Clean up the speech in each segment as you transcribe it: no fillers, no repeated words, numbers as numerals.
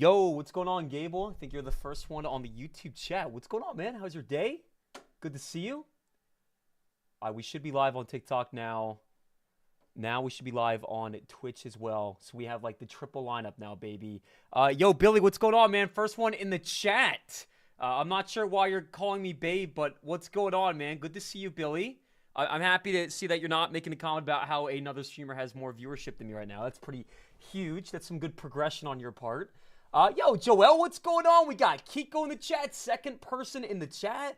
Yo, what's going on, Gable? I think you're the first one on the YouTube chat. What's going on, man? How's your day? Good to see you. We should be live on TikTok now. Now we should be live on Twitch as well. So we have like the triple lineup now, baby. Yo, Billy, what's going on, man? First one in the chat. I'm not sure why you're calling me babe, but what's going on, man? Good to see you, Billy. I'm happy to see that you're not making a comment about how another streamer has more viewership than me right now. That's pretty huge. That's some good progression on your part. Yo, Joel, what's going on? We got Kiko in the chat, second person in the chat.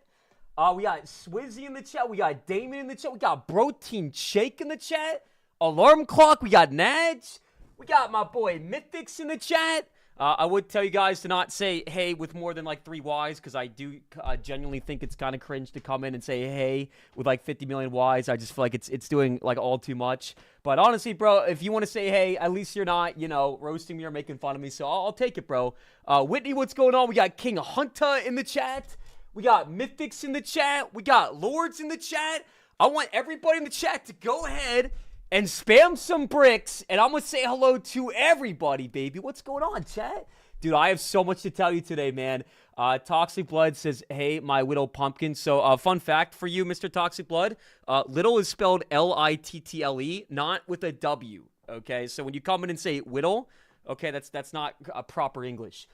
We got Swizzy in the chat. We got Damon in the chat. We got Protein Shake in the chat. Alarm Clock. We got Nadge. We got my boy Mythics in the chat. I would tell you guys to not say hey with more than like 3 Ys because I do genuinely think it's kind of cringe to come in and say hey with like 50 million Ys. I just feel like it's doing like all too much. But honestly, bro, if you want to say hey, at least you're not, you know, roasting me or making fun of me. So I'll take it, bro. Whitney, what's going on? We got King Hunter in the chat. We got Mythics in the chat. We got Lords in the chat. I want everybody in the chat to go ahead and spam some bricks, and I'm going to say hello to everybody, baby. What's going on, chat? Dude, I have so much to tell you today, man. Toxic Blood says, hey, my Whittle Pumpkin. So, fun fact for you, Mr. Toxic Blood. Little is spelled Little, not with a W, okay? So, when you come in and say Whittle, okay, that's not proper English.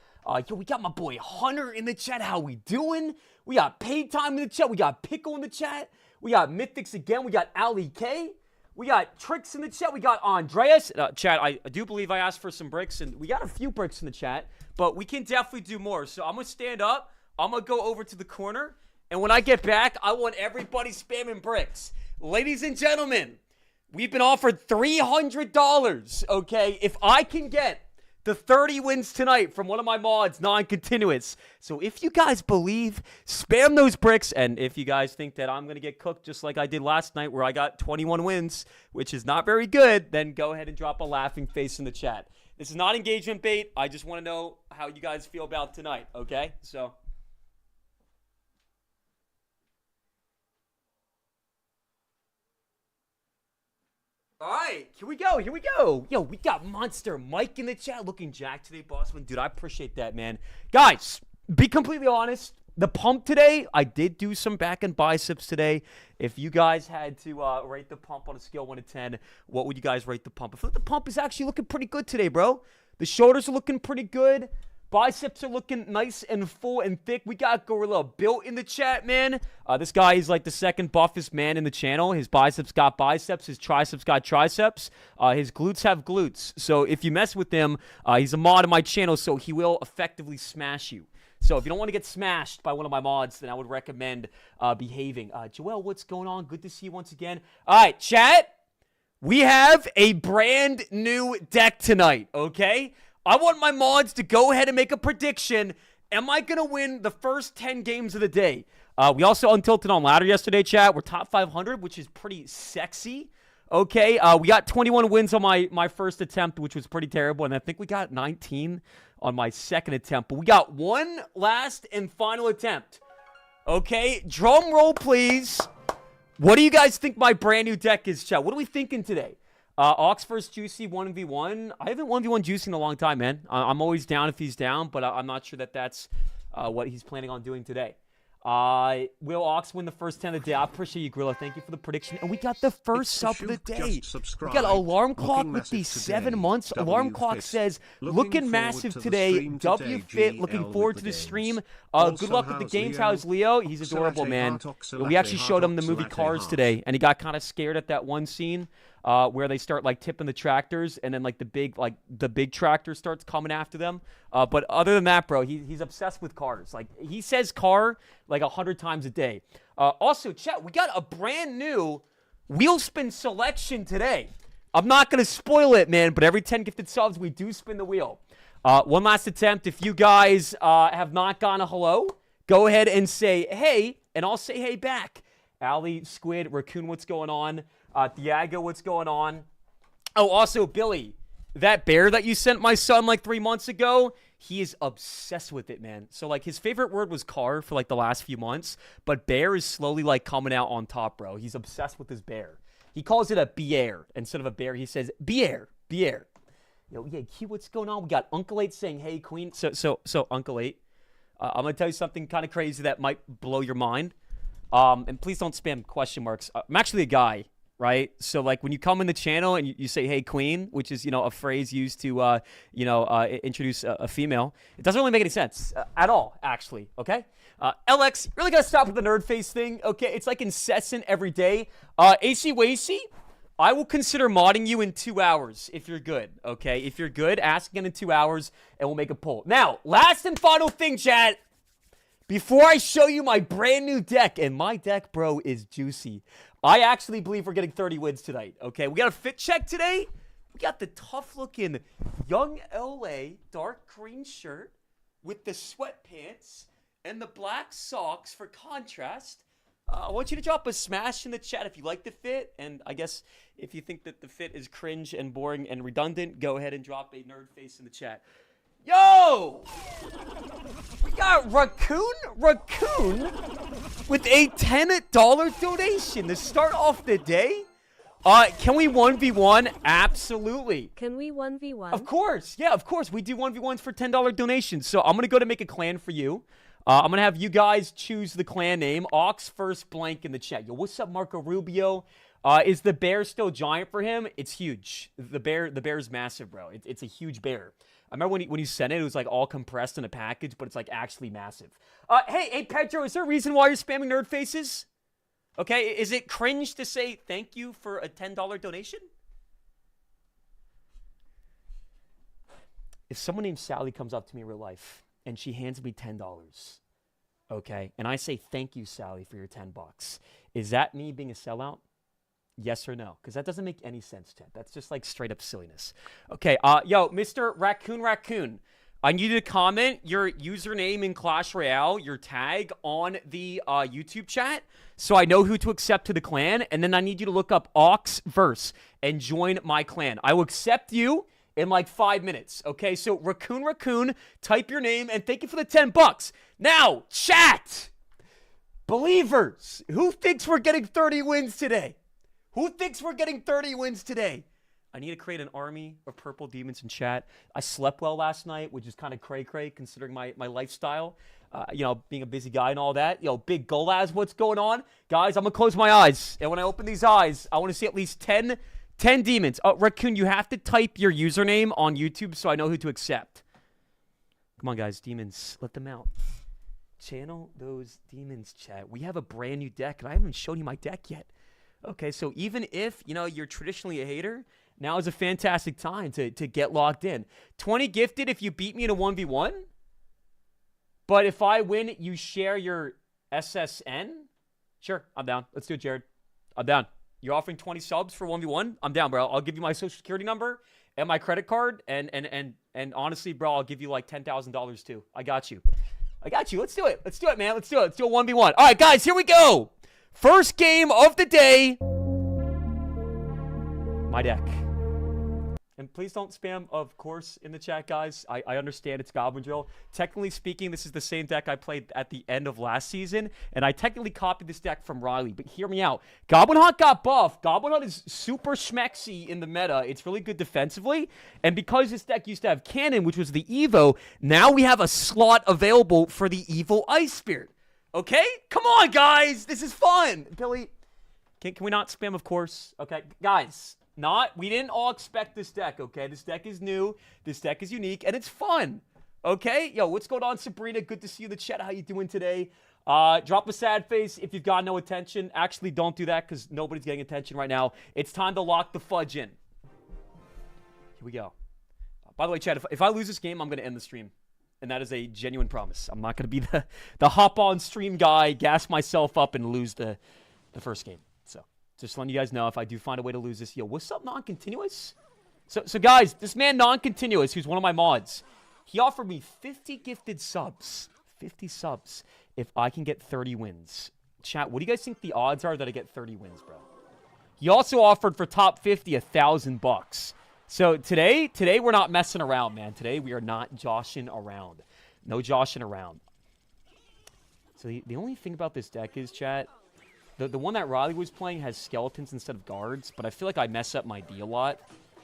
Yo, we got my boy Hunter in the chat. How we doing? We got Paid Time in the chat. We got Pickle in the chat. We got Mythics again. We got Ali K. We got Tricks in the chat. We got Andreas. Chat, I do believe I asked for some bricks, and we got a few bricks in the chat, but we can definitely do more. So I'm going to stand up. I'm going to go over to the corner, and when I get back, I want everybody spamming bricks. Ladies and gentlemen, we've been offered $300, okay? If I can get the 30 wins tonight from one of my mods, non-continuous. So if you guys believe, spam those bricks. And if you guys think that I'm going to get cooked just like I did last night where I got 21 wins, which is not very good, then go ahead and drop a laughing face in the chat. This is not engagement bait. I just want to know how you guys feel about tonight, okay? So... all right, here we go, here we go. Yo, we got Monster Mike in the chat looking jacked today, Bossman. Dude, I appreciate that, man. Guys, be completely honest. The pump today, I did do some back and biceps today. If you guys had to rate the pump on a scale 1 to 10, what would you guys rate the pump? I feel like the pump is actually looking pretty good today, bro. The shoulders are looking pretty good. Biceps are looking nice and full and thick. We got Gorilla Built in the chat, man. This guy is like the second buffest man in the channel. His biceps got biceps. His triceps got triceps. His glutes have glutes. So if you mess with him, he's a mod on my channel, so he will effectively smash you. So if you don't want to get smashed by one of my mods, then I would recommend behaving. Joel, what's going on? Good to see you once again. All right, chat. We have a brand new deck tonight, okay? I want my mods to go ahead and make a prediction. Am I going to win the first 10 games of the day? We also untilted on ladder yesterday, chat. We're top 500, which is pretty sexy. Okay, we got 21 wins on my first attempt, which was pretty terrible. And I think we got 19 on my second attempt. But we got one last and final attempt. Okay, drum roll, please. What do you guys think my brand new deck is, chat? What are we thinking today? Ox vs. Juicy 1v1. I haven't 1v1 Juicy in a long time, man. I'm always down if he's down, but I'm not sure that that's what he's planning on doing today. Will Ox win the first 10 of the day? I appreciate you, Gorilla. Thank you for the prediction. And we got the first sub of the day. We got Alarm Clock with the 7 months. Alarm Clock says, looking massive today. W Fit, looking forward to the stream. Good luck with the games. How's Leo? He's adorable, man. We actually showed him the movie Cars today, and he got kind of scared at that one scene. Where they start like tipping the tractors, and then like the big tractor starts coming after them. But other than that, bro, he's obsessed with cars. Like he says car like 100 times a day. Also, chat, we got a brand new wheel spin selection today. I'm not gonna spoil it, man, but every 10 gifted subs, we do spin the wheel. One last attempt. If you guys have not gone a hello, go ahead and say hey, and I'll say hey back. Ali, Squid, Raccoon, what's going on? Thiago, what's going on? Oh, also, Billy, that bear that you sent my son like 3 months ago, he is obsessed with it, man. So, like, his favorite word was car for, like, the last few months, but bear is slowly, like, coming out on top, bro. He's obsessed with his bear. He calls it a bière. Instead of a bear, he says bière, bière. Yo, yeah, Q, what's going on? We got Uncle8 saying, hey, Queen. So Uncle8, I'm going to tell you something kind of crazy that might blow your mind. And please don't spam question marks. I'm actually a guy, right? So, like, when you come in the channel and you say, hey, Queen, which is, a phrase used to, introduce a female, it doesn't really make any sense at all, actually, okay? LX, really got to stop with the nerd face thing, okay? It's, like, incessant every day. AC Wacy, I will consider modding you in 2 hours if you're good, okay? If you're good, ask again in 2 hours, and we'll make a poll. Now, last and final thing, chat. Before I show you my brand new deck, and my deck, bro, is juicy. I actually believe we're getting 30 wins tonight, okay? We got a fit check today. We got the tough-looking Young LA dark green shirt with the sweatpants and the black socks for contrast. I want you to drop a smash in the chat if you like the fit, and I guess if you think that the fit is cringe and boring and redundant, go ahead and drop a nerd face in the chat. Yo! We got Raccoon with a $10 donation to start off the day. Can we 1v1? Absolutely. Can we 1v1? Of course. Yeah, of course. We do 1v1s for $10 donations. So I'm going to go to make a clan for you. I'm going to have you guys choose the clan name. Ox first blank in the chat. Yo, what's up, Marco Rubio? Is the bear still giant for him? It's huge. The bear's massive, bro. It's a huge bear. I remember when he sent it, it was like all compressed in a package, but it's like actually massive. Hey, Pedro, is there a reason why you're spamming nerd faces? Okay, is it cringe to say thank you for a $10 donation? If someone named Sally comes up to me in real life and she hands me $10, okay, and I say thank you, Sally, for your $10, is that me being a sellout? Yes or no? Because that doesn't make any sense, Ted. That's just like straight up silliness. Okay, yo, Mr. Raccoon, I need you to comment your username in Clash Royale, your tag on the YouTube chat, so I know who to accept to the clan, and then I need you to look up Oxverse and join my clan. I will accept you in like 5 minutes, okay? So Raccoon, type your name, and thank you for the $10. Now, chat! Believers, who thinks we're getting 30 wins today? Who thinks we're getting 30 wins today? I need to create an army of purple demons in chat. I slept well last night, which is kind of cray-cray considering my lifestyle. Being a busy guy and all that. Yo, Big Golaz, what's going on? Guys, I'm going to close my eyes. And when I open these eyes, I want to see at least 10 demons. Raccoon, you have to type your username on YouTube so I know who to accept. Come on, guys. Demons, let them out. Channel those demons, chat. We have a brand new deck, and I haven't shown you my deck yet. Okay, so even if, you're traditionally a hater, now is a fantastic time to get locked in. 20 gifted if you beat me in a 1v1. But if I win, you share your SSN? Sure, I'm down. Let's do it, Jared. I'm down. You're offering 20 subs for 1v1? I'm down, bro. I'll give you my social security number and my credit card. And honestly, bro, I'll give you like $10,000 too. I got you. Let's do it. Let's do it, man. Let's do it. Let's do a 1v1. All right, guys, here we go. First game of the day. My deck. And please don't spam, of course, in the chat, guys. I understand it's Goblin Drill. Technically speaking, this is the same deck I played at the end of last season. And I technically copied this deck from Riley. But hear me out. Goblin Hunt got buffed. Goblin Hunt is super schmexy in the meta. It's really good defensively. And because this deck used to have Cannon, which was the Evo, now we have a slot available for the Evo Ice Spirit. Okay? Come on, guys. This is fun. Billy, can we not spam, of course? Okay, guys. We didn't all expect this deck, okay? This deck is new. This deck is unique, and it's fun. Okay? Yo, what's going on, Sabrina? Good to see you in the chat. How you doing today? Drop a sad face if you've got no attention. Actually, don't do that because nobody's getting attention right now. It's time to lock the fudge in. Here we go. By the way, Chad, if I lose this game, I'm going to end the stream. And that is a genuine promise. I'm not going to be the hop-on stream guy, gas myself up, and lose the first game. So, just letting you guys know if I do find a way to lose this. Yo, what's up, Non-Continuous? So guys, this man Non-Continuous, who's one of my mods, he offered me 50 gifted subs. 50 subs if I can get 30 wins. Chat, what do you guys think the odds are that I get 30 wins, bro? He also offered for top 50 $1,000. So today we're not messing around, man. Today we are not joshing around. No joshing around. So the only thing about this deck is, chat, the one that Riley was playing has skeletons instead of guards, but I feel like I mess up my D a lot.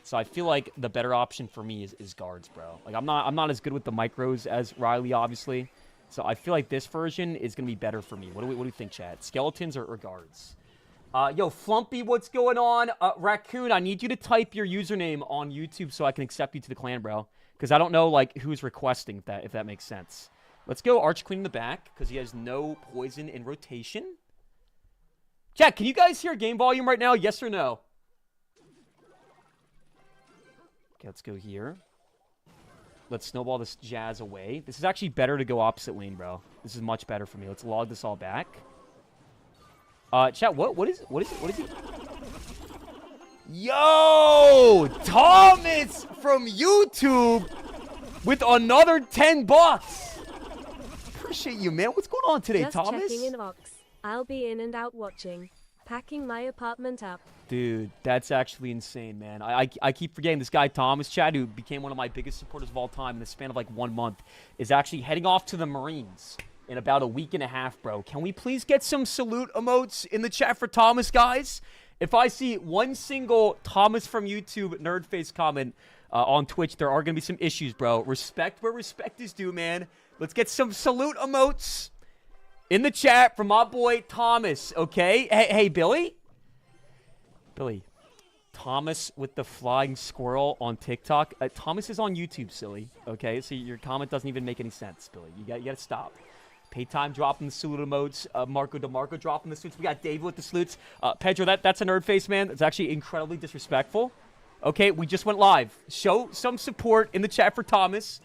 So I feel like the better option for me is guards, bro. Like, I'm not as good with the micros as Riley, obviously. So I feel like this version is going to be better for me. What do you think, chat? Skeletons or guards? Yo, Flumpy, what's going on? Raccoon, I need you to type your username on YouTube so I can accept you to the clan, bro. Because I don't know, like, who's requesting if that makes sense. Let's go Arch Queen in the back because he has no poison in rotation. Chat, can you guys hear game volume right now? Yes or no? Okay, let's go here. Let's snowball this Jazz away. This is actually better to go opposite lane, bro. This is much better for me. Let's log this all back. Chat, what is he? Yo! Thomas from YouTube with another 10 bucks. Appreciate you, man. What's going on today, Just Thomas? checking in, Ox. I'll be in and out watching. Packing my apartment up. Dude, that's actually insane, man. I keep forgetting this guy, Thomas, Chad, who became one of my biggest supporters of all time in the span of like 1 month, is actually heading off to the Marines in about a week and a half, bro. Can we please get some salute emotes in the chat for Thomas, guys? If I see one single Thomas from YouTube nerdface comment on Twitch, there are going to be some issues, bro. Respect where respect is due, man. Let's get some salute emotes in the chat from my boy Thomas, okay? Hey, Billy? Billy. Thomas with the flying squirrel on TikTok. Thomas is on YouTube, silly, okay? So your comment doesn't even make any sense, Billy. You got to stop. Paytime dropping the salute emotes. Marco DeMarco dropping the salutes. We got David with the salutes. Pedro, that's a nerd face, man. It's actually incredibly disrespectful. Okay, we just went live. Show some support in the chat for Thomas.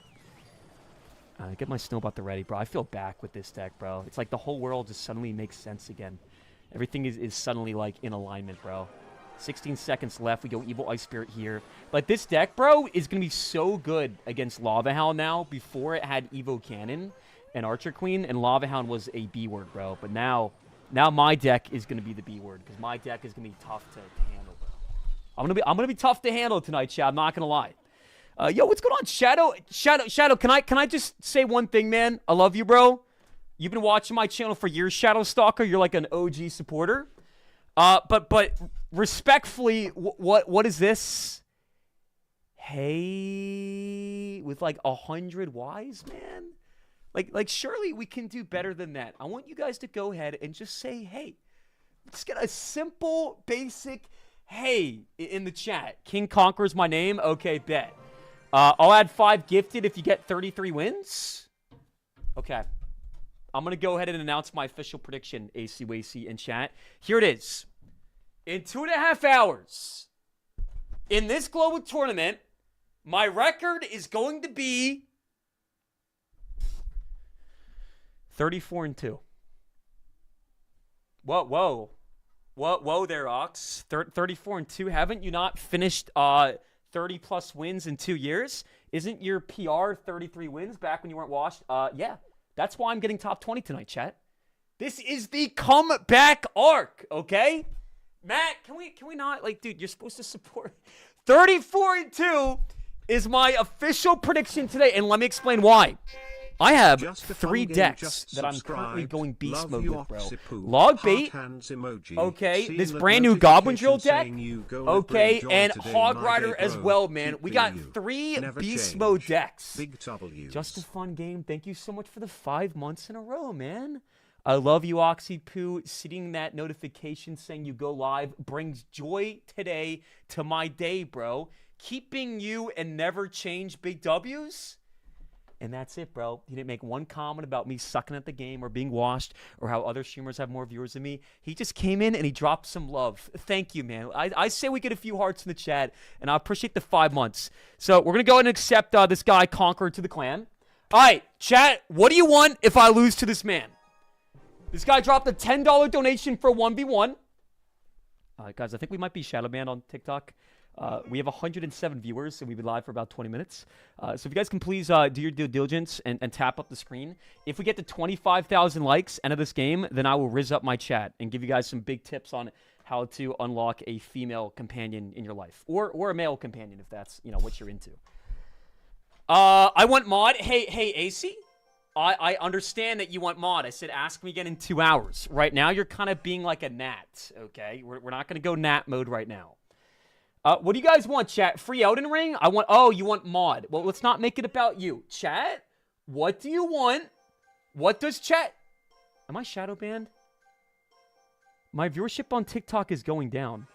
Get my Snowbot the ready, bro. I feel back with this deck, bro. It's like the whole world just suddenly makes sense again. Everything is suddenly, like, in alignment, bro. 16 seconds left. We go Evil Ice Spirit here. Like, this deck, bro, is going to be so good against Lava Hound now. Before it had Evo Cannon and Archer Queen, and Lava Hound was a B word, bro. But now my deck is going to be the B word, because my deck is going to be tough to handle, bro. I'm gonna be tough to handle tonight, Chad. I'm not going to lie. Yo, what's going on? Shadow, can I just say one thing, man? I love you, bro. You've been watching my channel for years, Shadow Stalker. You're like an OG supporter. But respectfully, what is this? Hey, with like 100 Ys, man? Like surely we can do better than that. I want you guys to go ahead and just say, hey. Just get a simple, basic, hey, in the chat. King Conqueror's my name? Okay, bet. I'll add 5 gifted if you get 33 wins. Okay. I'm going to go ahead and announce my official prediction, AC Wacy in chat. Here it is. In 2.5 hours, in this global tournament, my record is going to be 34-2. Whoa there, Ox. 34-2. Haven't you not finished 30-plus wins in 2 years? Isn't your PR 33 wins back when you weren't washed? Yeah. That's why I'm getting top 20 tonight, chat. This is the comeback arc, okay? Matt, can we not, like, dude, you're supposed to support. 34-2 is my official prediction today, and let me explain why. I have 3 decks that I'm currently going beast mode with, bro. Log Bait, okay, this brand new Goblin Drill deck, okay, and Hog Rider as well, man. We got 3 beast mode decks. Just a fun game. Thank you so much for the 5 months in a row, man. I love you, Oxypoo. Seeing that notification saying you go live brings joy today to my day, bro. Keeping you and never change big W's. And that's it, bro. He didn't make one comment about me sucking at the game or being washed or how other streamers have more viewers than me. He just came in and he dropped some love. Thank you, man. I say we get a few hearts in the chat, and I appreciate the 5 months. So we're going to go ahead and accept this guy, Conqueror, to the clan. All right, chat, what do you want if I lose to this man? This guy dropped a $10 donation for a 1v1. Guys, I think we might be shadow banned on TikTok. We have 107 viewers, and we've been live for about 20 minutes. So if you guys can please do your due diligence and tap up the screen. If we get to 25,000 likes end of this game, then I will rizz up my chat and give you guys some big tips on how to unlock a female companion in your life. Or a male companion, if that's, you know, what you're into. I want mod. Hey, AC? I understand that you want mod. I said ask me again in 2 hours. Right now, you're kind of being like a gnat, okay? We're not going to go gnat mode right now. What do you guys want, chat? Free Elden Ring? Oh, you want mod. Well, let's not make it about you. Chat, what do you want? What does chat... Am I shadow banned? My viewership on TikTok is going down.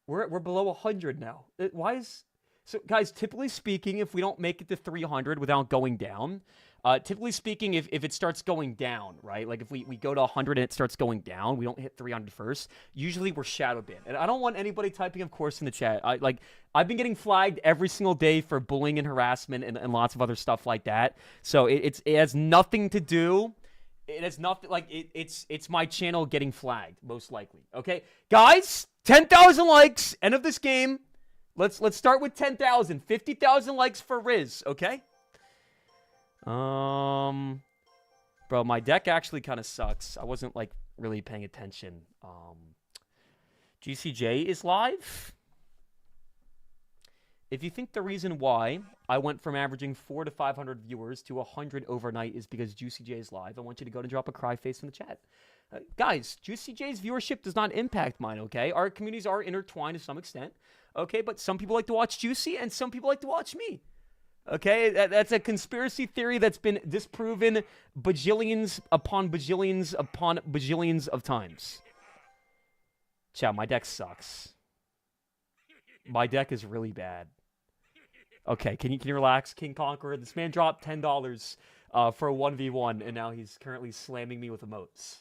We're below 100 now. Why is... So, guys, typically speaking, if we don't make it to 300 without going down, typically speaking, if it starts going down, right? Like, if we go to 100 and it starts going down, we don't hit 300 first, usually we're shadow banned. And I don't want anybody typing, of course, in the chat. I've been getting flagged every single day for bullying and harassment and lots of other stuff like that. So, it has nothing to do... It has nothing... Like, it's my channel getting flagged, most likely. Okay? Guys, 10,000 likes, end of this game. Let's start with 10,000. 50,000 likes for Riz, okay? Bro, my deck actually kind of sucks. I wasn't, like, really paying attention. GCJ is live. If you think the reason why I went from averaging 400 to 500 viewers to 100 overnight is because GCJ is live, I want you to go and drop a cry face in the chat. Guys, GCJ's viewership does not impact mine, okay? Our communities are intertwined to some extent. Okay, but some people like to watch Juicy, and some people like to watch me. Okay, that's a conspiracy theory that's been disproven bajillions upon bajillions upon bajillions of times. Chow, my deck sucks. My deck is really bad. Okay, can you relax, King Conqueror? This man dropped $10 for a 1v1, and now he's currently slamming me with emotes.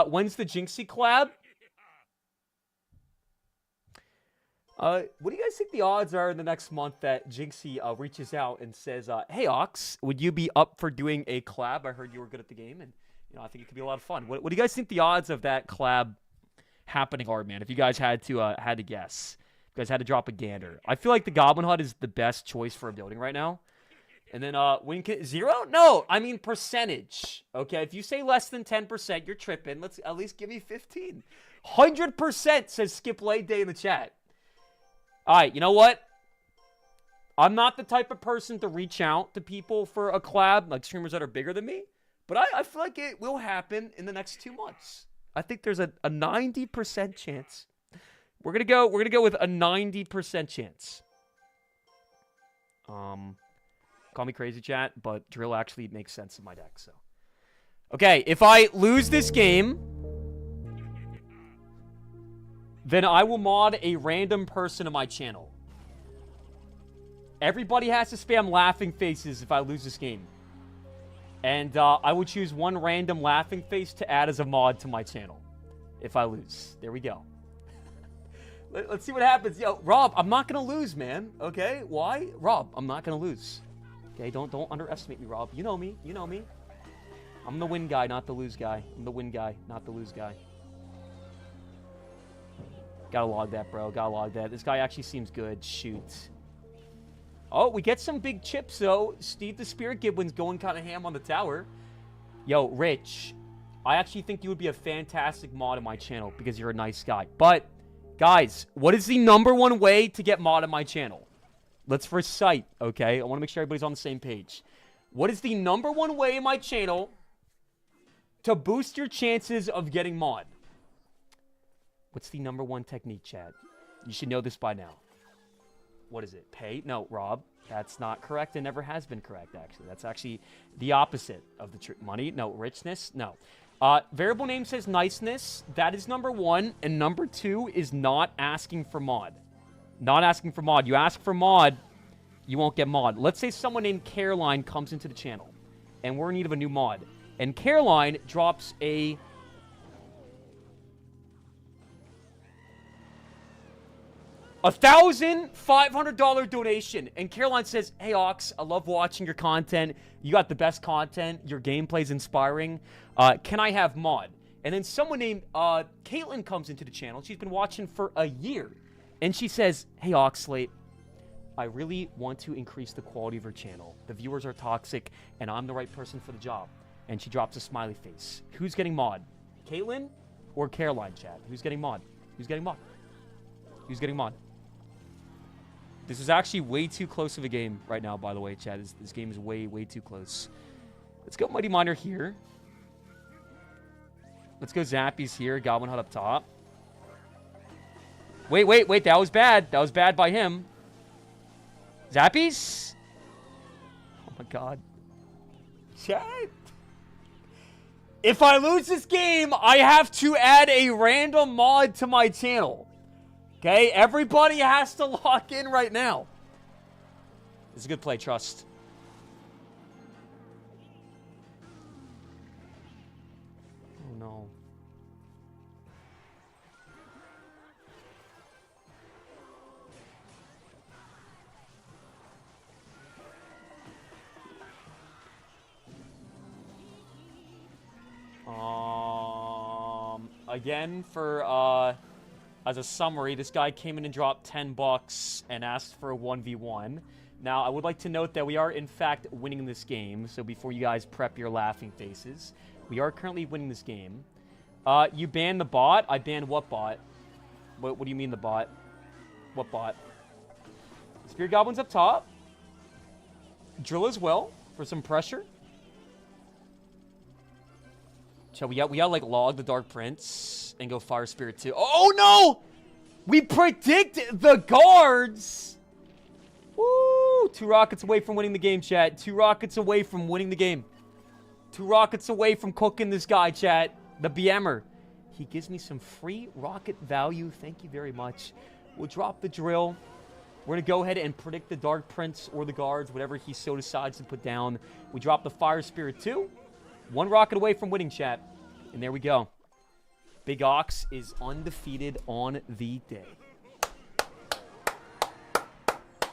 When's the Jinxie collab? What do you guys think the odds are in the next month that Jinxie reaches out and says, hey, Ox, would you be up for doing a collab? I heard you were good at the game, and I think it could be a lot of fun. What do you guys think the odds of that collab happening are, man? If you guys had to guess, if you guys had to drop a gander. I feel like the Goblin Hut is the best choice for a building right now. And then zero? No, I mean percentage. Okay, if you say less than 10%, you're tripping. Let's at least give me 15. 100% says Skip Late Day in the chat. All right, you know what? I'm not the type of person to reach out to people for a collab, like streamers that are bigger than me. But I feel like it will happen in the next 2 months. I think there's a 90% chance. We're gonna go with a 90% chance. Call me crazy, chat, but drill actually makes sense in my deck. So, okay, if I lose this game, then I will mod a random person to my channel. Everybody has to spam laughing faces if I lose this game. And I will choose one random laughing face to add as a mod to my channel if I lose. There we go. Let's see what happens. Yo, Rob, I'm not going to lose, man. Okay? Why? Rob, I'm not going to lose. Okay? Don't underestimate me, Rob. You know me. You know me. I'm the win guy, not the lose guy. I'm the win guy, not the lose guy. Gotta log that, bro. Gotta log that. This guy actually seems good. Shoot. Oh, we get some big chips, though. Steve the Spirit Giblin's going kind of ham on the tower. Yo, Rich, I actually think you would be a fantastic mod on my channel because you're a nice guy. But, guys, what is the #1 way to get mod on my channel? Let's recite, okay? I want to make sure everybody's on the same page. What is the #1 way in my channel to boost your chances of getting mod? What's the #1 technique, Chad? You should know this by now. What is it? Pay? No, Rob. That's not correct. It never has been correct, actually. That's actually the opposite of the truth. Money? No. Richness? No. Variable name says niceness. That is #1. And #2 is not asking for mod. Not asking for mod. You ask for mod, you won't get mod. Let's say someone named Caroline comes into the channel, and we're in need of a new mod. And Caroline drops a... $1,500 donation. And Caroline says, hey, Ox, I love watching your content. You got the best content. Your gameplay's inspiring. Can I have mod? And then someone named Caitlin comes into the channel. She's been watching for a year. And she says, hey, Oxalate, I really want to increase the quality of her channel. The viewers are toxic, and I'm the right person for the job. And she drops a smiley face. Who's getting mod? Caitlin or Caroline, Chad? Who's getting mod? Who's getting mod? Who's getting mod? This is actually way too close of a game right now, by the way, Chad. This game is way, way too close. Let's go Mighty Miner here. Let's go Zappies here. Goblin Hut up top. Wait. That was bad. That was bad by him. Zappies? Oh, my God. Chat. If I lose this game, I have to add a random mod to my channel. Okay? Everybody has to lock in right now. It's a good play, trust. Oh, no. Again, as a summary, this guy came in and dropped 10 bucks and asked for a 1v1. Now, I would like to note that we are, in fact, winning this game. So before you guys prep your laughing faces, we are currently winning this game. You banned the bot? I banned what bot? What do you mean the bot? What bot? Spirit Goblin's up top. Drill as well for some pressure. So we got like log the Dark Prince and go Fire Spirit 2. Oh no! We predict the guards! Woo! 2 rockets away from winning the game, chat. 2 rockets away from winning the game. 2 rockets away from cooking this guy, chat. The BMer. He gives me some free rocket value. Thank you very much. We'll drop the drill. We're going to go ahead and predict the Dark Prince or the guards, whatever he so decides to put down. We drop the Fire Spirit 2. 1 rocket away from winning, chat. And there we go. Big Ox is undefeated on the day.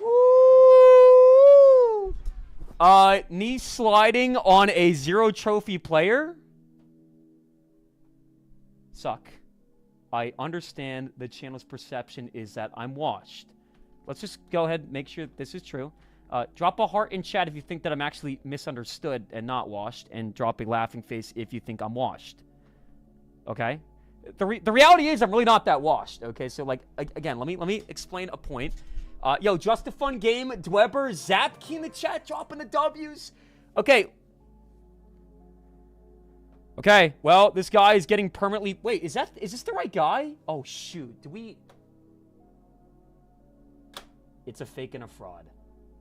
Woo! Knee sliding on a 0 trophy player? Suck. I understand the channel's perception is that I'm washed. Let's just go ahead and make sure this is true. Drop a heart in chat if you think that I'm actually misunderstood and not washed, and drop a laughing face if you think I'm washed. Okay? The reality is I'm really not that washed. Okay, so like again, let me explain a point. Yo, just a fun game. Dweber, Zapkey in the chat, dropping the W's. Okay. Okay, well, this guy is getting permanently... Wait, is this the right guy? Oh, shoot. It's a fake and a fraud.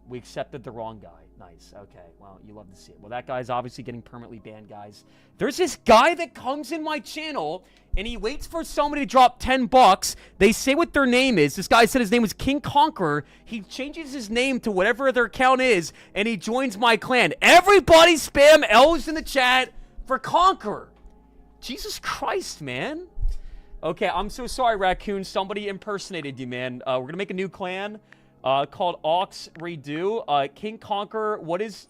We accepted the wrong guy. Nice. Okay. Well, you love to see it. Well, that guy's obviously getting permanently banned, guys. There's this guy that comes in my channel, and he waits for somebody to drop 10 bucks. They say what their name is. This guy said his name was King Conqueror. He changes his name to whatever their account is, and he joins my clan. Everybody spam L's in the chat for Conqueror. Jesus Christ, man. Okay, I'm so sorry, Raccoon. Somebody impersonated you, man. We're going to make a new clan. Called Ox Redo. King Conqueror, what is...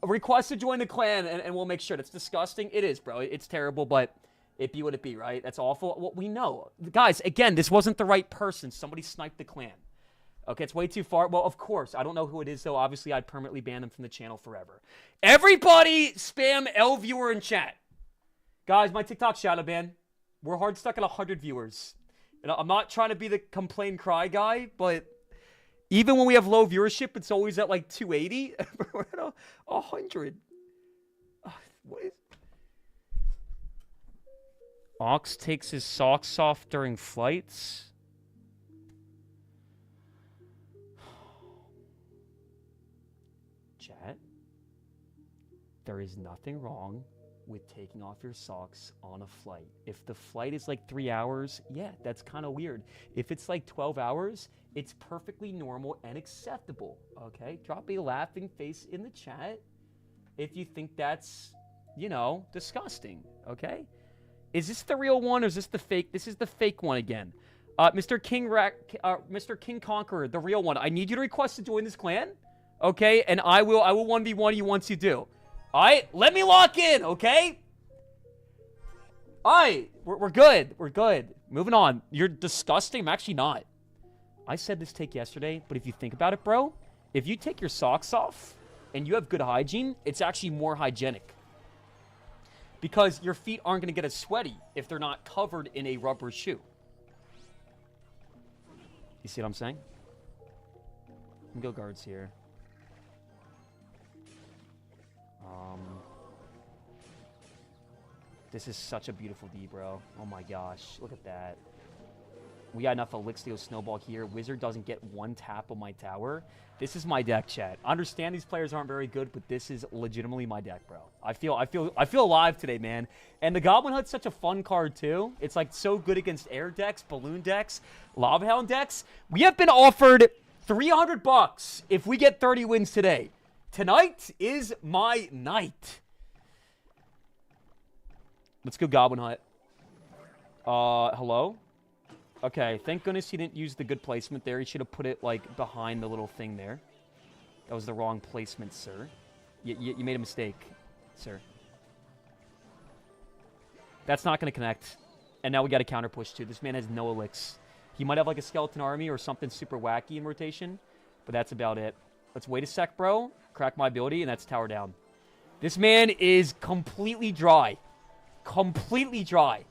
Request to join the clan, and we'll make sure. That's disgusting. It is, bro. It's terrible, but it be what it be, right? That's awful. Well, we know. Guys, again, this wasn't the right person. Somebody sniped the clan. Okay, it's way too far. Well, of course. I don't know who it is, though. Obviously, I'd permanently ban them from the channel forever. Everybody spam L viewer in chat. Guys, my TikTok shadow ban. We're hard stuck at 100 viewers. And I'm not trying to be the complain cry guy, but... Even when we have low viewership, it's always at like 280. We're at 100. What is... Ox takes his socks off during flights. Chat. There is nothing wrong with taking off your socks on a flight. If the flight is like 3 hours, yeah, that's kind of weird. If it's like 12 hours, it's perfectly normal and acceptable, okay? Drop a laughing face in the chat if you think that's, you know, disgusting, okay? Is this the real one or is this the fake? This is the fake one again. Mr. King Conqueror, the real one. I need you to request to join this clan, okay? And I will 1v1 you once you do. All right, let me lock in, okay? All right, we're good. We're good. Moving on. You're disgusting. I'm actually not. I said this take yesterday, but if you think about it, bro, if you take your socks off and you have good hygiene, it's actually more hygienic. Because your feet aren't going to get as sweaty if they're not covered in a rubber shoe. You see what I'm saying? Go guards here. This is such a beautiful D, bro. Oh my gosh. Look at that. We got enough Elixir Snowball here. Wizard doesn't get one tap on my tower. This is my deck, chat. I understand these players aren't very good, but this is legitimately my deck, bro. I feel alive today, man. And the Goblin Hut's such a fun card too. It's like so good against air decks, balloon decks, Lava Hound decks. We have been offered $300 if we get 30 wins today. Tonight is my night. Let's go Goblin Hut. Hello? Okay, thank goodness he didn't use the good placement there. He should have put it, like, behind the little thing there. That was the wrong placement, sir. You made a mistake, sir. That's not going to connect. And now we got a counter push, too. This man has no elix. He might have, like, a skeleton army or something super wacky in rotation, but that's about it. Let's wait a sec, bro. Crack my ability, and that's tower down. This man is completely dry. Completely dry.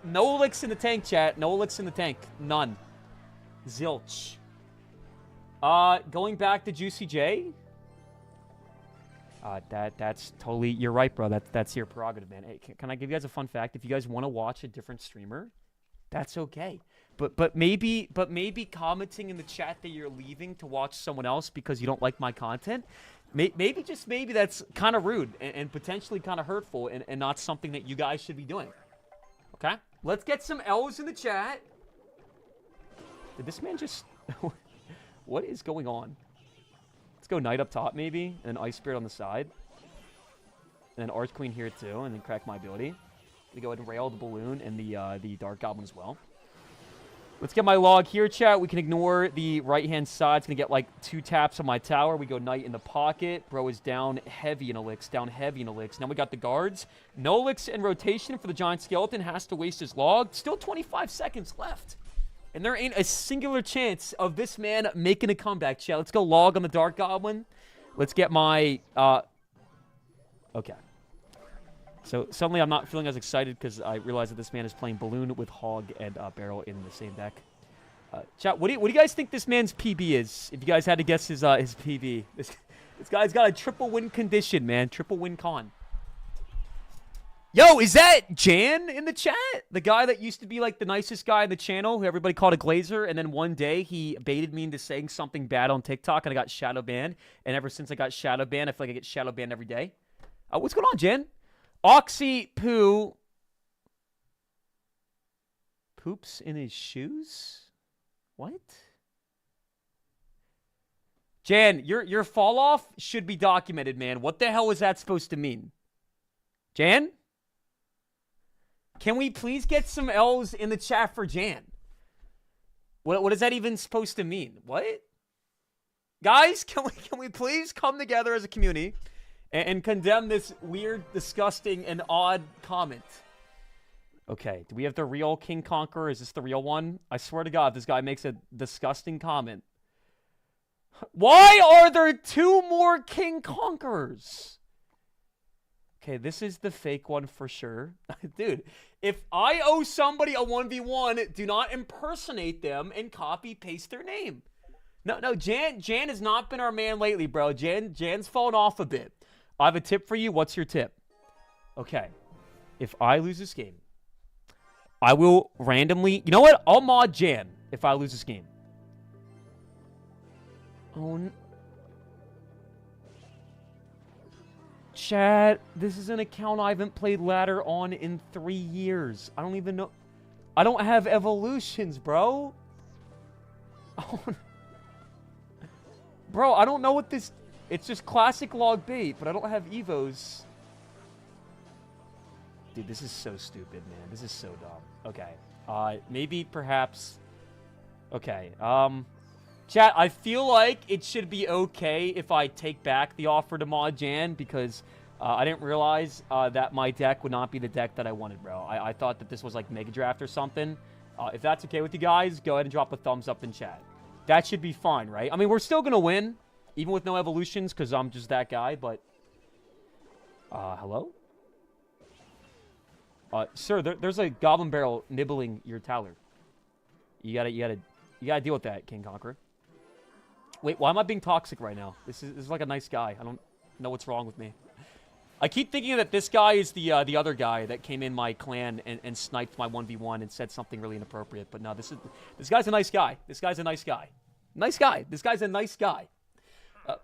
No elix in the tank, chat. No elix in the tank. None. Zilch. Going back to Juicy J. That's totally... You're right, bro. That's your prerogative, man. Hey, can I give you guys a fun fact? If you guys want to watch a different streamer, that's okay. But maybe commenting in the chat that you're leaving to watch someone else because you don't like my content, maybe just maybe that's kind of rude and potentially kind of hurtful and not something that you guys should be doing. Okay? Let's get some L's in the chat. Did this man just... What is going on? Let's go Knight up top, maybe. And then Ice Spirit on the side. And then Arch Queen here, too. And then crack my ability. Gonna go ahead and rail the Balloon and the Dark Goblin as well. Let's get my log here, chat. We can ignore the right-hand side. It's going to get, like, 2 taps on my tower. We go Knight in the pocket. Bro is down heavy in Elix. Down heavy in Elix. Now we got the guards. No Elix in rotation for the Giant Skeleton. Has to waste his log. Still 25 seconds left. And there ain't a singular chance of this man making a comeback, chat. Let's go log on the Dark Goblin. Let's get my... Okay. So suddenly I'm not feeling as excited because I realize that this man is playing Balloon with Hog and Barrel in the same deck. Chat, what do you guys think this man's PB is? If you guys had to guess his PB. This guy's got a triple win condition, man. Triple win con. Yo, is that Jan in the chat? The guy that used to be like the nicest guy in the channel who everybody called a glazer, and then one day he baited me into saying something bad on TikTok and I got shadow banned. And ever since I got shadow banned, I feel like I get shadow banned every day. What's going on, Jan? Oxy Poo poops in his shoes? What? Jan, your fall off should be documented, man. What the hell is that supposed to mean? Jan? Can we please get some L's in the chat for Jan? What is that even supposed to mean? What? Guys, can we please come together as a community and condemn this weird, disgusting, and odd comment? Okay, do we have the real King Conqueror? Is this the real one? I swear to God, this guy makes a disgusting comment. Why are there 2 more King Conquerors? Okay, this is the fake one for sure. Dude, if I owe somebody a 1v1, do not impersonate them and copy-paste their name. No, Jan has not been our man lately, bro. Jan's fallen off a bit. I have a tip for you. What's your tip? Okay. If I lose this game, I will randomly... You know what? I'll mod Jan if I lose this game. Oh, no. Chat, this is an account I haven't played ladder on in 3 years. I don't even know... I don't have evolutions, bro. Oh, bro, I don't know what this... It's just classic log bait, but I don't have evos. Dude, this is so stupid, man. This is so dumb. Okay. Maybe, perhaps... Okay. Chat, I feel like it should be okay if I take back the offer to mod Jan, because I didn't realize that my deck would not be the deck that I wanted, bro. I thought that this was like Mega Draft or something. If that's okay with you guys, go ahead and drop a thumbs up in chat. That should be fine, right? I mean, we're still going to win, even with no evolutions, because I'm just that guy, but... hello? Sir, there's a Goblin Barrel nibbling your tower. You gotta deal with that, King Conqueror. Wait, why am I being toxic right now? This is like a nice guy. I don't know what's wrong with me. I keep thinking that this guy is the other guy that came in my clan and sniped my 1v1 and said something really inappropriate. But no, this guy's a nice guy. This guy's a nice guy. Nice guy. This guy's a nice guy.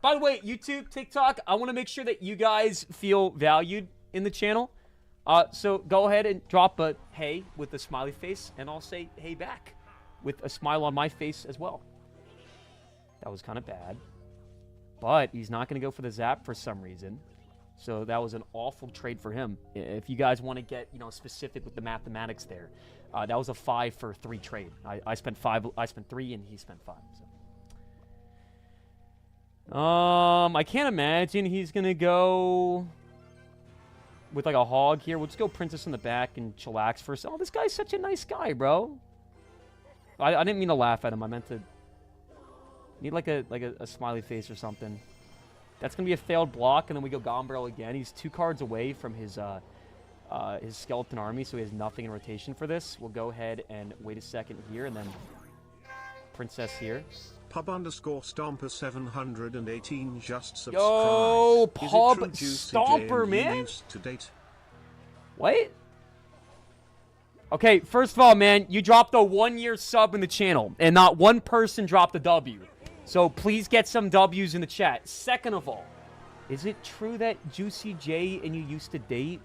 By the way, YouTube, TikTok, I want to make sure that you guys feel valued in the channel. So go ahead and drop a hey with a smiley face, and I'll say hey back with a smile on my face as well. That was kind of bad. But he's not going to go for the zap for some reason. So that was an awful trade for him. If you guys want to get, specific with the mathematics there, that was a 5 for 3 trade. I spent 5, I spent 3, and he spent 5. So. I can't imagine he's gonna go with like a hog here. We'll just go princess in the back and chillax first. Oh, this guy's such a nice guy, bro. I didn't mean to laugh at him. I meant to need like a smiley face or something. That's going to be a failed block, and then we go Gombrel again. He's 2 cards away from his skeleton army, so he has nothing in rotation for this. We'll go ahead and wait a second here, and then princess here. Pub_Stomper 718 just subscribed. Yo, Pub Stomper, man. To date? What? Okay, first of all, man, you dropped a 1-year sub in the channel, and not one person dropped a W. So please get some W's in the chat. Second of all, is it true that Juicy J and you used to date?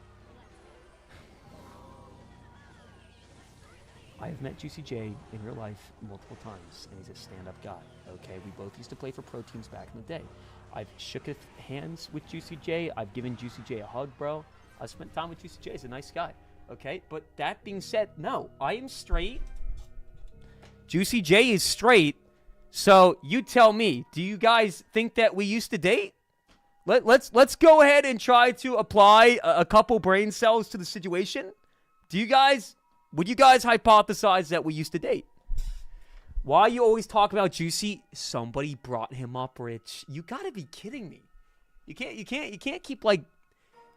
I have met Juicy J in real life multiple times, and he's a stand-up guy. Okay, we both used to play for pro teams back in the day. I've shook hands with Juicy J. I've given Juicy J a hug, bro. I've spent time with Juicy J. He's a nice guy. Okay, but that being said, no, I am straight. Juicy J is straight. So you tell me, do you guys think that we used to date? Let's go ahead and try to apply a couple brain cells to the situation. Would you guys hypothesize that we used to date? Why you always talk about Juicy? Somebody brought him up, Rich. You gotta be kidding me. You can't keep like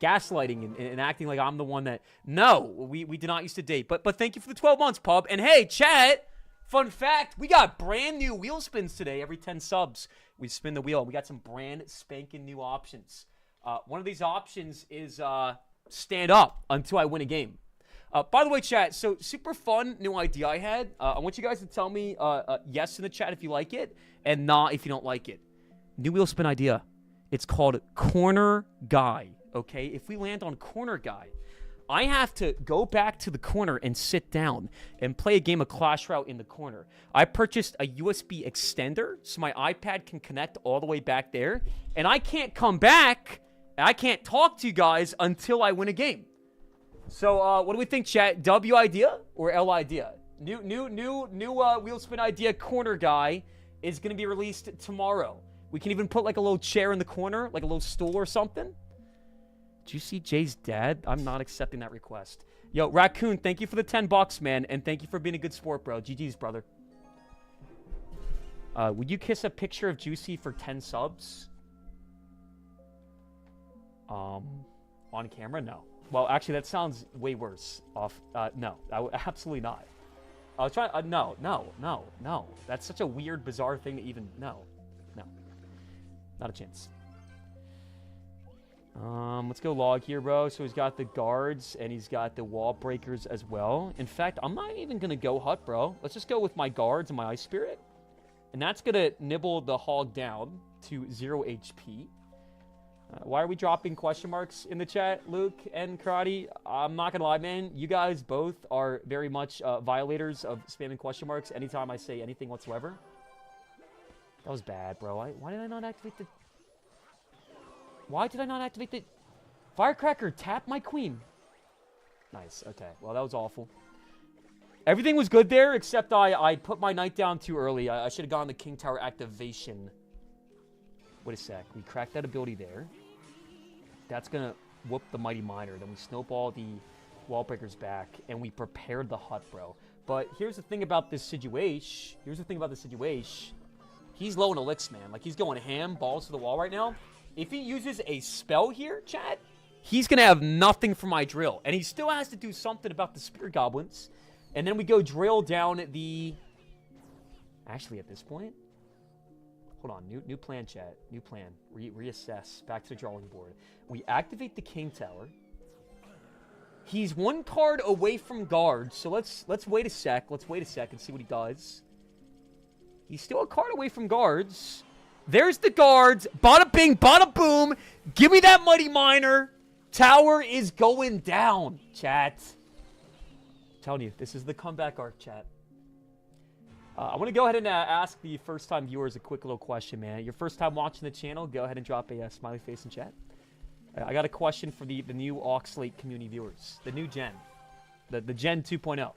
gaslighting and acting like I'm the one that. No, we did not used to date. But thank you for the 12 months, Pub. And hey, chat. Fun fact, we got brand new wheel spins today. Every 10 subs, we spin the wheel. And we got some brand spanking new options. One of these options is stand up until I win a game. By the way, chat, so super fun new idea I had. I want you guys to tell me yes in the chat if you like it, and not if you don't like it. New wheel spin idea. It's called Corner Guy, okay? If we land on Corner Guy, I have to go back to the corner and sit down and play a game of Clash Royale in the corner. I purchased a USB extender so my iPad can connect all the way back there. And I can't come back, I can't talk to you guys until I win a game. So what do we think, chat? W idea or L idea? New wheel spin idea, Corner Guy, is going to be released tomorrow. We can even put like a little chair in the corner, like a little stool or something. Juicy J's dad? I'm not accepting that request. Yo, Raccoon, thank you for the $10, man. And thank you for being a good sport, bro. GG's, brother. Would you kiss a picture of Juicy for 10 subs? On camera? No. Well, actually, that sounds way worse. No. Absolutely not. I was trying... No. That's such a weird, bizarre thing to even... No. Not a chance. Let's go log here, bro. So he's got the guards and he's got the wall breakers as well. In fact, I'm not even going to go hut, bro. Let's just go with my guards and my ice spirit. And that's going to nibble the hog down to 0 HP. Why are we dropping question marks in the chat, Luke and Karate? I'm not going to lie, man. You guys both are very much violators of spamming question marks anytime I say anything whatsoever. That was bad, bro. Why did I not activate the... Why did I not activate the... Firecracker, tap my queen. Nice, okay. Well, that was awful. Everything was good there, except I put my knight down too early. I should have gone the King Tower activation. Wait a sec. We cracked that ability there. That's going to whoop the Mighty Miner. Then we snowball the wall breakers back, and we prepared the hut, bro. But here's the thing about this situation. He's low in elixir, man. Like, he's going ham, balls to the wall right now. If he uses a spell here, chat, he's going to have nothing for my drill. And he still has to do something about the spear goblins. And then we go drill down the... Actually, at this point... Hold on. New plan, chat. New plan. Reassess. Back to the drawing board. We activate the King Tower. He's 1 card away from guards, so let's wait a sec. Let's wait a sec and see what he does. He's still a card away from guards. There's the guards. Bada bing, bada boom. Give me that Mighty Miner. Tower is going down, chat. I'm telling you, this is the comeback arc, chat. I want to go ahead and ask the first-time viewers a quick little question, man. Your first time watching the channel, go ahead and drop a smiley face in chat. I got a question for the new Oxalate community viewers. The new gen. The Gen 2.0.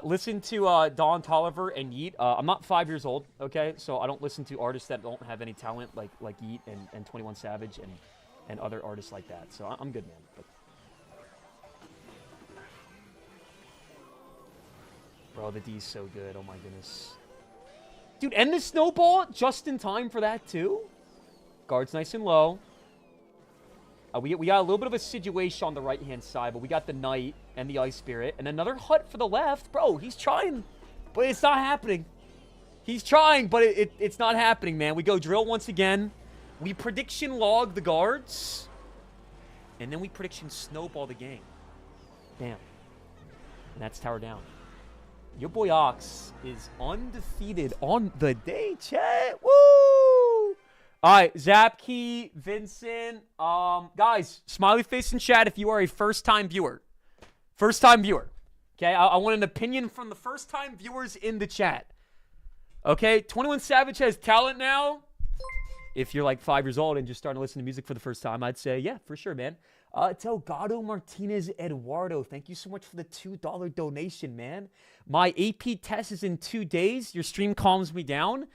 Listen to Don Tolliver and Yeet. I'm not 5 years old, okay? So I don't listen to artists that don't have any talent like Yeet and 21 Savage and other artists like that. So I'm good, man. But... Bro, the D's so good. Oh, my goodness. Dude, and the snowball just in time for that, too? Guard's nice and low. We got a little bit of a situation on the right-hand side, but we got the Knight and the Ice Spirit. And another hut for the left. Bro, he's trying, but it's not happening. He's trying, but it's not happening, man. We go drill once again. We prediction log the guards. And then we prediction snowball the game. Bam. And that's tower down. Your boy Ox is undefeated on the day, chat. Woo! All right, Zapkey, Vincent. Guys, smiley face in chat if you are a first-time viewer. First-time viewer. Okay, I want an opinion from the first-time viewers in the chat. Okay, 21 Savage has talent now. If you're like 5 years old and just starting to listen to music for the first time, I'd say, yeah, for sure, man. Delgado Martinez Eduardo, thank you so much for the $2 donation, man. My AP test is in 2 days. Your stream calms me down.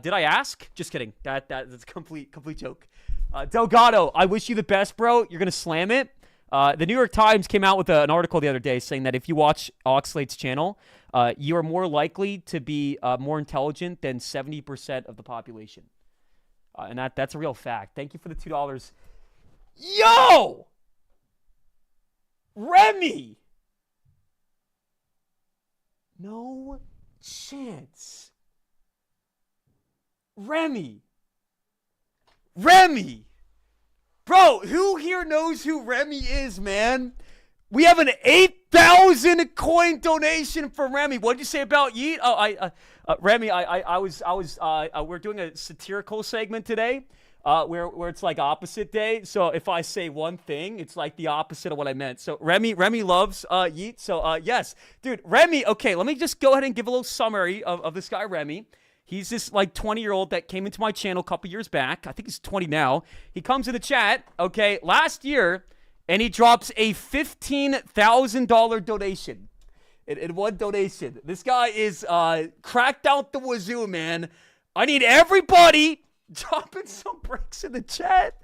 Did I ask? Just kidding. That's a complete joke. Delgado, I wish you the best, bro. You're going to slam it. The New York Times came out with an article the other day saying that if you watch Oxalate's channel, you are more likely to be more intelligent than 70% of the population. And that's a real fact. Thank you for the $2. Yo! Remy! No chance. Remy! Bro, who here knows who Remy is, man? We have an 8,000 coin donation from Remy. What did you say about Yeet? Oh, Remy, we're doing a satirical segment today, where it's like opposite day. So if I say one thing, it's like the opposite of what I meant. So Remy loves Yeet. So yes, dude, Remy. Okay, let me just go ahead and give a little summary of this guy, Remy. He's this like 20-year-old that came into my channel a couple years back. I think he's 20 now. He comes in the chat, okay, last year, and he drops a $15,000 donation. In one donation. This guy is cracked out the wazoo, man. I need everybody dropping some bricks in the chat.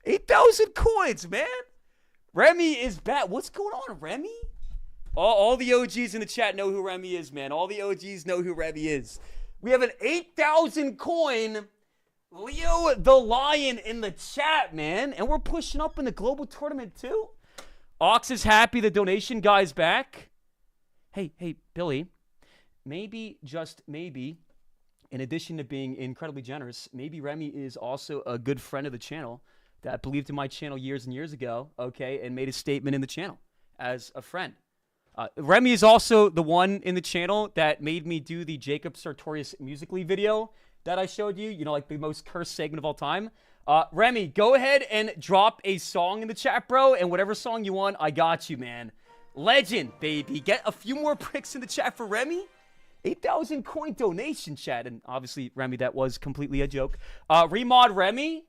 8,000 coins, man. Remy is bad. What's going on, Remy? All the OGs in the chat know who Remy is, man. All the OGs know who Remy is. We have an 8,000 coin Leo the Lion in the chat, man. And we're pushing up in the global tournament, too. Ox is happy the donation guy's back. Hey, Billy. Maybe, just maybe, in addition to being incredibly generous, maybe Remy is also a good friend of the channel that believed in my channel years and years ago, okay, and made a statement in the channel as a friend. Remy is also the one in the channel that made me do the Jacob Sartorius Musical.ly video that I showed you, like the most cursed segment of all time. Remy, go ahead and drop a song in the chat, bro, and whatever song you want, I got you, man. Legend, baby. Get a few more bricks in the chat for Remy. 8,000 coin donation, chat. And obviously, Remy, that was completely a joke. Remod Remy.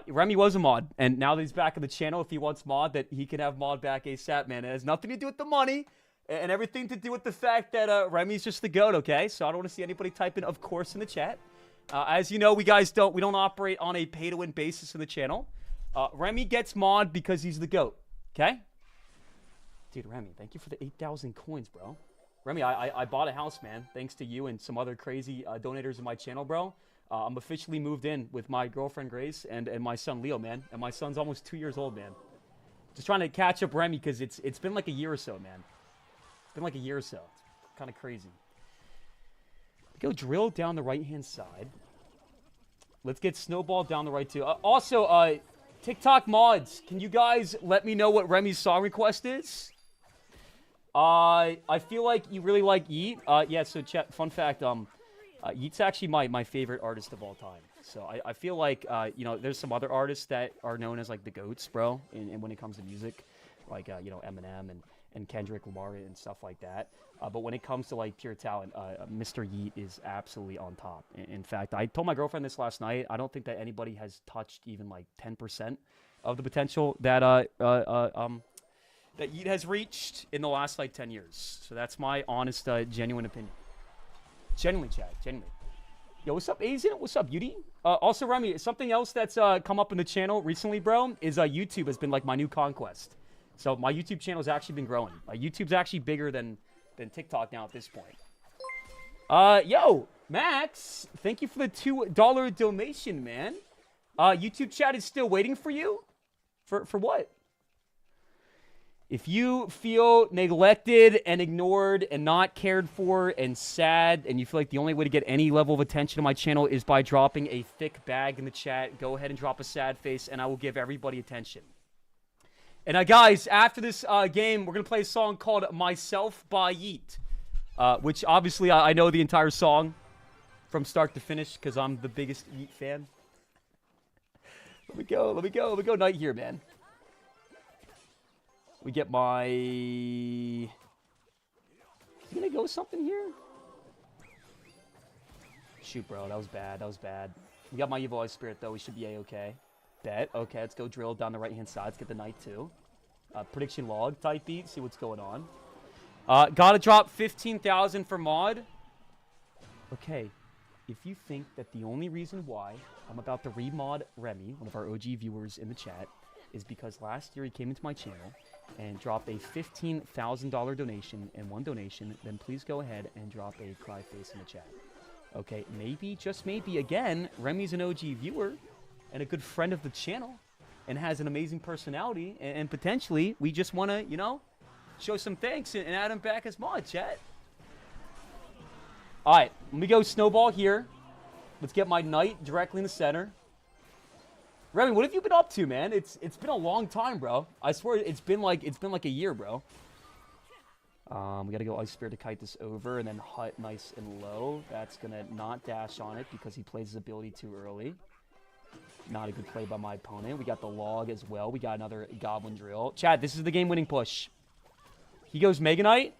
Remy was a mod, and now that he's back on the channel, if he wants mod, that he can have mod back ASAP, man. It has nothing to do with the money, and everything to do with the fact that Remy's just the GOAT, okay? So I don't want to see anybody typing, of course, in the chat. As you know, we don't operate on a pay-to-win basis in the channel. Remy gets mod because he's the GOAT, okay? Dude, Remy, thank you for the 8,000 coins, bro. Remy, I bought a house, man, thanks to you and some other crazy donators in my channel, bro. I'm officially moved in with my girlfriend, Grace, and my son, Leo, man. And my son's almost 2 years old, man. Just trying to catch up Remy because it's been like a year or so, man. It's been like a year or so. It's kind of crazy. Go drill down the right-hand side. Let's get Snowball down the right, too. Also, TikTok mods, can you guys let me know what Remy's song request is? I feel like you really like Yeet. Yeah, so fun fact, Yeet's actually my favorite artist of all time. So I feel like, you know, there's some other artists that are known as, like, the GOATs, bro, and when it comes to music, like, you know, Eminem and Kendrick Lamar and stuff like that. But when it comes to, like, pure talent, Mr. Yeet is absolutely on top. In fact, I told my girlfriend this last night. I don't think that anybody has touched even, like, 10% of the potential that that Yeet has reached in the last, like, 10 years. So that's my honest, genuine opinion. Genuinely, Chad. Genuinely. Yo, what's up, Asian? What's up, Yudi? Also, Remy, something else that's come up in the channel recently, bro, is YouTube has been, like, my new conquest. So my YouTube channel has actually been growing. YouTube's actually bigger than TikTok now at this point. Yo, Max, thank you for the $2 donation, man. YouTube chat is still waiting for you? For what? If you feel neglected and ignored and not cared for and sad, and you feel like the only way to get any level of attention on my channel is by dropping a thick bag in the chat, go ahead and drop a sad face, and I will give everybody attention. And guys, after this game, we're going to play a song called Myself by Yeet, which obviously I know the entire song from start to finish because I'm the biggest Yeet fan. Let me go night here, man. We get my... Is he gonna go something here? Shoot, bro. That was bad. We got my Evil Eye Spirit, though. We should be A-okay. Bet. Okay, let's go drill down the right-hand side. Let's get the Knight, too. Prediction log type beat. See what's going on. Gotta drop 15,000 for mod. Okay. If you think that the only reason why I'm about to remod Remy, one of our OG viewers in the chat, is because last year he came into my channel and dropped a $15,000 donation and one donation, then please go ahead and drop a cry face in the chat. Okay, maybe, just maybe, again, Remy's an OG viewer and a good friend of the channel and has an amazing personality, and potentially we just want to, you know, show some thanks and add him back as mod, chat. All right, let me go Snowball here. Let's get my Knight directly in the center. Remy, what have you been up to, man? It's been a long time, bro. I swear it's been like a year, bro. We gotta go Ice Spirit to kite this over, and then Hut nice and low. That's gonna not dash on it because he plays his ability too early. Not a good play by my opponent. We got the log as well. We got another Goblin Drill. Chad, this is the game-winning push. He goes Mega Knight.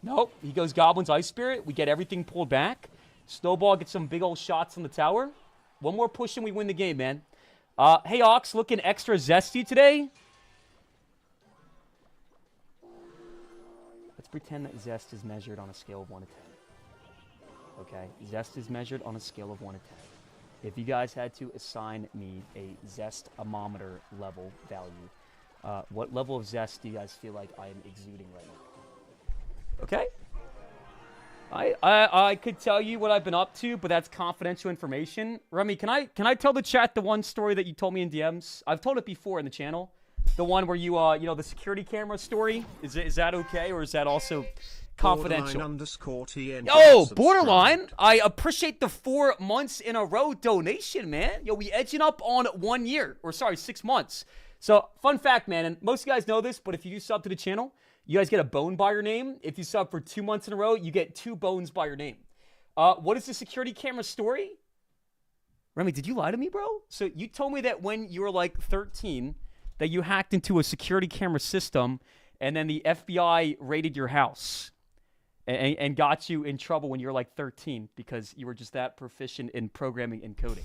Nope. He goes Goblin's Ice Spirit. We get everything pulled back. Snowball gets some big old shots on the tower. One more push and we win the game, man. Hey, Ox, looking extra zesty today. Let's pretend that zest is measured on a scale of 1 to 10. Okay, zest is measured on a scale of 1 to 10. If you guys had to assign me a zest-omometer level value, what level of zest do you guys feel like I am exuding right now? Okay. I could tell you what I've been up to, but that's confidential information. Remy, can I tell the chat the one story that you told me in DMs? I've told it before in the channel. The one where you you know, the security camera story. Is that okay, or is that also confidential? _TN. Yo, Borderline, I appreciate the 4 months in a row donation, man. Yo, we edging up on 1 year, or sorry, 6 months. So, fun fact, man, and most of you guys know this, but if you do sub to the channel, you guys get a bone by your name. If you sub for 2 months in a row, you get 2 bones by your name. What is the security camera story? Remy, did you lie to me, bro? So you told me that when you were like 13, that you hacked into a security camera system, and then the FBI raided your house and got you in trouble when you were like 13 because you were just that proficient in programming and coding.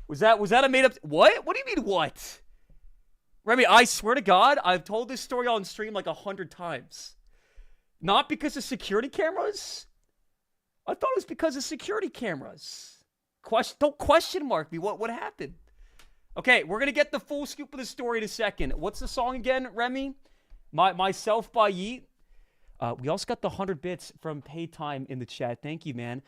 Was that a made up? What? What do you mean what? Remy, I swear to God, I've told this story on stream like 100 times. Not because of security cameras. I thought it was because of security cameras. Don't question mark me. What happened? Okay, we're going to get the full scoop of the story in a second. What's the song again, Remy? Myself by Yeet. We also got the 100 bits from Paytime in the chat. Thank you, man.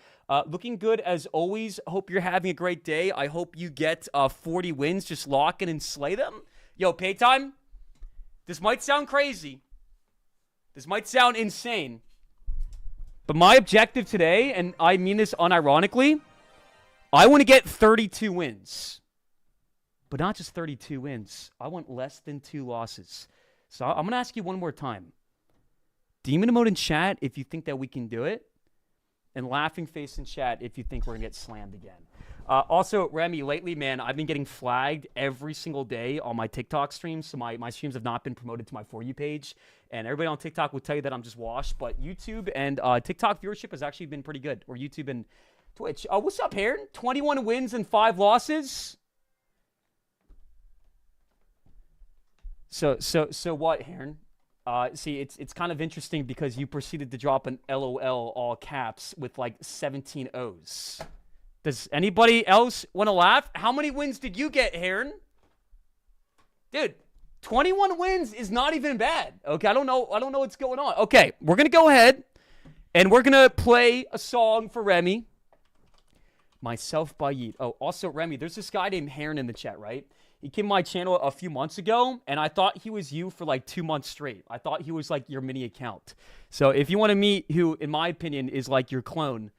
Looking good as always. Hope you're having a great day. I hope you get 40 wins. Just lock in and slay them. Yo, Paytime, this might sound crazy. This might sound insane. But my objective today, and I mean this unironically, I want to get 32 wins. But not just 32 wins. I want less than 2 losses. So I'm going to ask you one more time. Demon emote in chat if you think that we can do it. And laughing face in chat if you think we're going to get slammed again. Also, Remy, lately, man, I've been getting flagged every single day on my TikTok streams. So my streams have not been promoted to my For You page. And everybody on TikTok will tell you that I'm just washed. But YouTube and TikTok viewership has actually been pretty good. Or YouTube and Twitch. What's up, Heron? 21 wins and 5 losses? So what, Heron? See, it's kind of interesting because you proceeded to drop an LOL all caps with like 17 O's. Does anybody else want to laugh? How many wins did you get, Heron? Dude, 21 wins is not even bad. Okay, I don't know what's going on. Okay, we're gonna go ahead and we're gonna play a song for Remy. Myself by Yeet. Oh, also Remy, there's this guy named Heron in the chat, right? He came to my channel a few months ago, and I thought he was you for like 2 months straight. I thought he was like your mini account. So if you want to meet who, in my opinion, is like your clone,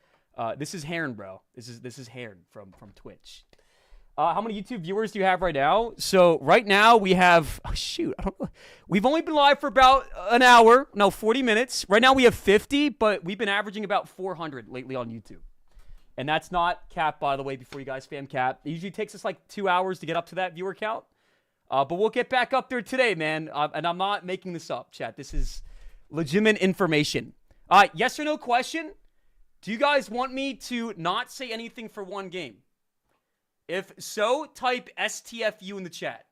this is Heron, bro. This is Heron from Twitch. How many YouTube viewers do you have right now? So right now we have, I don't know. We've only been live for about an hour. No, 40 minutes. Right now we have 50, but we've been averaging about 400 lately on YouTube. And that's not cap, by the way, before you guys spam cap. It usually takes us like 2 hours to get up to that viewer count. But we'll get back up there today, man. And I'm not making this up, chat. This is legitimate information. Yes or no question? Do you guys want me to not say anything for one game? If so, type STFU in the chat.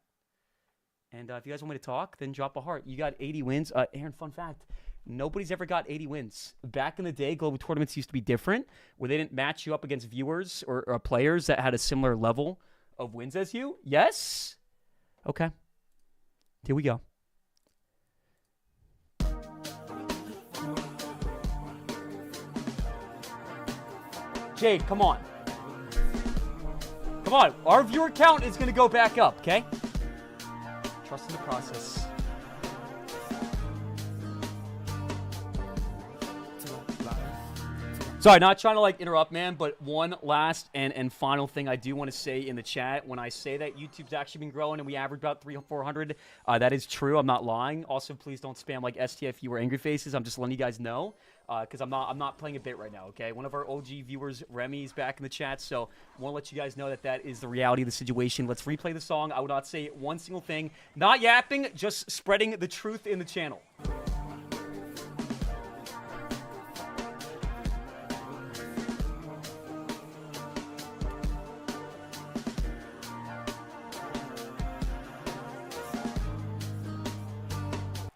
And if you guys want me to talk, then drop a heart. You got 80 wins. Aaron, fun fact. Nobody's ever got 80 wins. Back in the day, global tournaments used to be different, where they didn't match you up against viewers or players that had a similar level of wins as you. Yes? Okay. Here we go. Jade, come on. Come on. Our viewer count is going to go back up, okay? Trust in the process. Sorry, not trying to like interrupt, man, but one last and final thing I do want to say in the chat. When I say that YouTube's actually been growing and we average about 300 or 400, that is true. I'm not lying. Also, please don't spam like STFU or angry faces. I'm just letting you guys know because I'm not playing a bit right now, okay? One of our OG viewers, Remy, is back in the chat, so I want to let you guys know that that is the reality of the situation. Let's replay the song. I will not say one single thing. Not yapping, just spreading the truth in the channel.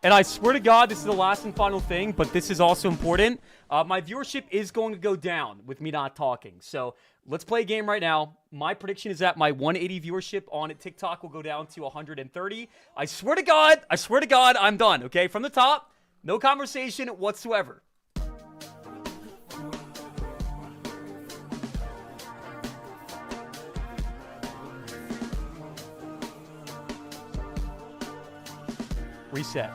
And I swear to God, this is the last and final thing, but this is also important. My viewership is going to go down with me not talking. So let's play a game right now. My prediction is that my 180 viewership on TikTok will go down to 130. I swear to God, I'm done, okay? From the top, no conversation whatsoever. Reset.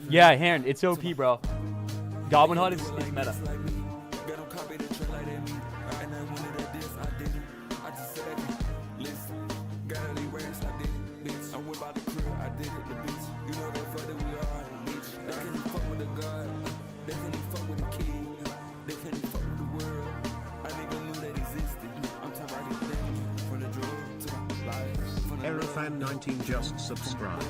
Yeah, Heron, it's OP, bro. Goblin Hunt is meta. Errorfan19 just subscribed.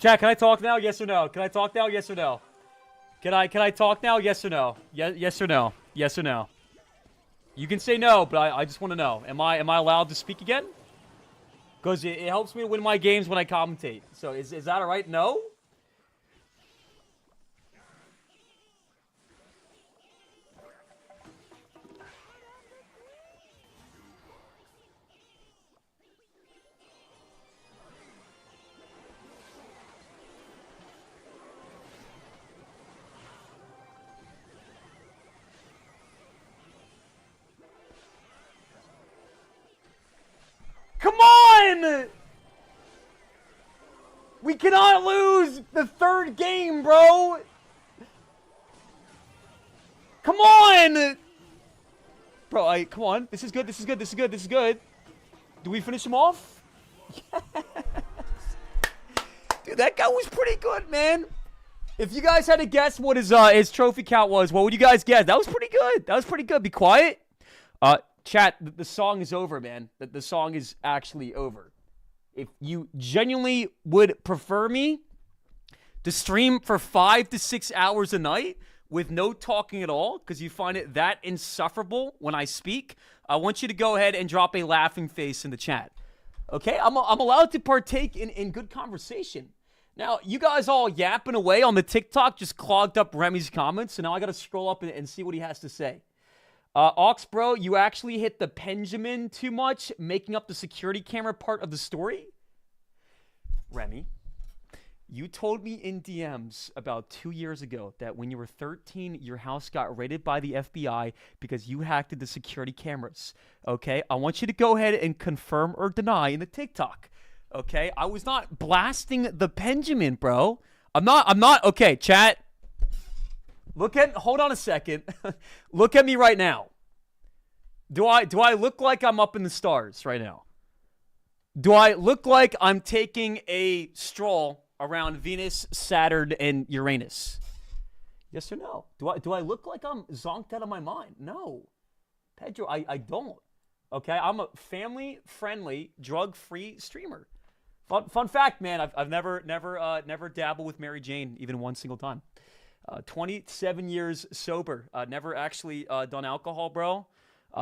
Chat, can I talk now? Yes or no? Can I talk now? Yes or no? Can I talk now? Yes or no? Yes or no? Yes or no? You can say no, but I just want to know. Am I allowed to speak again? Because it helps me win my games when I commentate. So is that all right? No? Come on! We cannot lose the third game, bro! Come on! Bro, come on. This is good, this is good, this is good, this is good. Do we finish him off? Yes! Dude, that guy was pretty good, man. If you guys had to guess what his trophy count was, what would you guys guess? That was pretty good. That was pretty good. Be quiet. Chat, the song is over, man. The song is actually over. If you genuinely would prefer me to stream for 5 to 6 hours a night with no talking at all, because you find it that insufferable when I speak, I want you to go ahead and drop a laughing face in the chat. Okay? I'm allowed to partake in good conversation. Now, you guys all yapping away on the TikTok just clogged up Remy's comments, so now I got to scroll up and see what he has to say. Ox, bro, you actually hit the Benjamin too much, making up the security camera part of the story? Remy, you told me in DMs about 2 years ago that when you were 13, your house got raided by the FBI because you hacked the security cameras. Okay? I want you to go ahead and confirm or deny in the TikTok. Okay? I was not blasting the Benjamin, bro. I'm not, okay, chat. Hold on a second. Look at me right now. Do I look like I'm up in the stars right now? Do I look like I'm taking a stroll around Venus, Saturn, and Uranus? Yes or no? Do I look like I'm zonked out of my mind? No. Pedro, I don't. Okay? I'm a family-friendly, drug-free streamer. Fun fact, man, I've never dabbled with Mary Jane even one single time. 27 years sober. Never actually done alcohol, bro.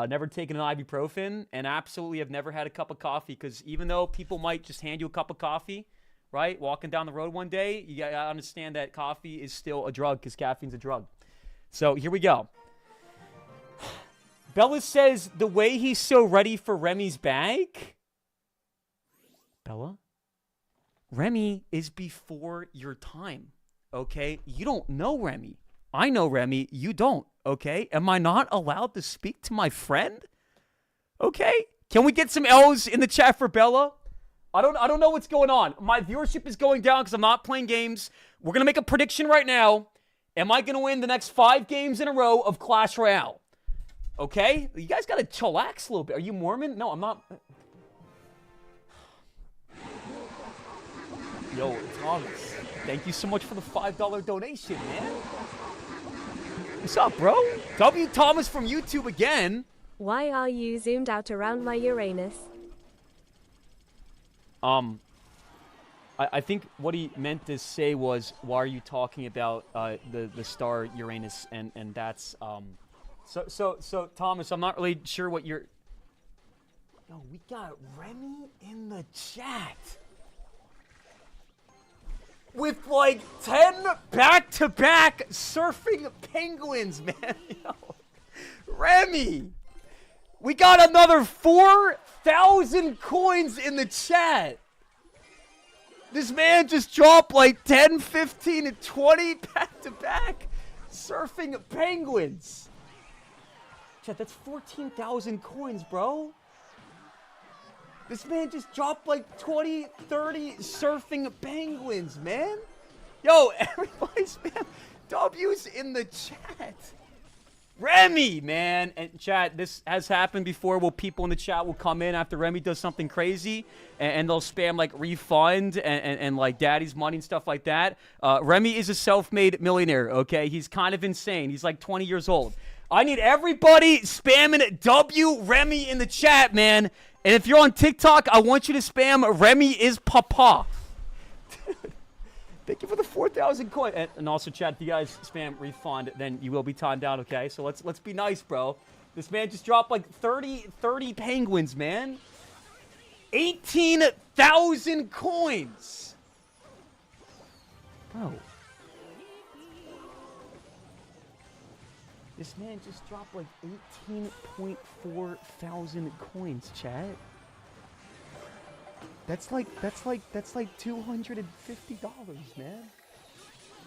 Never taken an ibuprofen, and absolutely have never had a cup of coffee, because even though people might just hand you a cup of coffee, right, walking down the road one day, you gotta understand that coffee is still a drug, because caffeine's a drug. So here we go. Bella says, the way he's so ready for Remy's bag? Bella? Remy is before your time. Okay? You don't know Remy. I know Remy. You don't. Okay? Am I not allowed to speak to my friend? Okay? Can we get some L's in the chat for Bella? I don't know what's going on. My viewership is going down because I'm not playing games. We're going to make a prediction right now. Am I going to win the next 5 games in a row of Clash Royale? Okay? You guys got to chillax a little bit. Are you Mormon? No, I'm not. Yo, Thomas. Thank you so much for the $5 donation, man. What's up, bro? W. Thomas from YouTube again. Why are you zoomed out around my Uranus? I think what he meant to say was, why are you talking about the star Uranus? And that's so Thomas, I'm not really sure what you're. Yo, we got Remy in the chat with like 10 back-to-back surfing penguins, man. Yo, Remy, we got another 4,000 coins in the chat. This man just dropped like 10, 15, and 20 back-to-back surfing penguins. Chat, that's 14,000 coins, bro. This man just dropped like 20, 30 surfing penguins, man. Yo, everybody spam W's in the chat. Remy, man. And chat, this has happened before where people in the chat will come in after Remy does something crazy and they'll spam like refund and like daddy's money and stuff like that. Remy is a self-made millionaire, okay? He's kind of insane. He's like 20 years old. I need everybody spamming W Remy in the chat, man. And if you're on TikTok, I want you to spam Remy is Papa. Thank you for the 4,000 coin. And also, chat, if you guys spam refund, then you will be timed out, okay? So let's be nice, bro. This man just dropped like 30 penguins, man. 18,000 coins. Bro. This man just dropped like 18.4 thousand coins, chat. That's like $250, man.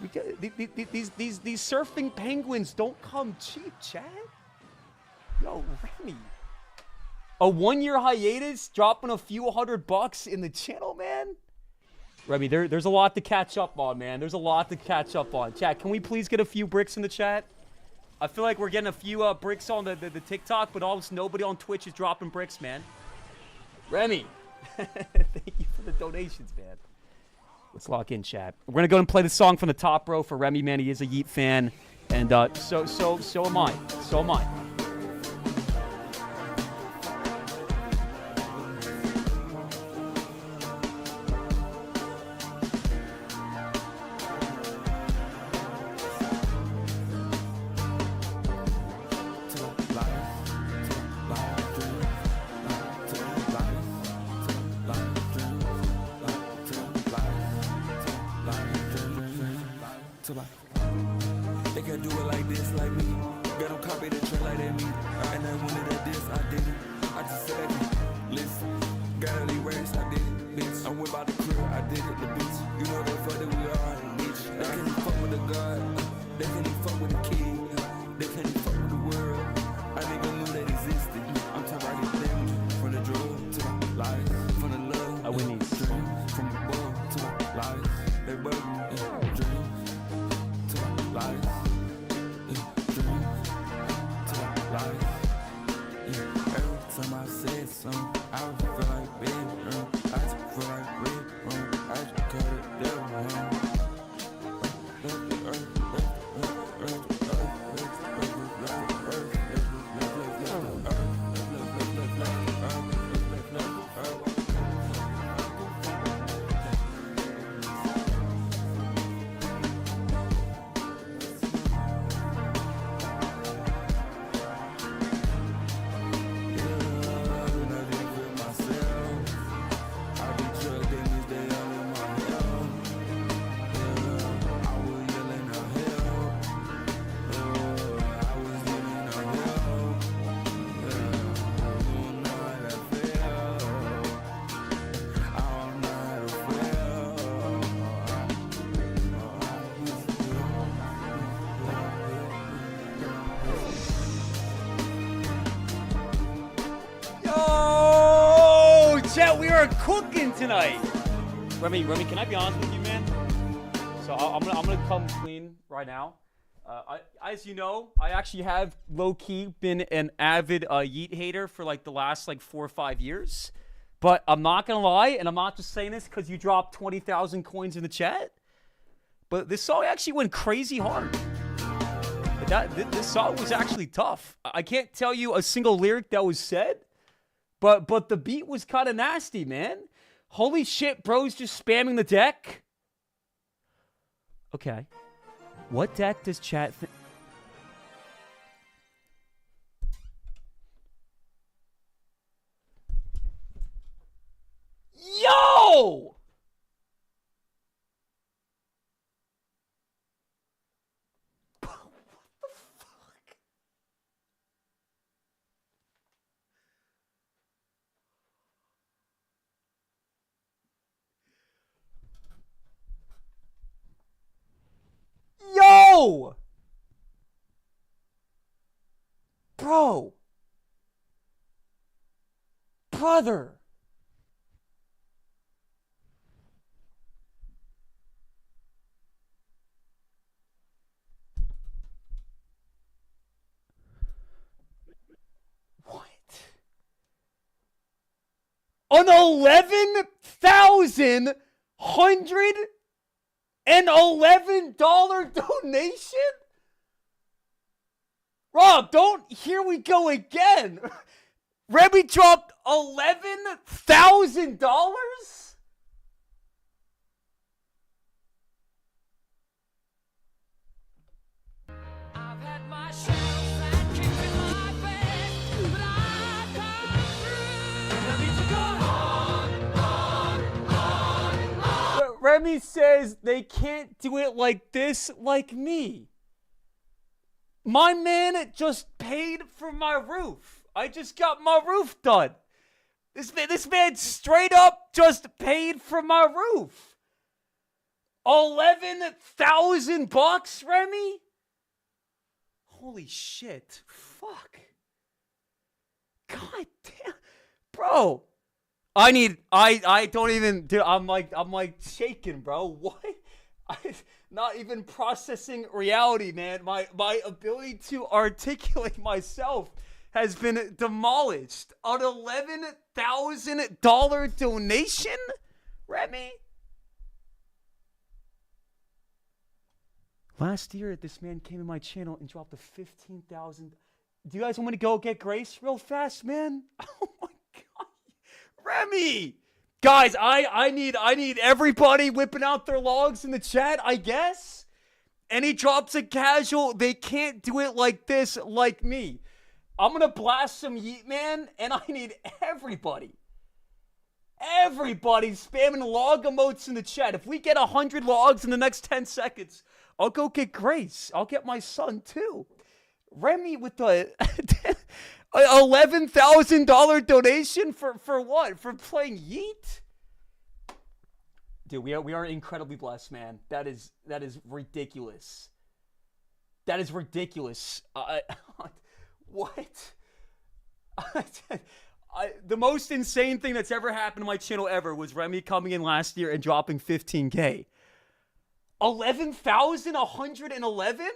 We get, these surfing penguins don't come cheap, chat. Yo, Remy. A 1-year hiatus, dropping a few $100 in the channel, man. Remy, there's a lot to catch up on, man. There's a lot to catch up on. Chat, can we please get a few bricks in the chat? I feel like we're getting a few bricks on the TikTok, but almost nobody on Twitch is dropping bricks, man. Remy, thank you for the donations, man. Let's lock in, chat. We're gonna go and play the song from the top row for Remy, man. He is a Yeet fan, and so am I. So am I. They can do it like this, like me. Got them copy the trend like that me. And I wanted at this, I did it. I just said it. Listen, gotta leave race, I did it, bitch. I went by the crib, I did it, the bitch. You know the fuck that we are, bitch. They can't even fuck with the God. They can't even fuck with the king. They can't even fuck with the world. I didn't even know that existed. I'm talking about these things. From the drug to the life. From the love. I win these. Dream. From the bug to the life. They bug me. Dream. To the life. Dream. To the life. Every time I said something, I feel like bedroom. I just feel like red room. I just cut it down. We are cooking tonight. Remy, can I be honest with you, man? So I'm gonna come clean right now. As you know, I actually have low-key been an avid Yeet hater for like the last 4 or 5 years. But I'm not gonna lie, and I'm not just saying this because you dropped 20,000 coins in the chat. But this song actually went crazy hard. This song was actually tough. I can't tell you a single lyric that was said. But the beat was kind of nasty, man. Holy shit, bro's just spamming the deck. Okay. What deck does chat think? Yo! Yo! Bro. Brother. What? An 11,111 donation? Rob, don't. Here we go again. Remy dropped $11,000? Remy says they can't do it like this, like me. My man just paid for my roof. I just got my roof done. This man straight up just paid for my roof. $11,000, Remy? Holy shit. Fuck. God damn. Bro. I don't even, dude, I'm like shaking, bro. What? I'm not even processing reality, man. My ability to articulate myself has been demolished. An $11,000 donation, Remy? Last year, this man came in my channel and dropped a $15,000. Do you guys want me to go get Grace real fast, man? Oh my God, Remy! Guys, I need everybody whipping out their logs in the chat, I guess. And he drops a casual. They can't do it like this, like me. I'm gonna blast some yeet, man, and I need everybody spamming log emotes in the chat. If we get 100 logs in the next 10 seconds, I'll go get Grace. I'll get my son too. Remy with the $11,000 donation for what? For playing yeet? Dude, we are incredibly blessed, man. That is ridiculous. That is ridiculous. What? The most insane thing that's ever happened to my channel ever was Remy coming in last year and dropping 15K. 11,111?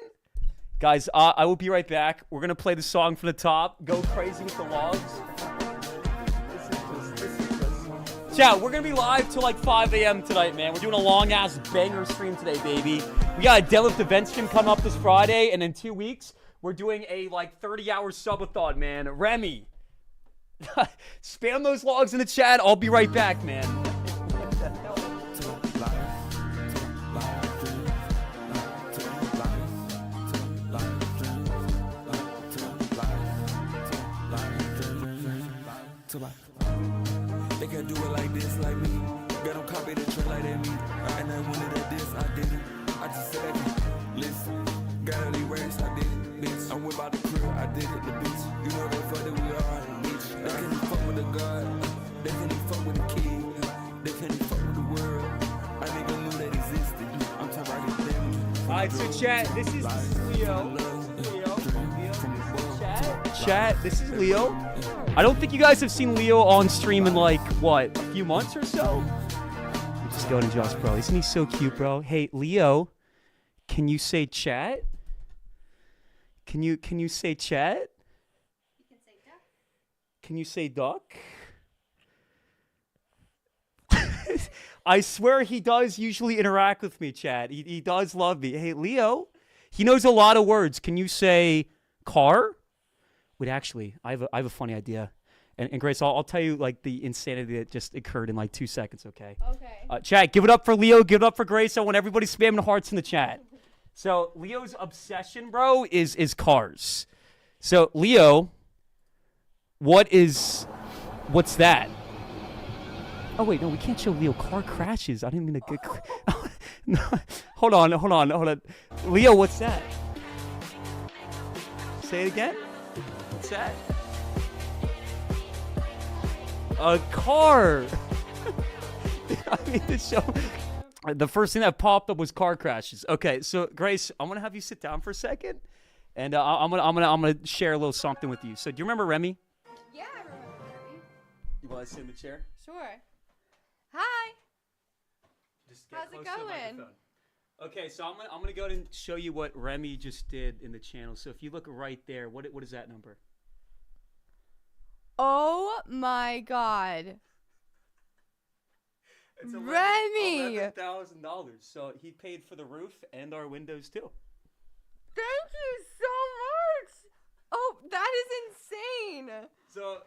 Guys, I will be right back. We're going to play the song from the top. Go crazy with the logs. This is just... Chat, we're going to be live till like 5 a.m. tonight, man. We're doing a long-ass banger stream today, baby. We got a deadlift event stream coming up this Friday, and in 2 weeks, we're doing a like 30-hour subathon, man. Remy, spam those logs in the chat. I'll be right back, man. They can do it like this, like me. Got them copy the trend like that me. And I wanted at this, I did it. I just said I can listen. Got all these racks, I did it, bitch. I went by the crib, I did it, the bitch. You know the fuck that we are, bitch. They can't even fuck with the God. They can't even fuck with the kid. They can't even fuck with the world. I nigga knew that existed. I'm talking about this thing. Alright, so chat, this is Leo. Chat, this is Leo. I don't think you guys have seen Leo on stream in like, what, a few months or so? Just go to Josh, bro. Isn't he so cute, bro? Hey, Leo, can you say chat? Can you say chat? You can say duck. Can you say duck? I swear he does usually interact with me, chat. He does love me. Hey, Leo, he knows a lot of words. Can you say car? Wait, actually, I have a funny idea. And Grace, I'll tell you like the insanity that just occurred in like 2 seconds, okay? Okay. Chat, give it up for Leo, give it up for Grace. I want everybody spamming hearts in the chat. So Leo's obsession, bro, is cars. So Leo, what's that? Oh wait, no, we can't show Leo car crashes. I didn't mean to get. No, hold on. Leo, what's that? Say it again. What's that? A car. I mean, the first thing that popped up was car crashes. Okay, so Grace, I'm gonna have you sit down for a second, and I'm gonna share a little something with you. So, do you remember Remy? Yeah, I remember Remy. You want to sit in the chair? Sure. Hi. Just get How's it close to the going? microphone. Okay, so I'm gonna go ahead and show you what Remy just did in the channel. So if you look right there, what is that number? Oh my God. It's Remy! $11,000. So he paid for the roof and our windows too. Thank you so much. Oh, that is insane. So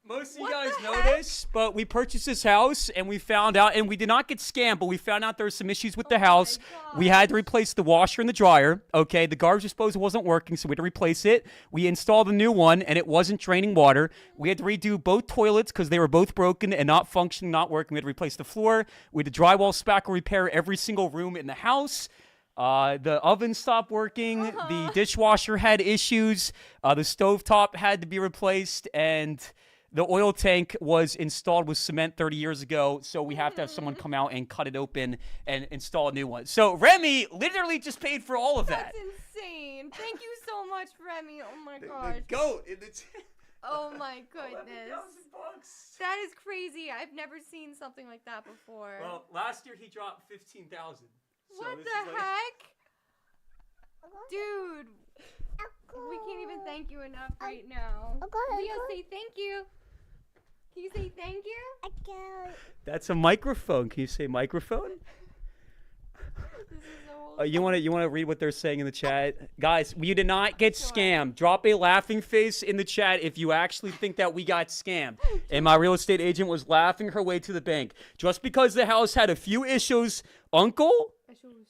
Most of you What guys the know heck? this, but we purchased this house and we found out, and we did not get scammed, but we found out there were some issues with the Oh my house. We had to gosh. replace the washer and the dryer. Okay, the garbage disposal wasn't working, so we had to replace it. We installed a new one, and it wasn't draining water. We had to redo both toilets because they were both broken and not functioning, not working. We had to replace the floor. We had to drywall spackle repair every single room in the house. The oven stopped working. The dishwasher had issues. The stovetop had to be replaced, and the oil tank was installed with cement 30 years ago, so we have to have someone come out and cut it open and install a new one. So Remy literally just paid for all of that. That's insane. Thank you so much, Remy. Oh my The gosh. goat in the Oh my goodness. $11,000. That is crazy. I've never seen something like that before. Well, last year he dropped 15,000. What the heck? Dude. We can't even thank you enough right now. Leo, say thank you. Can you say thank you? That's a microphone. Can you say microphone? This is so You want to read what they're saying in the chat, guys? We did not get scammed. Drop a laughing face in the chat if you actually think that we got scammed. And my real estate agent was laughing her way to the bank just because the house had a few issues. Uncle? issues.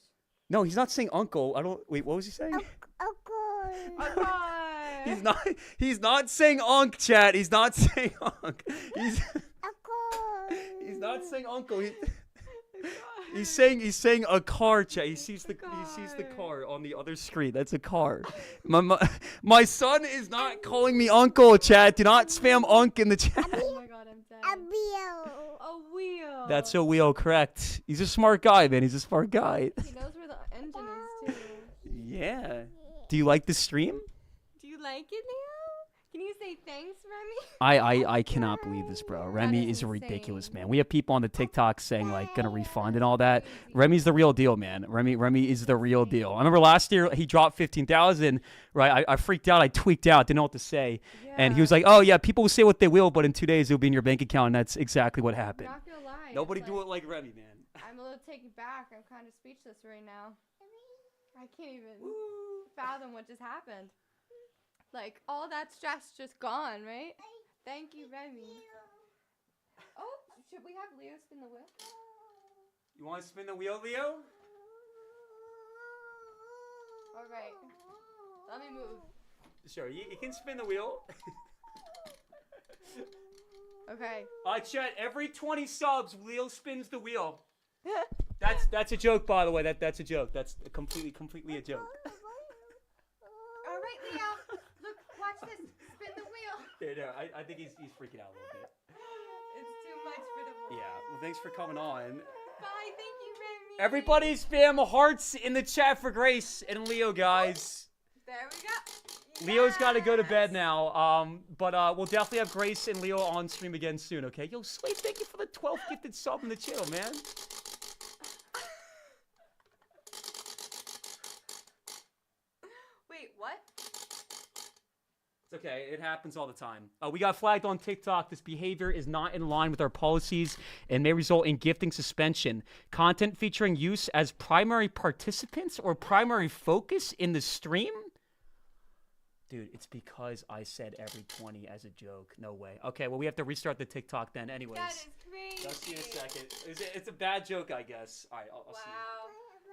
No, he's not saying uncle. I don't. Wait, what was he saying? He's not saying unk, chat. He's not saying unk. He's not saying uncle. He's saying a car, chat. He sees the car on the other screen. That's a car. My son is not calling me uncle, chat. Do not spam unk in the chat. Oh my god, I'm dead. A wheel. That's a wheel, correct. He's a smart guy, man. He's a smart guy. He knows where the engine is too. Yeah. Do you like the stream? Do you like it, Leo? Can you say thanks, Remy? I cannot believe this, bro. Remy is is ridiculous, insane. man. We have people on the TikTok saying like gonna refund and all that. Remy's the real deal, man. Remy is the real deal. I remember last year he dropped 15,000. Right, I freaked out. I tweaked out. Didn't know what to say. And he was like, "Oh yeah, people will say what they will, but in 2 days it'll be in your bank account." And that's exactly what happened. Not gonna lie. Nobody it's do it like Remy, man. I'm a little taken back. I'm kind of speechless right now. I can't even fathom what just happened. Like, all that stress just gone, right? Thank you, Remy. Oh, should we have Leo spin the wheel? You want to spin the wheel, Leo? All right. Let me move. Sure, you can spin the wheel. Okay. Chat, every 20 subs, Leo spins the wheel. That's a joke, by the way. That's a joke. That's completely a joke. All right, Leo. Look, watch this. Spin the wheel. No, I think he's freaking out a little bit. It's too much for the Yeah. Well, thanks for coming on. Bye. Thank you, Remy. Everybody spam hearts in the chat for Grace and Leo, guys. There we go. Leo's got to go to bed now. But we'll definitely have Grace and Leo on stream again soon, okay? Yo, Slave, thank you for the 12th gifted sub in the channel, man. Wait, what? It's okay. It happens all the time. We got flagged on TikTok. This behavior is not in line with our policies and may result in gifting suspension. Content featuring use as primary participants or primary focus in the stream? Dude, it's because I said every 20 as a joke. No way. Okay, well, we have to restart the TikTok then anyways. That is crazy. I'll see you in a second. It's a bad joke, I guess. All right, I'll see you. Wow.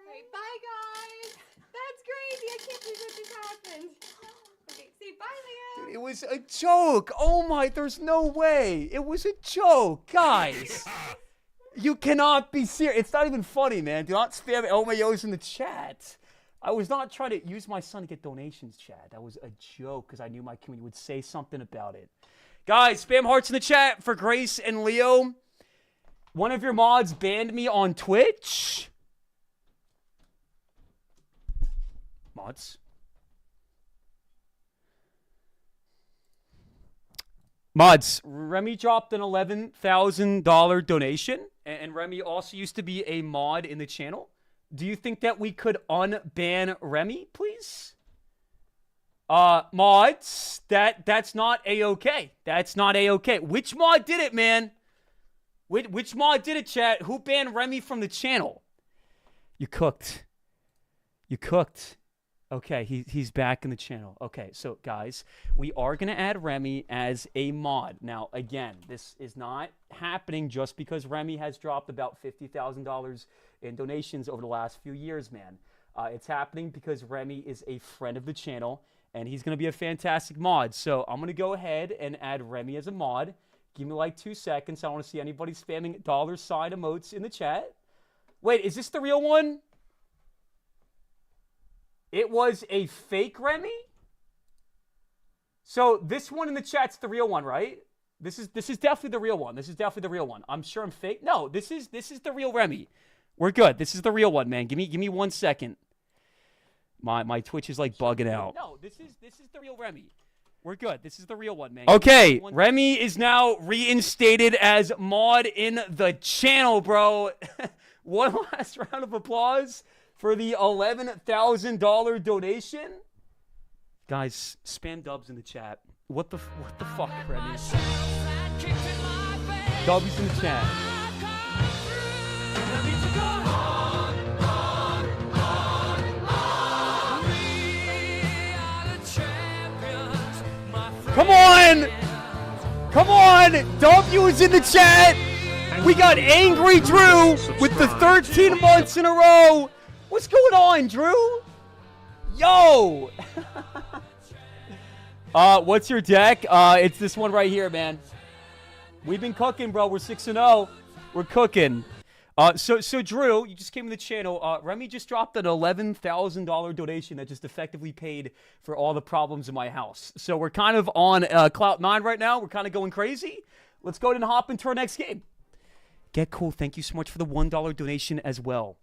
Alright, bye guys. That's crazy. I can't believe what just happened. Okay, say bye, Leo. Dude, it was a joke. Oh my, there's no way. It was a joke, guys. You cannot be serious. It's not even funny, man. Do not spam Elmayos in the chat. I was not trying to use my son to get donations, chat. That was a joke because I knew my community would say something about it. Guys, spam hearts in the chat for Grace and Leo. One of your mods banned me on Twitch. Mods. Mods, Remy dropped an $11,000 donation, and Remy also used to be a mod in the channel. Do you think that we could unban Remy, please? Mods, that's not a-okay. That's not a-okay. Which mod did it, man? Which mod did it, chat? Who banned Remy from the channel? You cooked. You cooked. Okay, he's back in the channel. Okay, so guys, we are going to add Remy as a mod. Now, again, this is not happening just because Remy has dropped about $50,000 in donations over the last few years, man. It's happening because Remy is a friend of the channel, and he's going to be a fantastic mod. So I'm going to go ahead and add Remy as a mod. Give me like 2 seconds. I don't want to see anybody spamming $sign emotes in the chat. Wait, is this the real one? It was a fake Remy? So this one in the chat's the real one, right? This is definitely the real one. This is definitely the real one. I'm sure I'm fake. No, this is the real Remy. We're good. This is the real one, man. Give me 1 second. My Twitch is like bugging out. No, this is the real Remy. We're good. This is the real one, man. Okay, Remy is now reinstated as mod in the channel, bro. One last round of applause for the $11,000 donation. Guys, spam dubs in the chat. What the fuck, Remy? Dubs in the chat. Come on! Come on! W's in the chat! We got Angry Drew with the 13 months in a row! What's going on, Drew? Yo! What's your deck? It's this one right here, man. We've been cooking, bro. We're 6-0. We're cooking. So Drew, you just came to the channel. Remy just dropped an $11,000 donation that just effectively paid for all the problems in my house. So we're kind of on clout 9 right now. We're kind of going crazy. Let's go ahead and hop into our next game. Get cool. Thank you so much for the $1 donation as well.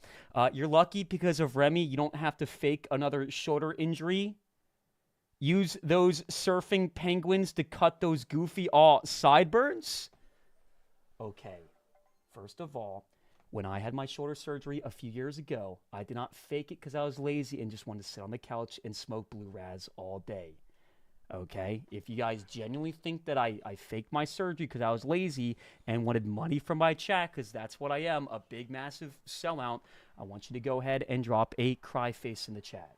You're lucky because of Remy. You don't have to fake another shoulder injury. Use those surfing penguins to cut those goofy sideburns. Okay. First of all, when I had my shoulder surgery a few years ago, I did not fake it because I was lazy and just wanted to sit on the couch and smoke blue raz all day. Okay? If you guys genuinely think that I faked my surgery because I was lazy and wanted money from my chat, because that's what I am, a big, massive sellout, I want you to go ahead and drop a cry face in the chat.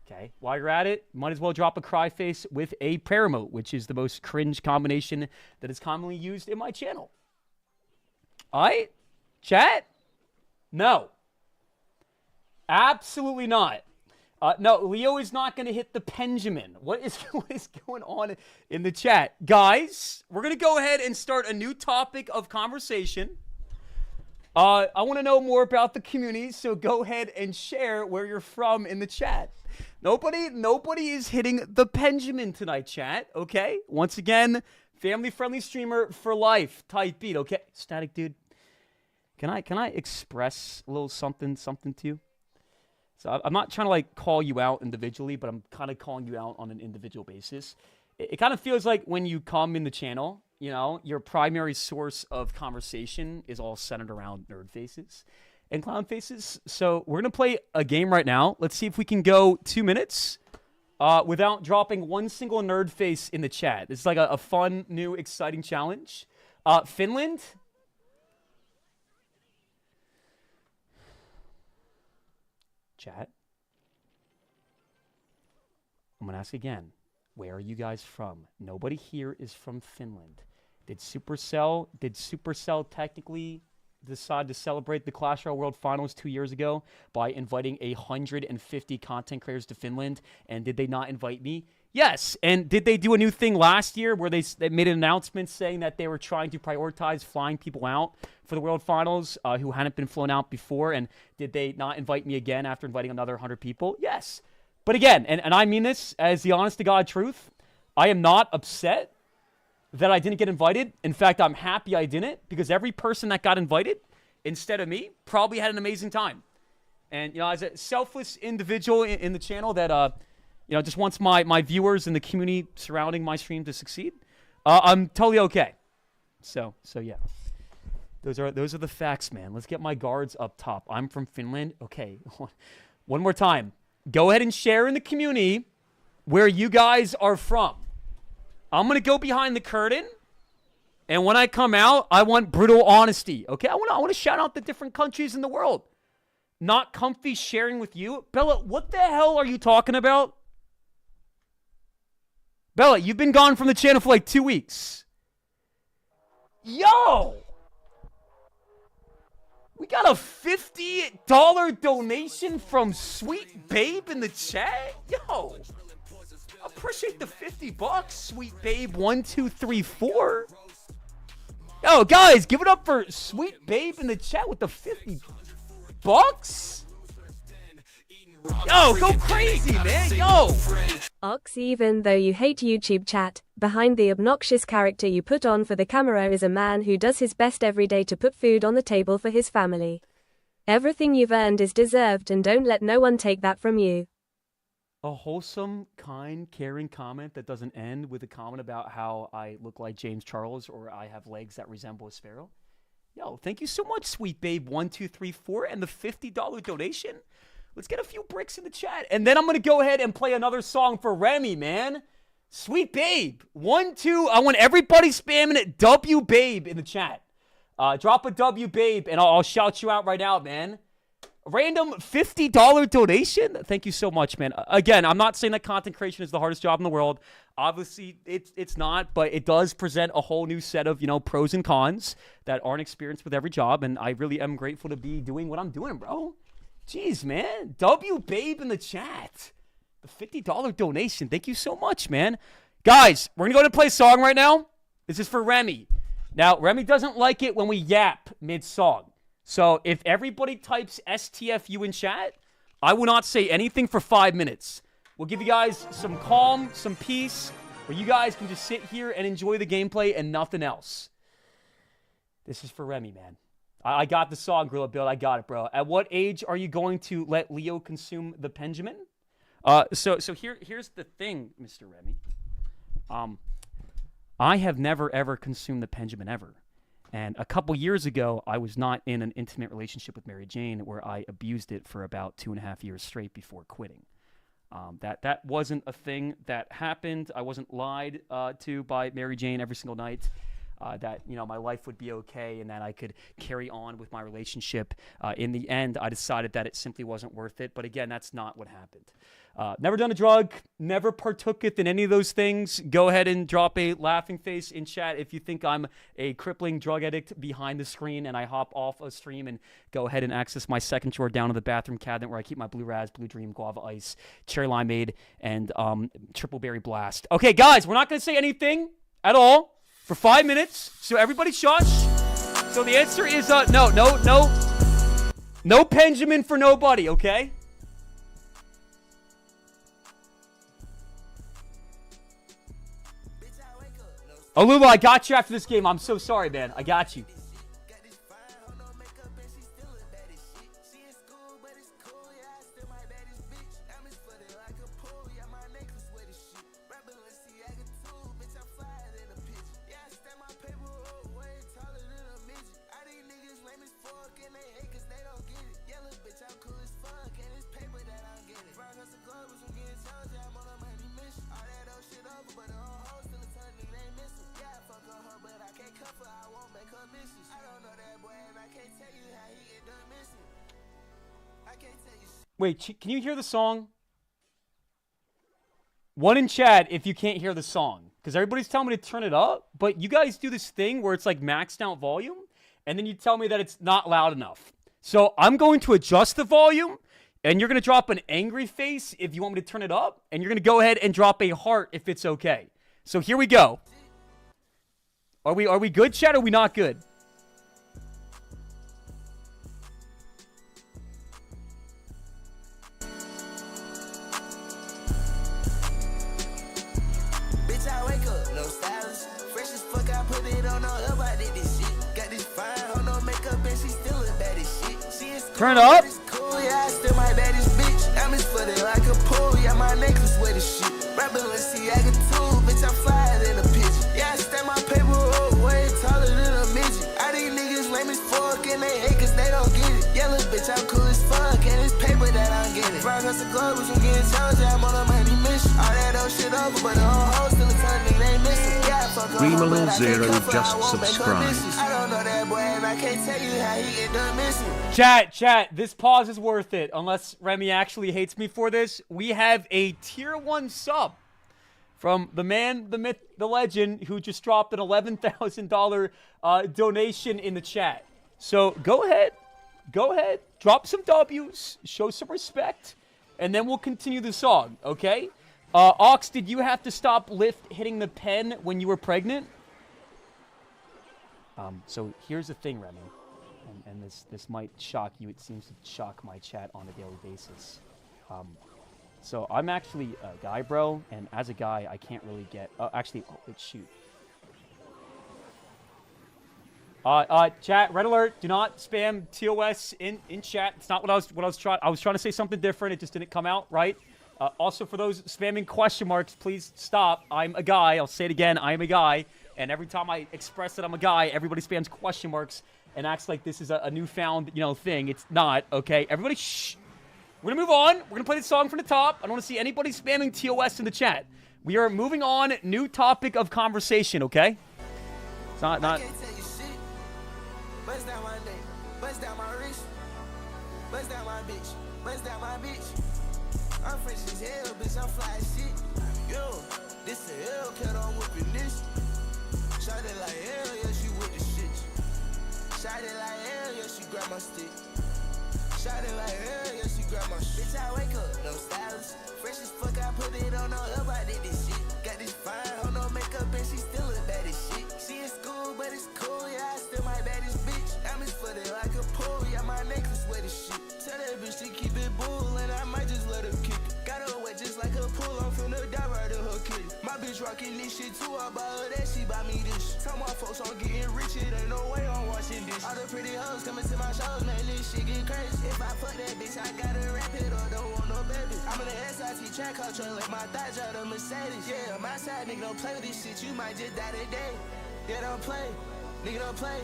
Okay? While you're at it, might as well drop a cry face with a prayer emote, which is the most cringe combination that is commonly used in my channel. All right? Chat? No. Absolutely not. No, Leo is not going to hit the Benjamin. What is going on in the chat? Guys, we're going to go ahead and start a new topic of conversation. I want to know more about the community, so go ahead and share where you're from in the chat. Nobody is hitting the Benjamin tonight, chat, okay? Once again, family-friendly streamer for life type beat, okay? Static dude, can I express a little something to you? So I'm not trying to like call you out individually, but I'm kind of calling you out on an individual basis. It kind of feels like when you come in the channel, you know, your primary source of conversation is all centered around nerd faces and clown faces. So we're going to play a game right now. Let's see if we can go 2 minutes without dropping one single nerd face in the chat. This is like a fun, new, exciting challenge. Finland? Chat. I'm going to ask again. Where are you guys from? Nobody here is from Finland. Did Supercell technically decide to celebrate the Clash Royale World Finals 2 years ago by inviting 150 content creators to Finland? And did they not invite me? Yes. And did they do a new thing last year where they made an announcement saying that they were trying to prioritize flying people out for the World Finals who hadn't been flown out before? And did they not invite me again after inviting another 100 people? Yes. But again, and I mean this as the honest-to-God truth, I am not upset that I didn't get invited. In fact, I'm happy I didn't, because every person that got invited instead of me probably had an amazing time. And, you know, as a selfless individual in the channel that, you know, just wants my viewers and the community surrounding my stream to succeed, I'm totally okay. So yeah. Those are the facts, man. Let's get my guards up top. I'm from Finland. Okay. One more time. Go ahead and share in the community where you guys are from. I'm going to go behind the curtain, and when I come out, I want brutal honesty, okay? I want to shout out the different countries in the world. Not comfy sharing with you? Bella, what the hell are you talking about? Bella, you've been gone from the channel for like 2 weeks. Yo! We got a $50 donation from Sweet Babe in the chat? Yo! Appreciate the $50, Sweet Babe 1234. Yo, guys, give it up for Sweet Babe in the chat with the $50. Yo, go crazy, man. Yo. Ox, even though you hate YouTube chat, behind the obnoxious character you put on for the camera is a man who does his best every day to put food on the table for his family. Everything you've earned is deserved, and don't let no one take that from you. A wholesome, kind, caring comment that doesn't end with a comment about how I look like James Charles or I have legs that resemble a sparrow. Yo, thank you so much, Sweet Babe 1234, and the $50 donation. Let's get a few bricks in the chat. And then I'm going to go ahead and play another song for Remy, man. Sweet Babe. I want everybody spamming it. W Babe in the chat. Drop a W Babe, and I'll shout you out right now, man. Random $50 donation. Thank you so much, man. Again, I'm not saying that content creation is the hardest job in the world. Obviously, it's not, but it does present a whole new set of, pros and cons that aren't experienced with every job, and I really am grateful to be doing what I'm doing, bro. Jeez, man. W Babe in the chat. The $50 donation. Thank you so much, man. Guys, we're going to go ahead and play a song right now. This is for Remy. Now, Remy doesn't like it when we yap mid-song. So if everybody types STFU in chat, I will not say anything for 5 minutes. We'll give you guys some calm, some peace, where you guys can just sit here and enjoy the gameplay and nothing else. This is for Remy, man. I got the song, Gorilla Build. I got it, bro. At what age are you going to let Leo consume the Benjamin? So here's the thing, Mr. Remy. I have never, ever consumed the Benjamin, ever. And a couple years ago, I was not in an intimate relationship with Mary Jane where I abused it for about 2.5 years straight before quitting. That wasn't a thing that happened. I wasn't lied to by Mary Jane every single night. That my life would be okay and that I could carry on with my relationship. In the end, I decided that it simply wasn't worth it. But again, that's not what happened. Never done a drug, never partooketh in any of those things. Go ahead and drop a laughing face in chat if you think I'm a crippling drug addict behind the screen and I hop off a stream and go ahead and access my second drawer down to the bathroom cabinet where I keep my Blue Raz, Blue Dream, Guava Ice, Cherry Limeade, and Triple Berry Blast. Okay, guys, we're not going to say anything at all for 5 minutes, so everybody shush. So the answer is no Benjamin for nobody, okay? Oh, Lula, I got you after this game. I'm so sorry, man. I got you. Wait, can you hear the song? One in chat if you can't hear the song. Because everybody's telling me to turn it up, but you guys do this thing where it's like maxed out volume, and then you tell me that it's not loud enough. So I'm going to adjust the volume, and you're going to drop an angry face if you want me to turn it up, and you're going to go ahead and drop a heart if it's okay. So here we go. Are we good, chat, or are we not good? Turn it up. Cool, yeah, I still my baddest bitch. I'm as footed like a pool. Yeah, my necklace with a shit. Rapping Balenciaga too, bitch, I'm flyer than a pigeon. Yeah, I stand my paper up way taller than a midget. All these niggas lame as fuck and they hate cause they don't get it. Yeah, little bitch, I'm cool as fuck and it's paper that I'm getting. Rock us a club, but you getting charged, yeah, I'm on a money mission. All that old shit over, but the whole hoes still a ton, nigga, they missing. Yeah, fuck her, but I can't Zero cuff her, just I won't make her subscribe. misses. I don't know that boy and I I can't tell you how he end up missing. Chat, this pause is worth it. Unless Remy actually hates me for this. We have a tier 1 sub from the man, the myth, the legend, who just dropped an $11,000 donation in the chat. So go ahead, drop some W's, show some respect, and then we'll continue the song, okay? Ox, did you have to stop hitting the pen when you were pregnant? So here's the thing, Remy, and this might shock you. It seems to shock my chat on a daily basis. So I'm actually a guy, bro, and as a guy, I can't really get. Shoot. Chat, red alert! Do not spam TOS in chat. It's not what I was trying. I was trying to say something different. It just didn't come out right. Also, for those spamming question marks, please stop. I'm a guy. I'll say it again. I am a guy. And every time I express that I'm a guy, everybody spams question marks and acts like this is a newfound, thing. It's not, okay? Everybody, shh. We're going to move on. We're going to play the song from the top. I don't want to see anybody spamming TOS in the chat. We are moving on. New topic of conversation, okay? It's not. I can't tell you shit. Bust down my neck. Bust down my wrist. Bust down my bitch. Bust down my bitch. I'm fresh as hell, bitch. I'm fly as shit. Yo, this a Hellcat, I'm whipping this. Shot it like hell, yeah, she with the shit. Shot it like hell, yeah, she grab my stick. Shot it like hell, yeah, she grab my shit. Bitch, I wake up, no styles. Fresh as fuck, I put it on, no help, I did this shit. Got this fine, hold no makeup, and she still a bad as shit. She in school, but it's cool, yeah, I still my baddest bitch. I'm as footed like a pool, yeah, my necklace wet as shit. Tell that bitch to keep it bull, and I might just let her kick it. Got her wet just like a pool, I'm finna dive right in her kitty. My bitch rockin' this shit too, I buy her that, she buy me this. Tell my folks I'm getting rich, it ain't no way I'm watching this. All the pretty hoes coming to my shows, man, this shit get crazy. If I fuck that bitch, I gotta wrap it or don't want no baby. I'm in the SIT track control, like my thighs out of Mercedes. Yeah, I'm outside, nigga, don't play with this shit, you might just die today. Yeah, don't play, nigga, don't play.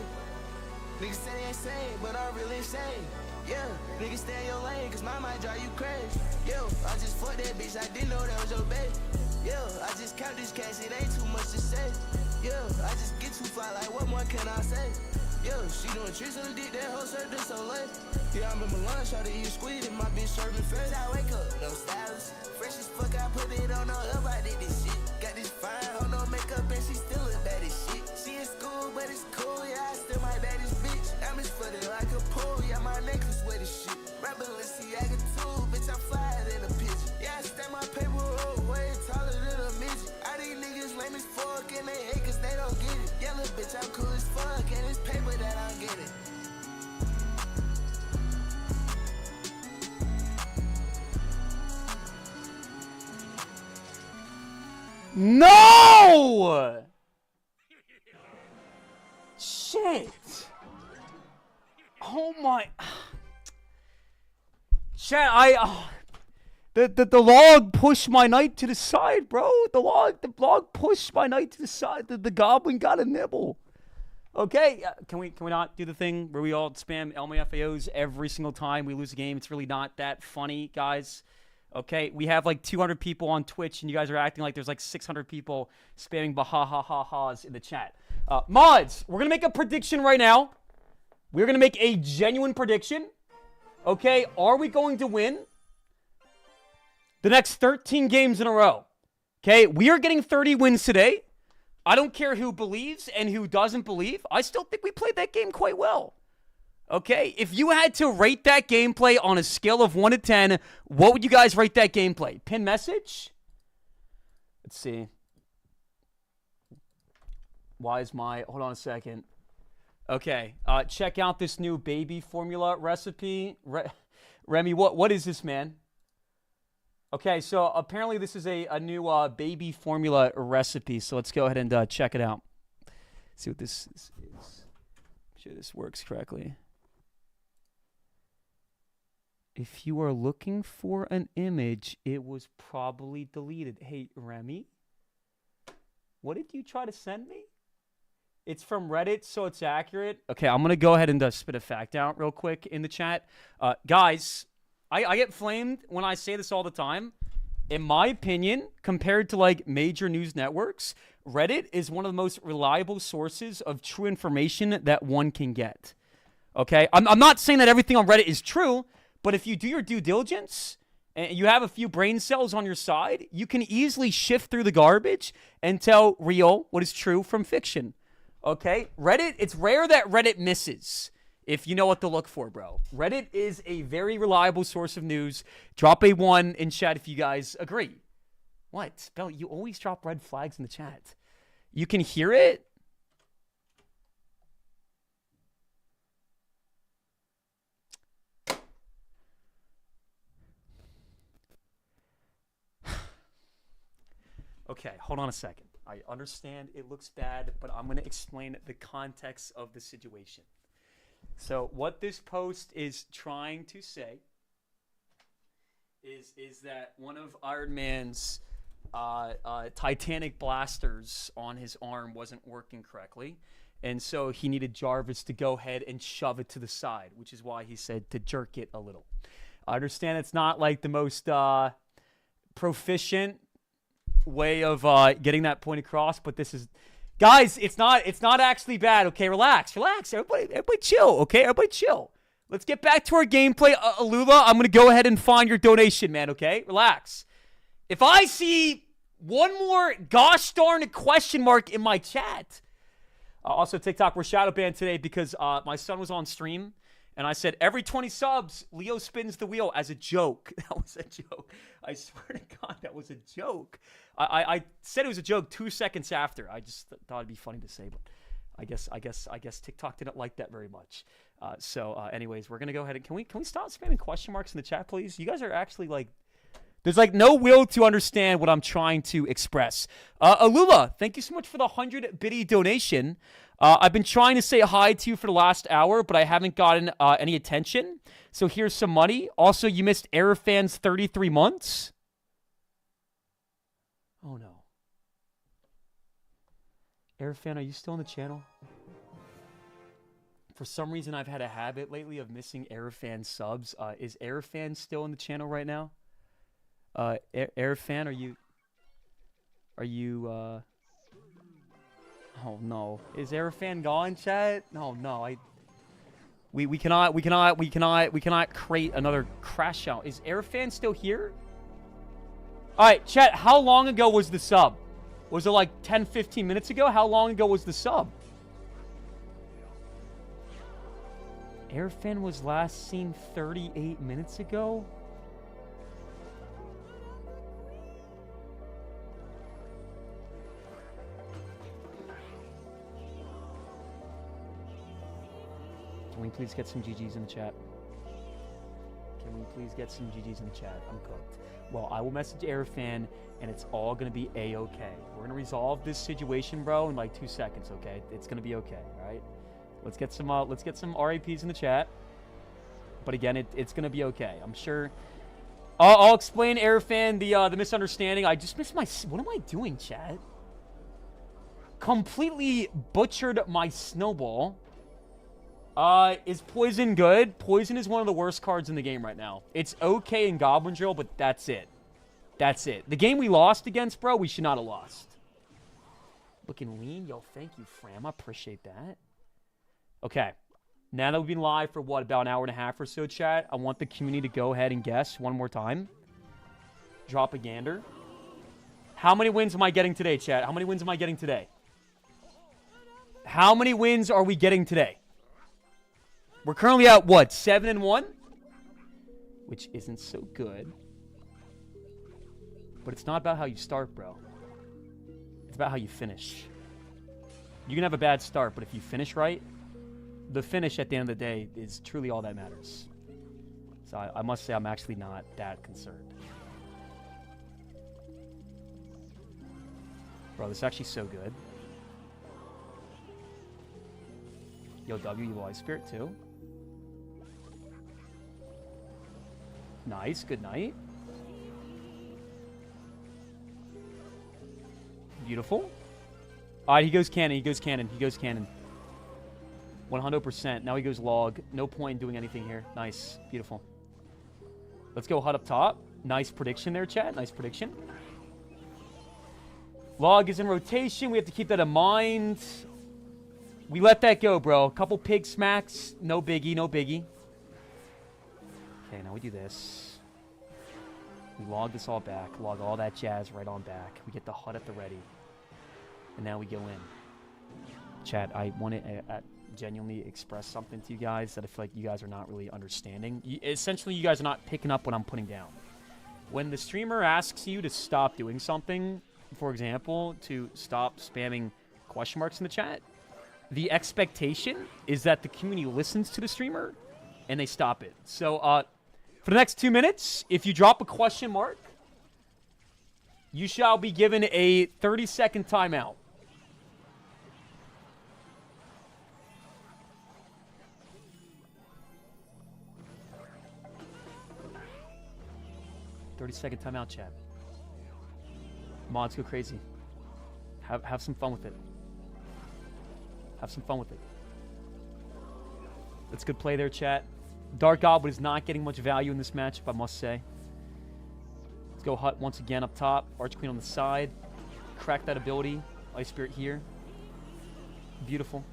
Niggas say they ain't sane, but I'm really insane. Yeah, niggas stay in your lane, cause mine might drive you crazy. Yo, I just fucked that bitch, I didn't know that was your baby. Yo, I just count this cash, it ain't too much to say. Yo, I just get too fly, like what more can I say? Yo, she doing tricks on the dick, that hoe served this so late. Yeah, I'm in Milan, try to eat squid, and my bitch serving face. I wake up, no styles. Fresh as fuck, I put it on, no help, I did this shit. Got this fine, hold no makeup, and she still a bad as shit. She in school, but it's cool, yeah, I still my baddest bitch. I'm as footed like a pool, yeah, my necklace wet as shit. Milestones too, bitch, I'm flyer than a pigeon. Yeah, I stand my paper roll way taller than a midget. All these niggas lame as fuck, and they hate cause they don't get it. Yeah, little bitch, I'm cool as fuck, and it's paper that I'm getting. No! Shit. Oh my. Chat, the log pushed my knight to the side, bro. The log pushed my knight to the side. The goblin got a nibble. Okay, can we not do the thing where we all spam LMFAOs every single time we lose a game? It's really not that funny, guys. Okay, we have like 200 people on Twitch, and you guys are acting like there's like 600 people spamming ha-ha-ha-ha's in the chat. Mods, we're going to make a prediction right now. We're going to make a genuine prediction. Okay, are we going to win the next 13 games in a row? Okay, we are getting 30 wins today. I don't care who believes and who doesn't believe. I still think we played that game quite well. Okay, if you had to rate that gameplay on a scale of 1 to 10, what would you guys rate that gameplay? Pin message? Let's see. Hold on a second. Okay, check out this new baby formula recipe. Remy, what is this, man? Okay, so apparently this is a new baby formula recipe. So let's go ahead and check it out. See what this is. Make sure this works correctly. If you are looking for an image, it was probably deleted. Hey, Remy, what did you try to send me? It's from Reddit, so it's accurate. Okay, I'm going to go ahead and spit a fact out real quick in the chat. Guys, I get flamed when I say this all the time. In my opinion, compared to like major news networks, Reddit is one of the most reliable sources of true information that one can get. Okay? I'm not saying that everything on Reddit is true, but if you do your due diligence and you have a few brain cells on your side, you can easily shift through the garbage and tell real what is true from fiction. Okay? Reddit, it's rare that Reddit misses if you know what to look for, bro. Reddit is a very reliable source of news. Drop a 1 in chat if you guys agree. What? Bell, you always drop red flags in the chat. You can hear it? Okay, hold on a second. I understand it looks bad, but I'm going to explain the context of the situation. So what this post is trying to say is that one of Iron Man's Titanic blasters on his arm wasn't working correctly, and so he needed Jarvis to go ahead and shove it to the side, which is why he said to jerk it a little. I understand it's not like the most proficient way of getting that point across, but this is, guys, it's not actually bad. Okay, relax, everybody chill. Okay, everybody chill. Let's get back to our gameplay. Alula, I'm gonna go ahead and find your donation, man. Okay, relax. If I see one more gosh darn question mark in my chat, also TikTok, we're shadow banned today because my son was on stream. And I said, every 20 subs, Leo spins the wheel as a joke. That was a joke. I swear to God, that was a joke. I said it was a joke 2 seconds after. I just thought it'd be funny to say, but I guess TikTok didn't like that very much. Anyways, we're gonna go ahead and can we stop spamming question marks in the chat, please? You guys are actually like, there's like no will to understand what I'm trying to express. Alula, thank you so much for the 100 biddy donation. I've been trying to say hi to you for the last hour, but I haven't gotten any attention. So here's some money. Also, you missed Airfan's 33 months. Oh, no. Airfan, are you still on the channel? For some reason, I've had a habit lately of missing Airfan subs. Is Airfan still on the channel right now? Airfan, are you, oh no. Is Airfan gone, chat? No. We cannot create another crash out. Is Airfan still here? Alright, chat, how long ago was the sub? Was it like 10, 15 minutes ago? How long ago was the sub? Airfan was last seen 38 minutes ago? Can we please get some GGs in the chat? Can we please get some GGs in the chat? I'm cooked. Well, I will message Airfan, and it's all going to be A-okay. We're going to resolve this situation, bro, in like 2 seconds, okay? It's going to be okay, all right? Let's get some RAPs in the chat. But again, it's going to be okay. I'm sure. I'll explain, Airfan, the misunderstanding. I just missed my... What am I doing, chat? Completely butchered my snowball. Is Poison good? Poison is one of the worst cards in the game right now. It's okay in Goblin Drill, but that's it. That's it. The game we lost against, bro, we should not have lost. Looking lean? Yo, thank you, Fram. I appreciate that. Okay. Now that we've been live for, what, about an hour and a half or so, chat, I want the community to go ahead and guess one more time. Drop a gander. How many wins am I getting today, chat? How many wins am I getting today? How many wins are we getting today? We're currently at, what, 7-1? Which isn't so good. But it's not about how you start, bro. It's about how you finish. You can have a bad start, but if you finish right, the finish at the end of the day is truly all that matters. So I must say I'm actually not that concerned. Bro, this is actually so good. Yo, W, Evil Eye Spirit, too. Nice, good night. Beautiful. Alright, he goes cannon, he goes cannon, he goes cannon. 100%. Now he goes log. No point in doing anything here. Nice. Beautiful. Let's go HUD up top. Nice prediction there, chat. Nice prediction. Log is in rotation. We have to keep that in mind. We let that go, bro. A couple pig smacks. No biggie, no biggie. Okay, now we do this. We log this all back. Log all that jazz right on back. We get the HUD at the ready. And now we go in. Chat, I want to genuinely express something to you guys that I feel like you guys are not really understanding. Essentially, you guys are not picking up what I'm putting down. When the streamer asks you to stop doing something, for example, to stop spamming question marks in the chat, the expectation is that the community listens to the streamer and they stop it. So for the next 2 minutes, if you drop a question mark, you shall be given a 30-second timeout. Second timeout, chat. Mods go crazy. Have some fun with it. Have some fun with it. That's good play there, chat. Dark Goblin is not getting much value in this matchup, I must say. Let's go Hut once again up top. Archqueen on the side. Crack that ability. Ice Spirit here. Beautiful.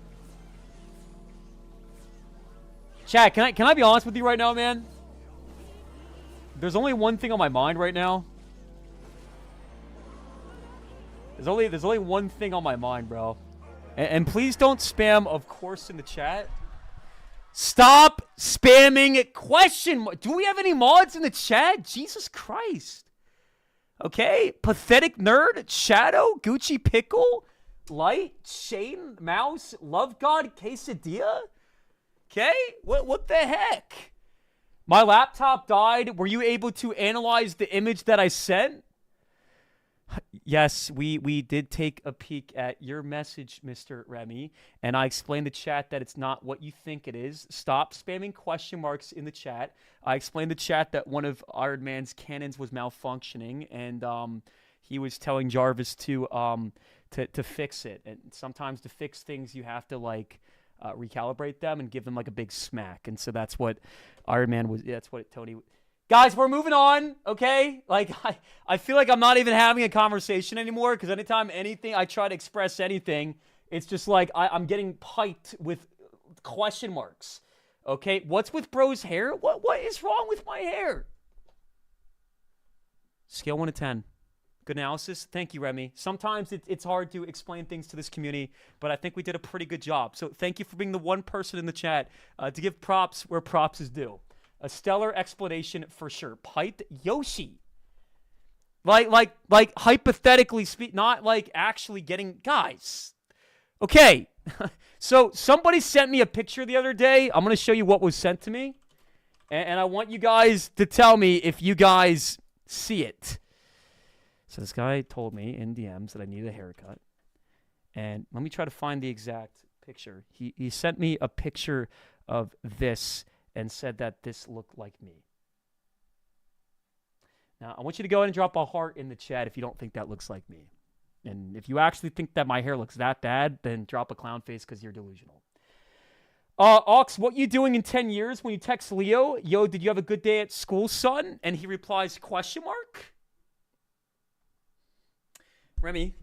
Chat, can I be honest with you right now, man? There's only one thing on my mind right now. There's only one thing on my mind, bro. And please don't spam, of course, in the chat. Stop spamming question. Do we have any mods in the chat? Jesus Christ. Okay. Pathetic Nerd, Shadow, Gucci Pickle, Light, Shane, Mouse, Love God, Quesadilla. Okay. What the heck? My laptop died. Were you able to analyze the image that I sent? Yes, we did take a peek at your message, Mr. Remy, and I explained to chat that it's not what you think it is. Stop spamming question marks in the chat. I explained to chat that one of Iron Man's cannons was malfunctioning, and he was telling Jarvis to fix it. And sometimes to fix things, you have to recalibrate them and give them like a big smack. And so that's what Iron Man was. That's what Tony. Guys, we're moving on, okay? Like, I feel like I'm not even having a conversation anymore because anytime I try to express anything, it's just like I'm getting piped with question marks, okay? What's with bro's hair? What is wrong with my hair? Scale 1 to 10. Good analysis. Thank you, Remy. Sometimes it's hard to explain things to this community, but I think we did a pretty good job. So thank you for being the one person in the chat to give props where props is due. A stellar explanation for sure. Piped Yoshi. Like hypothetically not like actually getting guys. Okay. So somebody sent me a picture the other day. I'm going to show you what was sent to me. And I want you guys to tell me if you guys see it. So this guy told me in DMs that I needed a haircut. And let me try to find the exact picture. He sent me a picture of this and said that this looked like me. Now, I want you to go ahead and drop a heart in the chat if you don't think that looks like me. And if you actually think that my hair looks that bad, then drop a clown face because you're delusional. Ox, what you doing in 10 years? When you text Leo, yo, did you have a good day at school, son? And he replies, question mark? Remy,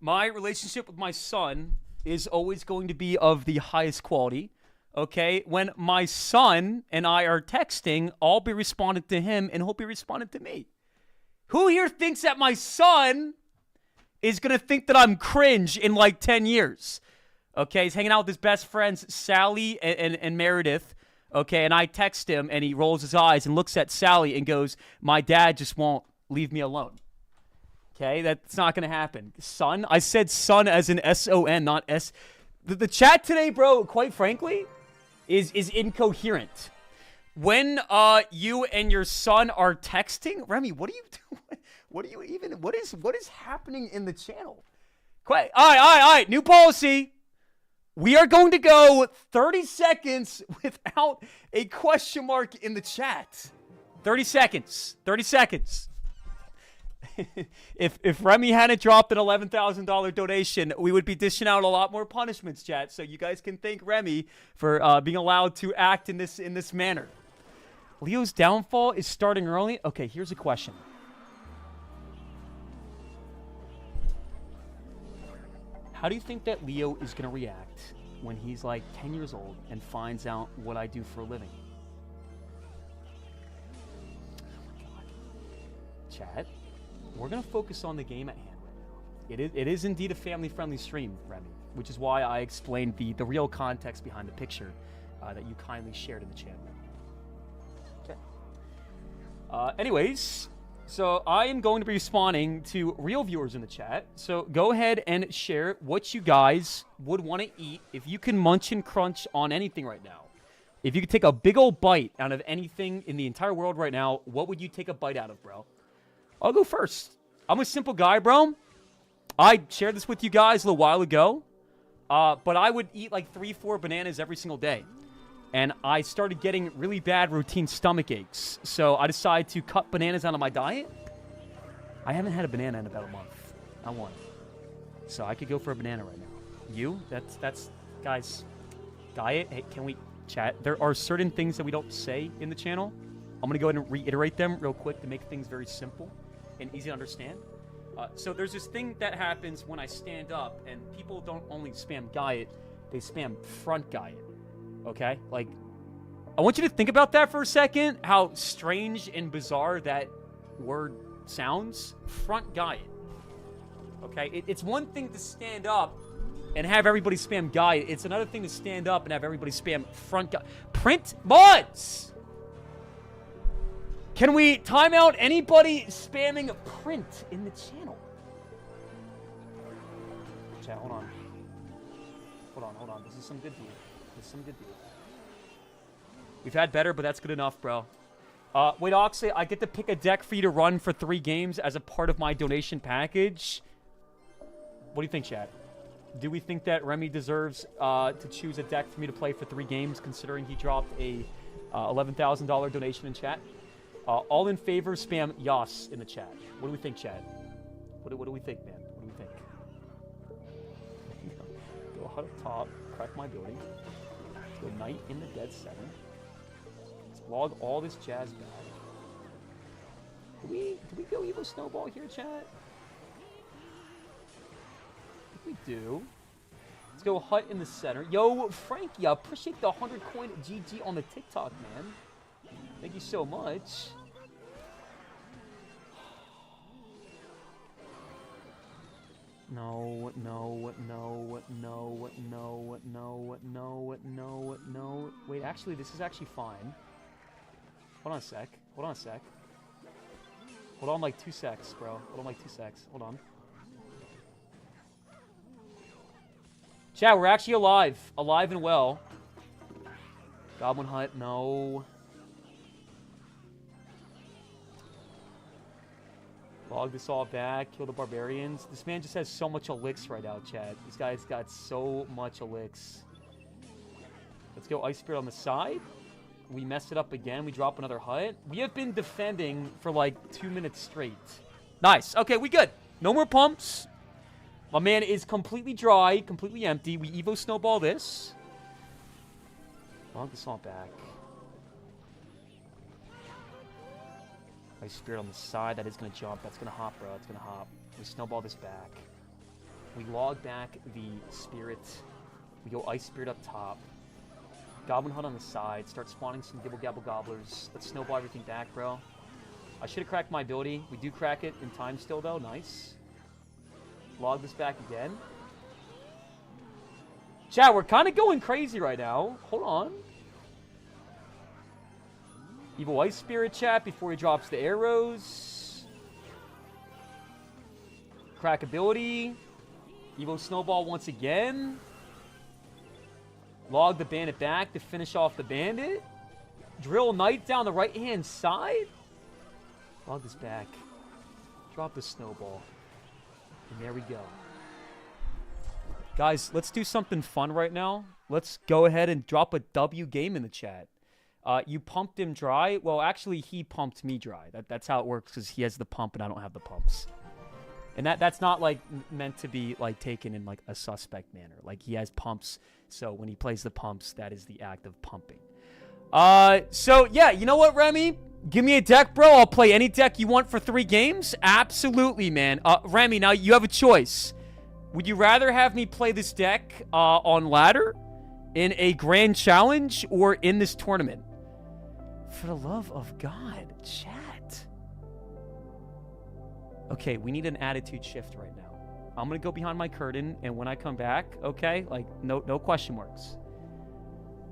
my relationship with my son is always going to be of the highest quality. Okay, when my son and I are texting, I'll be responding to him and he'll be responding to me. Who here thinks that my son is going to think that I'm cringe in like 10 years? Okay, he's hanging out with his best friends, Sally and Meredith. Okay, and I text him and he rolls his eyes and looks at Sally and goes, my dad just won't leave me alone. Okay, that's not going to happen. Son, I said son as in S-O-N, not S. The chat today, bro, quite frankly, is incoherent. When you and your son are texting, Remy, what are you doing? What is happening in the channel? All right. New policy. We are going to go 30 seconds without a question mark in the chat. 30 seconds. 30 seconds. If Remy hadn't dropped an $11,000 donation, we would be dishing out a lot more punishments, chat. So you guys can thank Remy for being allowed to act in this manner. Leo's downfall is starting early. Okay, here's a question. How do you think that Leo is going to react when he's like 10 years old and finds out what I do for a living? Chat, we're going to focus on the game at hand right now. It is indeed a family-friendly stream, Remy, which is why I explained the real context behind the picture that you kindly shared in the channel. Okay. Anyways, so I am going to be responding to real viewers in the chat. So go ahead and share what you guys would want to eat if you can munch and crunch on anything right now. If you could take a big old bite out of anything in the entire world right now, what would you take a bite out of, bro? I'll go first. I'm a simple guy, bro. I shared this with you guys a little while ago. But I would eat like 3-4 bananas every single day. And I started getting really bad routine stomach aches. So I decided to cut bananas out of my diet. I haven't had a banana in about a month. Not one. So I could go for a banana right now. You? That's guys, diet. Hey, can we chat? There are certain things that we don't say in the channel. I'm going to go ahead and reiterate them real quick to make things very simple and easy to understand. So there's this thing that happens when I stand up, and people don't only spam diet, they spam front diet. Okay? Like, I want you to think about that for a second, how strange and bizarre that word sounds. Front diet. Okay? It's one thing to stand up and have everybody spam diet. It's another thing to stand up and have everybody spam front diet. Print buds! Can we time out anybody spamming print in the channel? Chat, hold on. Hold on. This is some good deal. We've had better, but that's good enough, bro. Wait, Oxalate, I get to pick a deck for you to run for 3 games as a part of my donation package. What do you think, chat? Do we think that Remy deserves to choose a deck for me to play for 3 games, considering he dropped a $11,000 donation in chat? All in favor, spam Yas in the chat. What do we think, chat? What do we think, man? What do we think? Go hut up top, crack my building. Let's go knight in the dead center. Let's log all this jazz back. Do we go Evo Snowball here, chat? I think we do. Let's go hut in the center. Yo, Frankie, I appreciate the 100 coin GG on the TikTok, man. Thank you so much. No. Wait, actually, this is actually fine. Hold on a sec. Hold on like 2 secs, bro. Hold on. Chat, we're actually alive. Alive and well. Goblin Hut, no. Log this all back, kill the barbarians. This man just has so much elix right now, chat. This guy's got so much elix. Let's go Ice Spirit on the side. We messed it up again. We drop another hut. We have been defending for like 2 minutes straight. Nice. Okay, we good. No more pumps. My man is completely dry, completely empty. We Evo Snowball this. Log this all back. Ice Spirit on the side. That is going to jump. That's going to hop, bro. It's going to hop. We snowball this back. We log back the Spirit. We go Ice Spirit up top. Goblin Hut on the side. Start spawning some Gibble Gabble Gobblers. Let's snowball everything back, bro. I should have cracked my ability. We do crack it in time still, though. Nice. Log this back again. Chat, we're kind of going crazy right now. Hold on. Evil Ice Spirit, chat, before he drops the arrows. Crack ability. Evo Snowball once again. Log the bandit back to finish off the bandit. Drill Knight down the right-hand side. Log this back. Drop the snowball. And there we go. Guys, let's do something fun right now. Let's go ahead and drop a W game in the chat. You pumped him dry. Well, actually, he pumped me dry. That's how it works, because he has the pump and I don't have the pumps. And that's not like meant to be like taken in like a suspect manner. Like, he has pumps, so when he plays the pumps, that is the act of pumping. So yeah, you know what, Remy? Give me a deck, bro. I'll play any deck you want for 3 games. Absolutely, man. Remy, now you have a choice. Would you rather have me play this deck on ladder, in a grand challenge, or in this tournament? For the love of God, chat. Okay, we need an attitude shift right now. I'm gonna go behind my curtain, and when I come back, okay, like no question marks.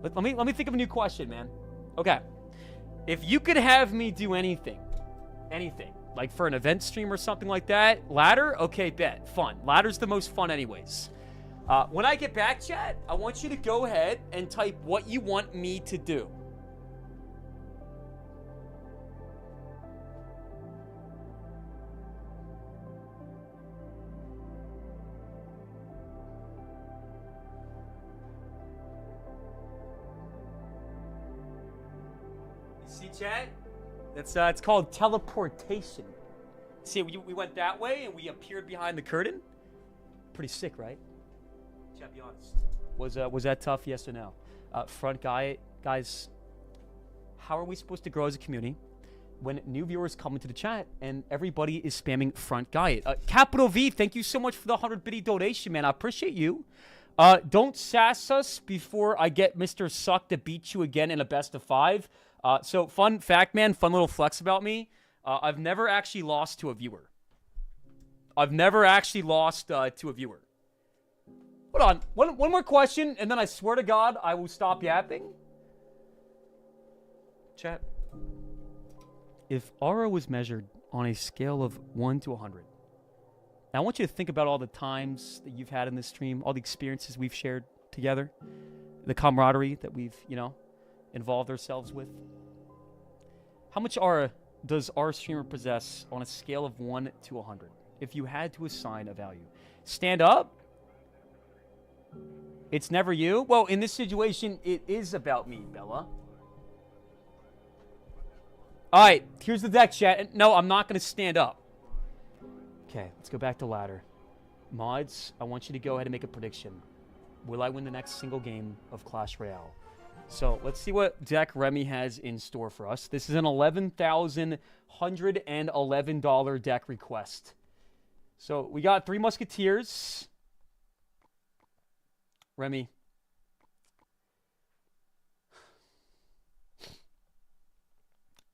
Let me think of a new question, man. Okay, if you could have me do anything, like for an event stream or something like that, ladder, okay, bet, fun. Ladder's the most fun, anyways. When I get back, chat, I want you to go ahead and type what you want me to do. See, chat? It's called teleportation. See, we went that way and we appeared behind the curtain. Pretty sick, right? Chat, be honest. Was that tough? Yes or no? Front guy, guys. How are we supposed to grow as a community when new viewers come into the chat and everybody is spamming front guy? Capital V, thank you so much for the 100 bitty donation, man. I appreciate you. Don't sass us before I get Mr. Suck to beat you again in a best of 5. So fun fact, man, fun little flex about me. I've never actually lost to a viewer. I've never actually lost to a viewer. Hold on. One more question, and then I swear to God, I will stop yapping. Chat. If aura was measured on a scale of 1 to 100, now I want you to think about all the times that you've had in this stream, all the experiences we've shared together, the camaraderie that we've, involved ourselves with. How much aura does our streamer possess on a scale of 1 to 100? If you had to assign a value. Stand up. It's never you. Well, in this situation, it is about me, Bella. All right, here's the deck, chat. No, I'm not going to stand up. Okay, let's go back to ladder. Mods, I want you to go ahead and make a prediction. Will I win the next single game of Clash Royale? So let's see what deck Remy has in store for us. This is an $11,111 deck request. So we got 3 Musketeers. Remy.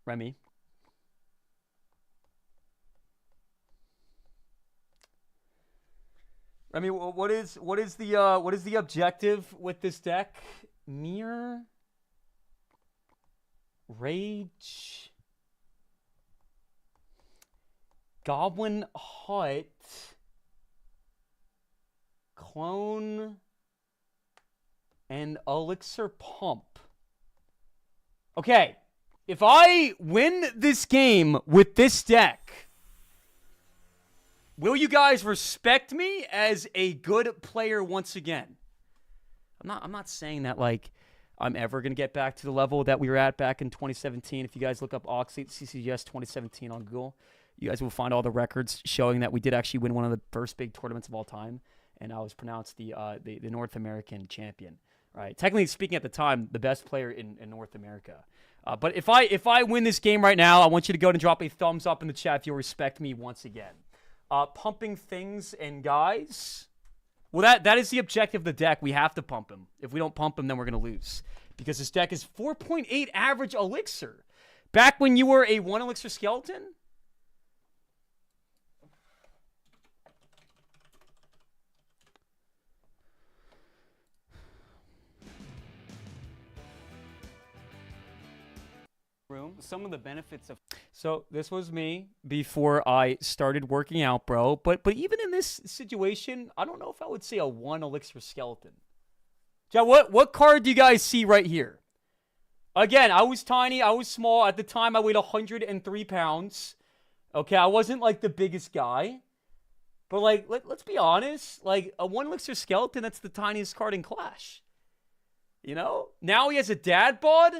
Remy. Remy, what is the objective with this deck? Mirror, Rage, Goblin Hut, Clone, and Elixir Pump. Okay, if I win this game with this deck, will you guys respect me as a good player once again? I'm not saying that like I'm ever going to get back to the level that we were at back in 2017. If you guys look up Oxalate CCGS 2017 on Google, you guys will find all the records showing that we did actually win one of the first big tournaments of all time, and I was pronounced the North American champion. Right? Technically speaking, at the time, the best player in North America. But if I win this game right now, I want you to go and drop a thumbs up in the chat if you'll respect me once again. Pumping things and guys. Well, that is the objective of the deck. We have to pump him. If we don't pump him, then we're going to lose. Because this deck is 4.8 average elixir. Back when you were a 1 elixir skeleton? Some of the benefits of... So this was me before I started working out, bro. But even in this situation, I don't know if I would say a 1 elixir skeleton. Yeah, what card do you guys see right here? Again, I was tiny. I was small. At the time, I weighed 103 pounds. Okay, I wasn't like the biggest guy. But like, let's be honest. Like a 1 elixir skeleton, that's the tiniest card in Clash. You know? Now he has a dad bod.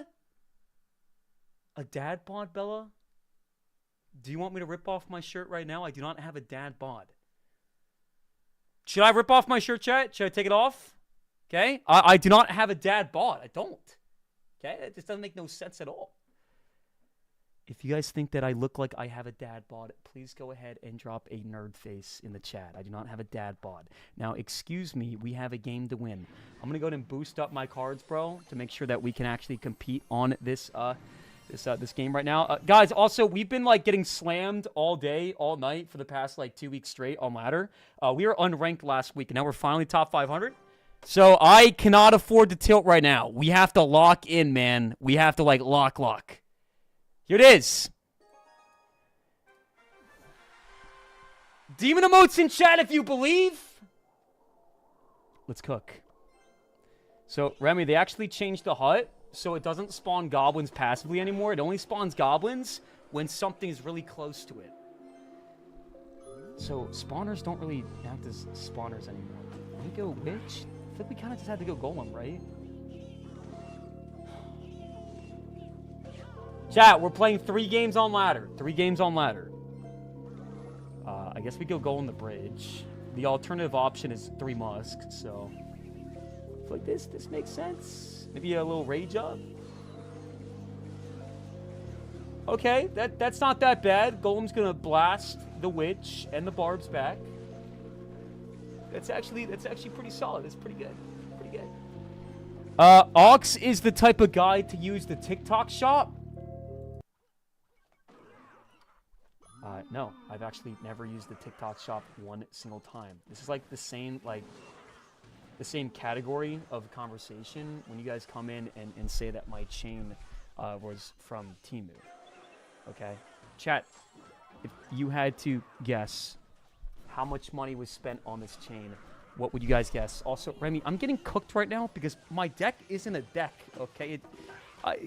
A dad bod, Bella? Do you want me to rip off my shirt right now? I do not have a dad bod. Should I rip off my shirt, chat? Should I take it off? Okay? I do not have a dad bod. I don't. Okay? It just doesn't make no sense at all. If you guys think that I look like I have a dad bod, please go ahead and drop a nerd face in the chat. I do not have a dad bod. Now, excuse me, we have a game to win. I'm going to go ahead and boost up my cards, bro, to make sure that we can actually compete on this this game right now. Guys, also, we've been, like, getting slammed all day, all night for the past, like, 2 weeks straight on ladder. We were unranked last week, and now we're finally top 500. So I cannot afford to tilt right now. We have to lock in, man. We have to, like, lock. Here it is. Demon emotes in chat if you believe. Let's cook. So, Remy, they actually changed the hut, so it doesn't spawn goblins passively anymore. It only spawns goblins when something's really close to it. So, spawners don't really act as spawners anymore. Let me go witch. I think we kind of just had to go golem, right? Chat, we're playing 3 games on ladder. 3 games on ladder. I guess we go golem the bridge. The alternative option is 3 musks, so I feel like this makes sense. Maybe a little rage up. Okay, that's not that bad. Golem's gonna blast the witch and the barbs back. That's actually pretty solid. That's pretty good. Pretty good. Ox is the type of guy to use the TikTok shop. No, I've actually never used the TikTok shop one single time. This is like the same category of conversation when you guys come in and say that my chain was from Temu. Okay? Chat, if you had to guess how much money was spent on this chain, what would you guys guess? Also, Remy, I'm getting cooked right now because my deck isn't a deck, okay?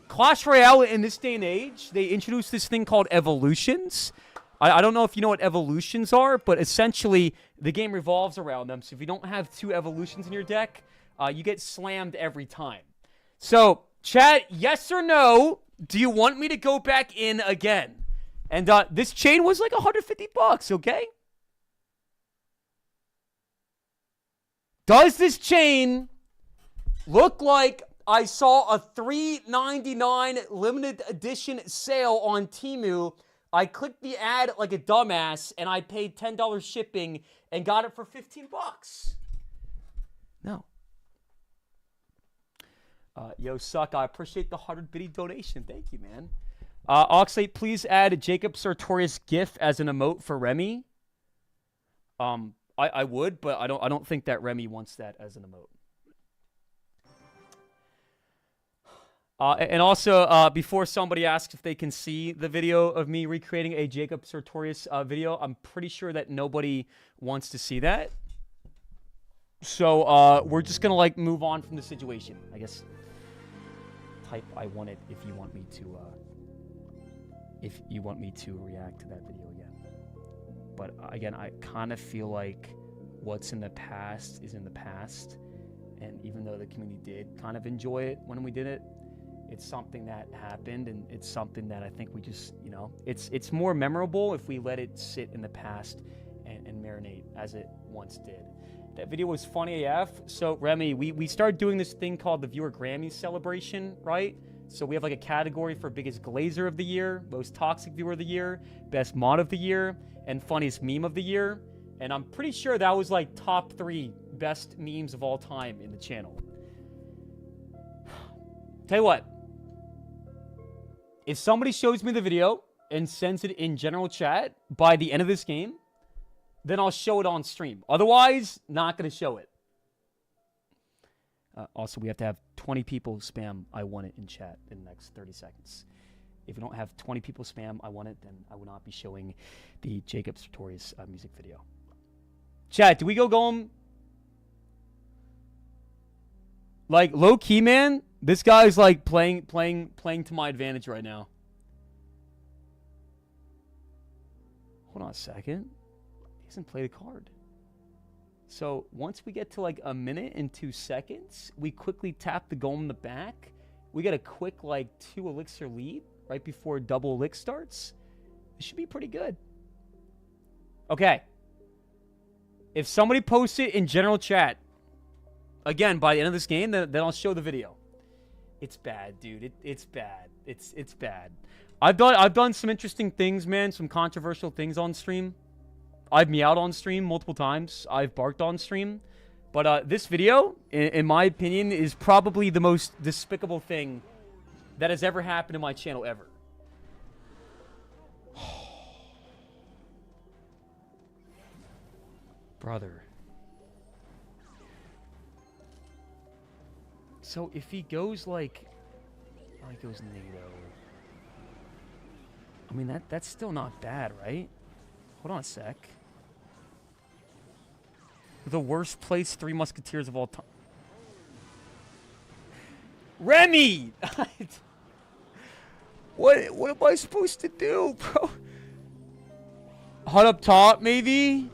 Clash Royale in this day and age, they introduced this thing called evolutions. I don't know if you know what evolutions are, but essentially the game revolves around them. So if you don't have 2 evolutions in your deck, you get slammed every time. So, chat, yes or no, do you want me to go back in again? And this chain was like $150, okay? Does this chain look like I saw a $3.99 limited edition sale on Temu? I clicked the ad like a dumbass, and I paid $10 shipping and got it for $15. No. Yo, Suck, I appreciate the 100 biddy donation. Thank you, man. Oxalate, please add Jacob Sartorius GIF as an emote for Remy. I would, but I don't think that Remy wants that as an emote. And also, before somebody asks if they can see the video of me recreating a Jacob Sartorius video, I'm pretty sure that nobody wants to see that. So, we're just gonna, like, move on from the situation. I guess, type I want it if you want me to react to that video again. But, again, I kind of feel like what's in the past is in the past. And even though the community did kind of enjoy it when we did it, it's something that happened, and it's something that I think we just, you know, it's more memorable if we let it sit in the past and marinate as it once did. That video was funny AF. So, Remy, we started doing this thing called the Viewer Grammys celebration, right? So we have like a category for biggest glazer of the year, most toxic viewer of the year, best mod of the year, and funniest meme of the year. And I'm pretty sure that was like top 3 best memes of all time in the channel. Tell you what. If somebody shows me the video and sends it in general chat by the end of this game, then I'll show it on stream. Otherwise, not going to show it. Also, we have to have 20 people spam I want it in chat in the next 30 seconds. If we don't have 20 people spam I want it, then I will not be showing the Jacob Sartorius music video. Chat, do we go golem? Like, low-key, man, this guy's, like, playing to my advantage right now. Hold on a second. He hasn't played a card. So, once we get to, like, a minute and 2 seconds, we quickly tap the golem in the back. We get a quick, like, 2 elixir lead right before double elixir starts. It should be pretty good. Okay. If somebody posts it in general chat, again, by the end of this game, then I'll show the video. It's bad, dude. It's bad. It's bad. I've done some interesting things, man. Some controversial things on stream. I've meowed on stream multiple times. I've barked on stream. But this video, in my opinion, is probably the most despicable thing that has ever happened in my channel ever. Brother. So if he goes like... Oh, he goes NATO. I mean, that's still not bad, right? Hold on a sec. The worst place 3 Musketeers of all time. Remy! What am I supposed to do, bro? Hot up top, maybe?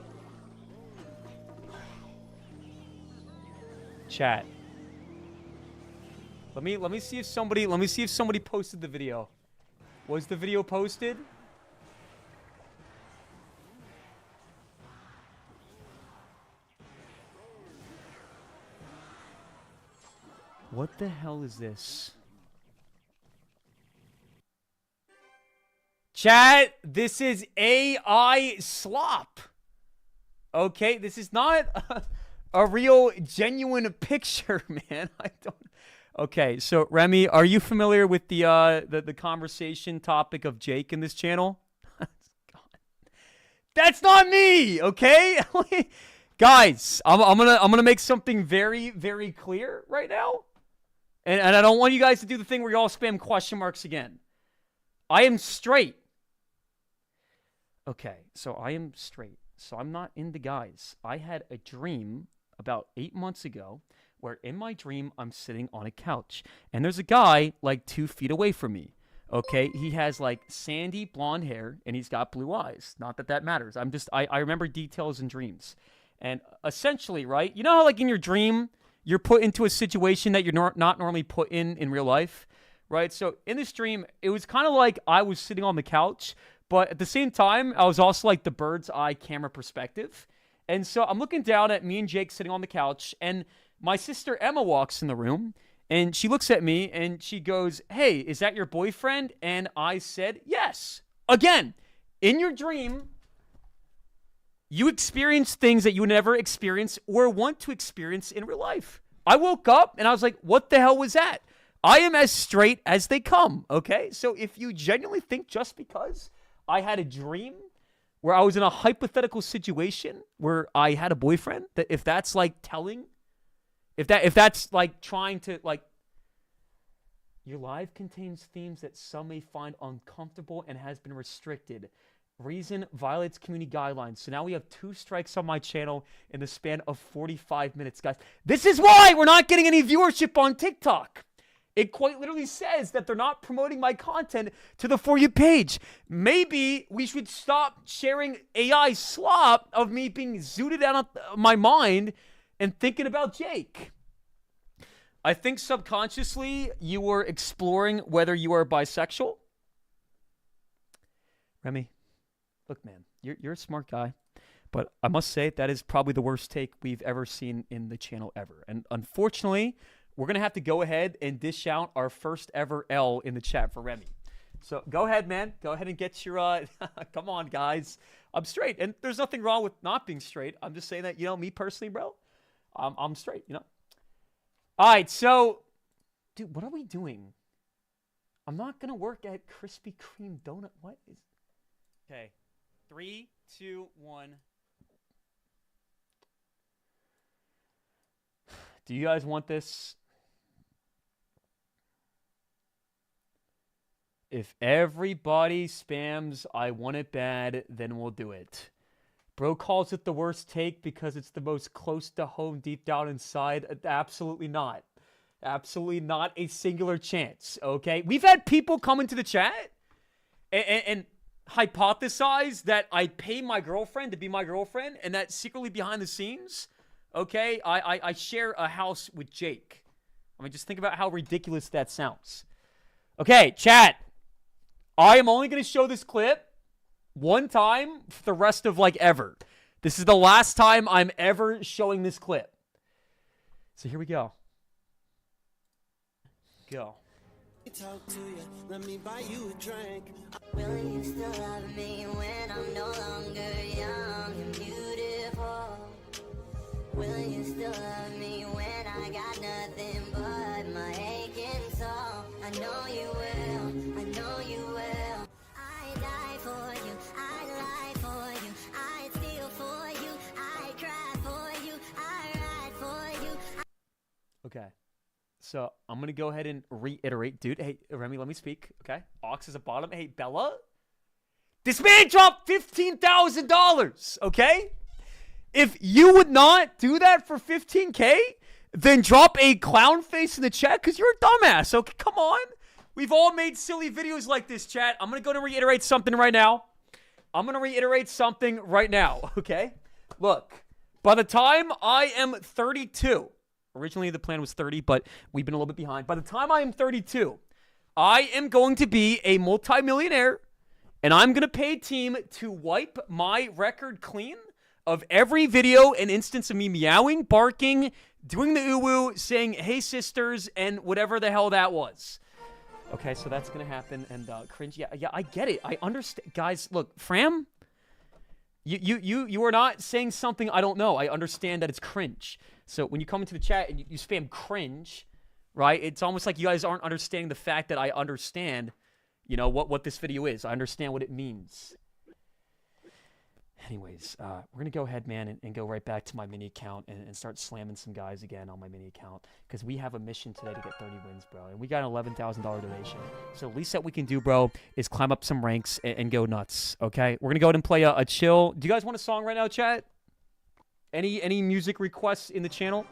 Chat. Let me see if somebody posted the video. Was the video posted? What the hell is this? Chat, this is AI slop. Okay, this is not a real, genuine picture, man. I don't... Okay, so Remy, are you familiar with the conversation topic of Jake in this channel? That's not me, okay? Guys, I'm gonna make something very, very clear right now, and I don't want you guys to do the thing where you all spam question marks again. I am straight. Okay, so I am straight. So I'm not into guys. I had a dream about 8 months ago where in my dream, I'm sitting on a couch. And there's a guy like 2 feet away from me. Okay? He has like sandy blonde hair and he's got blue eyes. Not that that matters. I remember details in dreams. And essentially, right? You know how like in your dream, you're put into a situation that you're not normally put in real life? Right? So in this dream, it was kind of like I was sitting on the couch. But at the same time, I was also like the bird's eye camera perspective. And so I'm looking down at me and Jake sitting on the couch. And my sister Emma walks in the room and she looks at me and she goes, "Hey, is that your boyfriend?" And I said, "Yes." Again, in your dream, you experience things that you would never experience or want to experience in real life. I woke up and I was like, what the hell was that? I am as straight as they come, okay? So if you genuinely think just because I had a dream where I was in a hypothetical situation where I had a boyfriend, that if that's like telling, if that's like trying to like, your live contains themes that some may find uncomfortable and has been restricted. Reason violates community guidelines. So now we have 2 strikes on my channel in the span of 45 minutes, guys. This is why we're not getting any viewership on TikTok. It quite literally says that they're not promoting my content to the For You page. Maybe we should stop sharing AI slop of me being zooted out of my mind and thinking about Jake. I think subconsciously you were exploring whether you are bisexual. Remy, look, man, you're a smart guy. But I must say that is probably the worst take we've ever seen in the channel ever. And unfortunately, we're going to have to go ahead and dish out our first ever L in the chat for Remy. So go ahead, man. Go ahead and get your, come on, guys. I'm straight. And there's nothing wrong with not being straight. I'm just saying that, you know, me personally, bro, I'm straight, you know. All right, so, dude, what are we doing? I'm not going to work at Krispy Kreme donut. What is... Okay. 3, 2, 1. Do you guys want this? If everybody spams "I want it bad," then we'll do it. Bro calls it the worst take because it's the most close to home deep down inside. Absolutely not. Absolutely not a singular chance, okay? We've had people come into the chat and hypothesize that I pay my girlfriend to be my girlfriend and that secretly behind the scenes, okay, I share a house with Jake. I mean, just think about how ridiculous that sounds. Okay, chat. I am only going to show this clip one time for the rest of, like, ever. This is the last time I'm ever showing this clip. So here we go. Go. Talk to you, let me buy you a drink. Will you still love me when I'm no longer young and beautiful? Will you still love me when I got nothing but my aching soul? I know you will, I know you will. I die for you, I lie for you, I steal for you, I cry for you, I ride for you. Okay. So I'm going to go ahead and reiterate. Dude, hey, Remy, let me speak. Okay. Ox is a bottom. Hey, Bella. This man dropped $15,000. Okay. If you would not do that for $15K, then drop a clown face in the chat because you're a dumbass. Okay, come on. We've all made silly videos like this, chat. I'm going to go and reiterate something right now. Okay. Look, by the time I am 32, originally the plan was 30, but we've been a little bit behind. By the time I am 32, I am going to be a multimillionaire, and I'm going to pay team to wipe my record clean of every video and instance of me meowing, barking, doing the uwu, saying, hey, sisters, and whatever the hell that was. Okay, so that's going to happen, and cringe. Yeah, I get it. I understand. Guys, look, Fram, you are not saying something I don't know. I understand that it's cringe. So when you come into the chat and you spam cringe, right, it's almost like you guys aren't understanding the fact that I understand, you know, what this video is. I understand what it means. Anyways, we're going to go ahead, man, and go right back to my mini account and start slamming some guys again on my mini account because we have a mission today to get 30 wins, bro. And we got an $11,000 donation. So the least that we can do, bro, is climb up some ranks and go nuts, okay? We're going to go ahead and play a chill. Do you guys want a song right now, chat? Any music requests in the channel?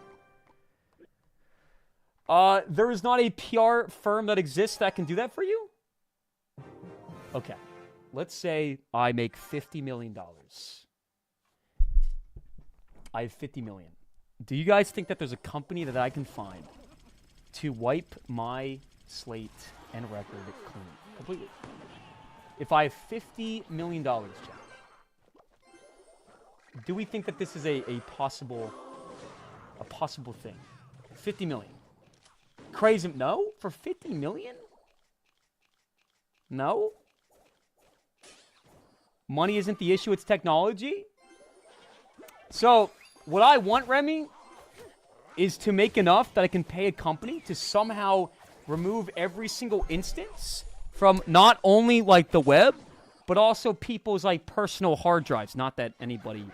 There is not a PR firm that exists that can do that for you? Okay. Let's say I make $50 million. I have $50 million. Do you guys think that there's a company that I can find to wipe my slate and record clean? Completely. If I have $50 million, Jack, do we think that this is a possible thing? 50 million. Crazy. No? For 50 million? No? Money isn't the issue, it's technology? So, what I want, Remy, is to make enough that I can pay a company to somehow remove every single instance from not only, like, the web, but also people's, like, personal hard drives. Not that anybody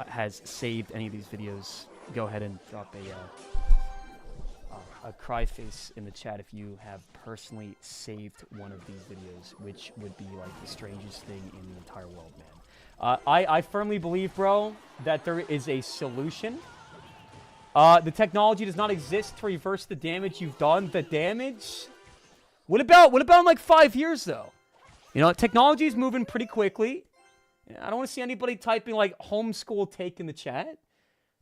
has saved any of these videos. Go ahead and drop a cry face in the chat if you have personally saved one of these videos, which would be like the strangest thing in the entire world, man. I firmly believe, bro, that there is a solution. The technology does not exist to reverse the damage you've done. The damage? What about in like 5 years, though? You know, technology is moving pretty quickly. I don't want to see anybody typing like homeschool take in the chat.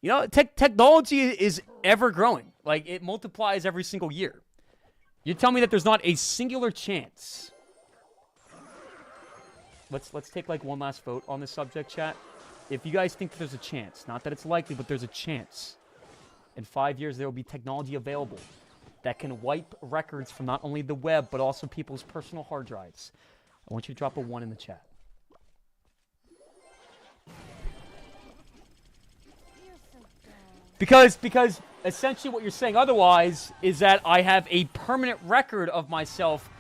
You know, technology is ever growing. Like, it multiplies every single year. You tell me that there's not a singular chance. Let's take like one last vote on this subject, chat. If you guys think that there's a chance, not that it's likely, but there's a chance, in 5 years there will be technology available that can wipe records from not only the web, but also people's personal hard drives. I want you to drop a 1 in the chat. Because essentially what you're saying otherwise is that I have a permanent record of myself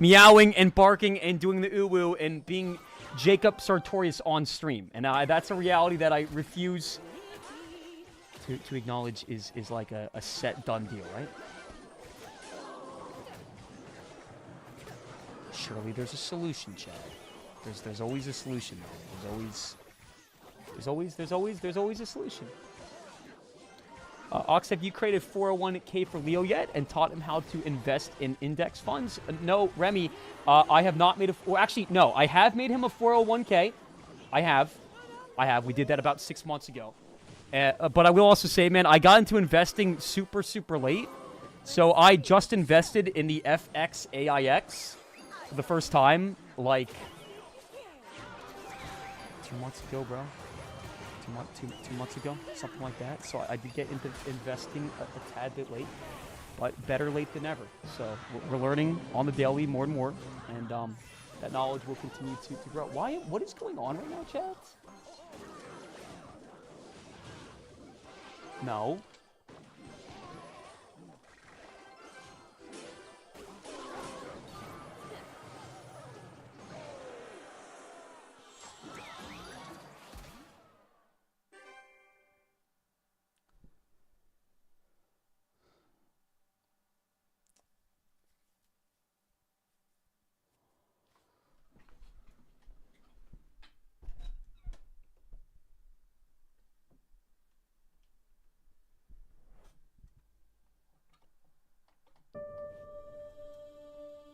meowing and barking and doing the uwu and being Jacob Sartorius on stream. And that's a reality that I refuse to acknowledge is like a set done deal, right? Surely there's a solution, Chad. There's always a solution, man. There's always a solution. Ox, have you created 401k for Leo yet and taught him how to invest in index funds? No, Remy, I have not made no, I have made him a 401k. I have. We did that about 6 months ago. But I will also say, man, I got into investing super, super late. So I just invested in the FXAIX for the first time, like 2 months ago, bro. 2 months ago, something like that. So I did get into investing a tad bit late. But better late than never. So we're learning on the daily more and more, and that knowledge will continue to grow. What is going on right now, chat? No.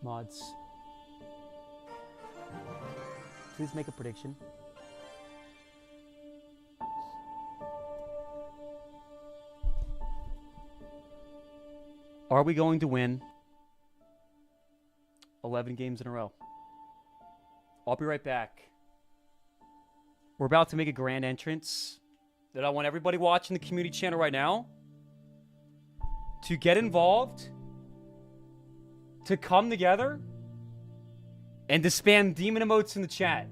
Mods. Please make a prediction. Are we going to win 11 games in a row? I'll be right back. We're about to make a grand entrance that I want everybody watching the community channel right now to get involved, to come together, and to spam demon emotes in the chat.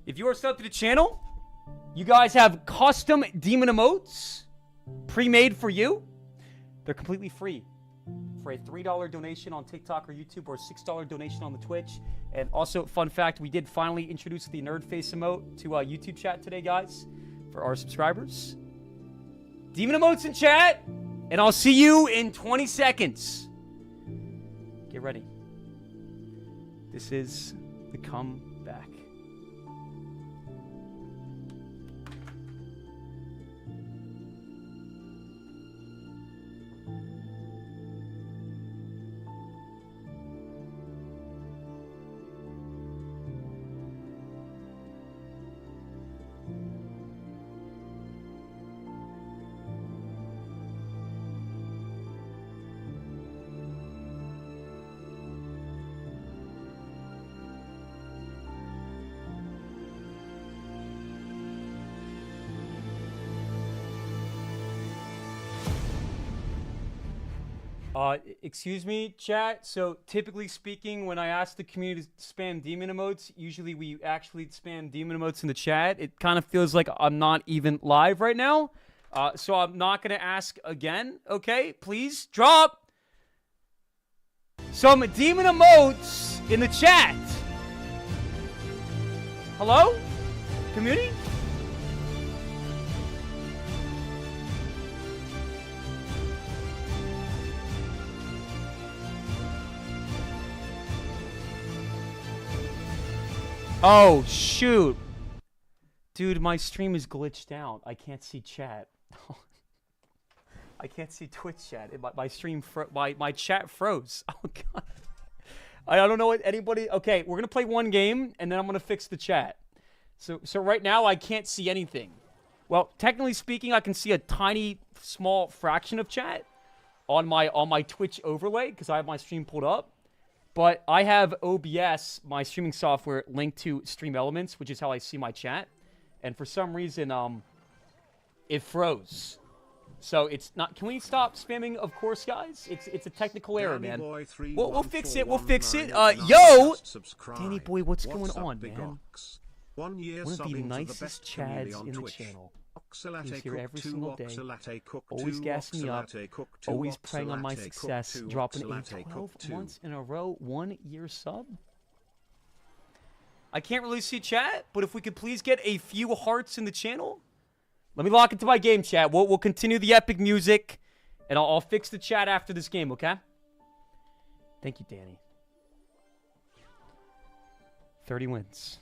If you are subbed to the channel, you guys have custom demon emotes pre-made for you. They're completely free for a $3 donation on TikTok or YouTube, or a $6 donation on the Twitch. And also, fun fact, we did finally introduce the nerd face emote to YouTube chat today, guys, for our subscribers. Demon emotes in chat, and I'll see you in 20 seconds. Get ready. This is the comeback. Excuse me, chat. So typically speaking, when I ask the community to spam demon emotes, usually we actually spam demon emotes in the chat. It kind of feels like I'm not even live right now. So I'm not going to ask again. Okay, please drop some demon emotes in the chat. Hello? Community? Oh, shoot. Dude, my stream is glitched out. I can't see chat. I can't see Twitch chat. My stream, my chat froze. Oh, God. I don't know what anybody... Okay, we're going to play one game, and then I'm going to fix the chat. So right now, I can't see anything. Well, technically speaking, I can see a tiny, small fraction of chat on my Twitch overlay, because I have my stream pulled up. But I have OBS, my streaming software, linked to Stream Elements, which is how I see my chat. And for some reason, it froze. So it's not... Can we stop spamming, of course, guys? It's a technical error, man. We'll fix it. We'll fix it. Yo! Danny Boy, what's going on, man? One of the nicest chads in the channel. He's here every single day, always gassing me up, always preying on my success, dropping a 12 months in a row, 1 year sub. I can't really see chat, but if we could please get a few hearts in the channel. Let me lock into my game, chat. We'll continue the epic music, and I'll fix the chat after this game, okay? Thank you, Danny. 30 wins.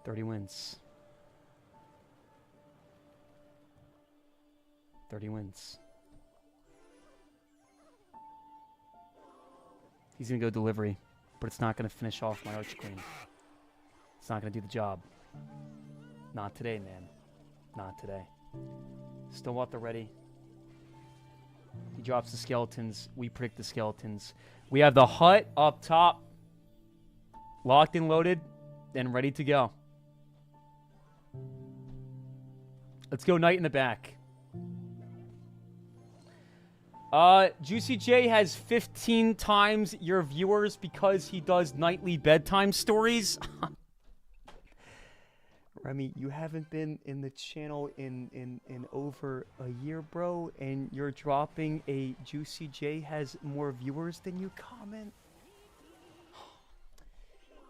30 wins. 30 wins. He's going to go delivery, but it's not going to finish off my Arch Queen. It's not going to do the job. Not today, man. Not today. Still at the ready. He drops the skeletons. We predict the skeletons. We have the hut up top. Locked and loaded and ready to go. Let's go knight in the back. Juicy J has 15 times your viewers because he does nightly bedtime stories. Remy, you haven't been in the channel in over a year, bro, and you're dropping a Juicy J has more viewers than you comment.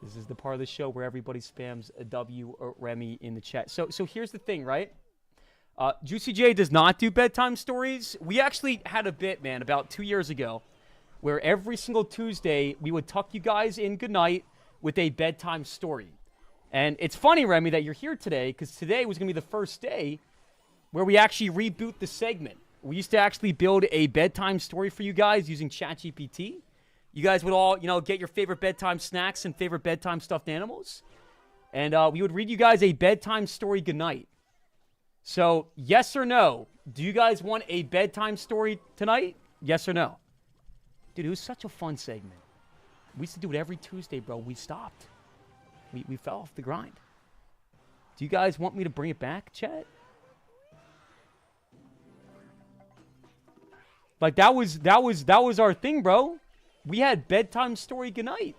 This is the part of the show where everybody spams a W or Remy in the chat. So here's the thing, right? Juicy J does not do bedtime stories. We actually had a bit, man, about 2 years ago, where every single Tuesday we would tuck you guys in goodnight with a bedtime story. And it's funny, Remy, that you're here today, because today was going to be the first day where we actually reboot the segment. We used to actually build a bedtime story for you guys using ChatGPT. You guys would all, get your favorite bedtime snacks and favorite bedtime stuffed animals. And we would read you guys a bedtime story goodnight. So, yes or no? Do you guys want a bedtime story tonight? Yes or no? Dude, it was such a fun segment. We used to do it every Tuesday, bro. We stopped. We fell off the grind. Do you guys want me to bring it back, chat? Like, that was our thing, bro. We had bedtime story goodnight.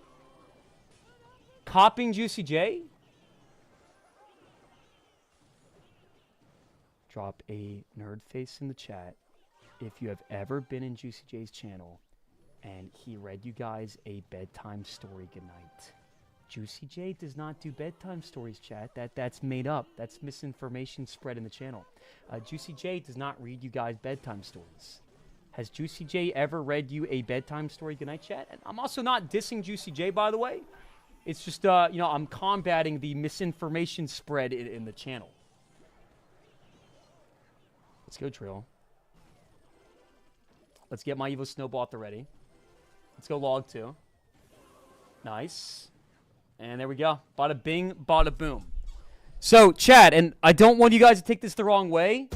Copying Juicy J. Drop a nerd face in the chat if you have ever been in Juicy J's channel and he read you guys a bedtime story goodnight. Juicy J does not do bedtime stories, chat. That's made up. That's misinformation spread in the channel. Juicy J does not read you guys bedtime stories. Has Juicy J ever read you a bedtime story goodnight, chat? And I'm also not dissing Juicy J, by the way. It's just, I'm combating the misinformation spread in the channel. Let's go, Trill. Let's get my Evo Snowball at the ready. Let's go log 2. Nice. And there we go. Bada bing, bada boom. So, chat, and I don't want you guys to take this the wrong way,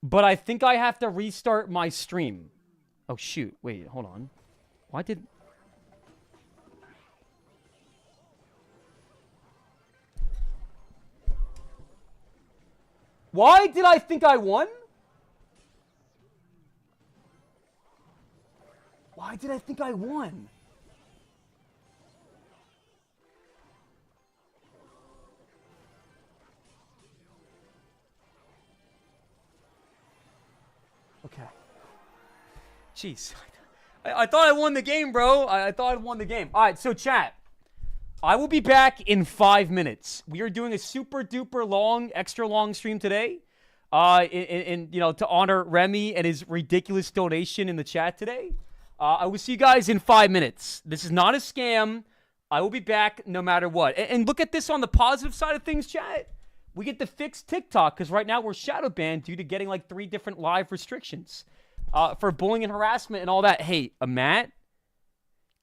but I think I have to restart my stream. Oh, shoot. Wait, hold on. Why did... Why did I think I won? Why did I think I won? Okay. Jeez. I thought I won the game, bro. I thought I won the game. All right, so chat. I will be back in 5 minutes. We are doing a super duper long, extra long stream today. To honor Remy and his ridiculous donation in the chat today. I will see you guys in 5 minutes. This is not a scam. I will be back no matter what. And look at this on the positive side of things, chat. We get to fix TikTok because right now we're shadow banned due to getting like 3 different live restrictions for bullying and harassment and all that. Hey, Matt,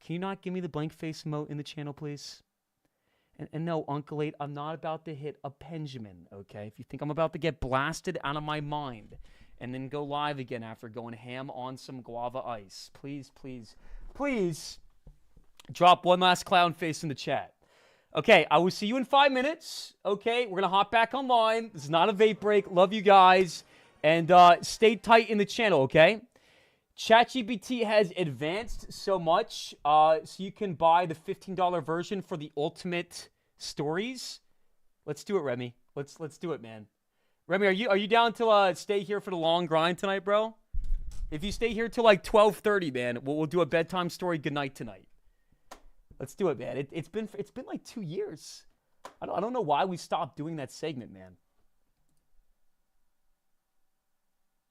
can you not give me the blank face emote in the channel, please? And no, Oxalate, I'm not about to hit a Benjamin, okay? If you think I'm about to get blasted out of my mind and then go live again after going ham on some guava ice, please, please, please drop one last clown face in the chat. Okay, I will see you in 5 minutes. Okay, we're going to hop back online. This is not a vape break. Love you guys. And stay tight in the channel, okay? ChatGPT has advanced so much, so you can buy the $15 version for the ultimate stories. Let's do it, Remy. Let's do it, man. Remy, are you down to stay here for the long grind tonight, bro? If you stay here till like 12:30, man, we'll do a bedtime story goodnight tonight. Let's do it, man. It's been like 2 years. I don't know why we stopped doing that segment, man.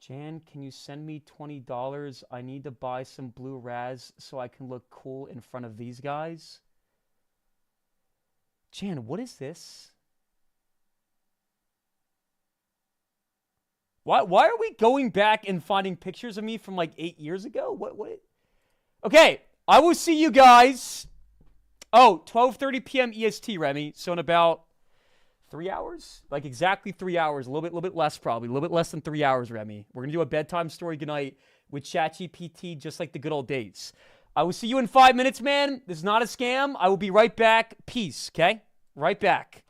Jan, can you send me $20? I need to buy some blue Raz so I can look cool in front of these guys. Jan, what is this? Why are we going back and finding pictures of me from like 8 years ago? What? Okay, I will see you guys. Oh, 12:30 p.m. EST, Remy. So in about 3 hours? Like exactly 3 hours. A little bit less probably. A little bit less than 3 hours, Remy. We're going to do a bedtime story goodnight with ChatGPT just like the good old days. I will see you in 5 minutes, man. This is not a scam. I will be right back. Peace, okay? Right back.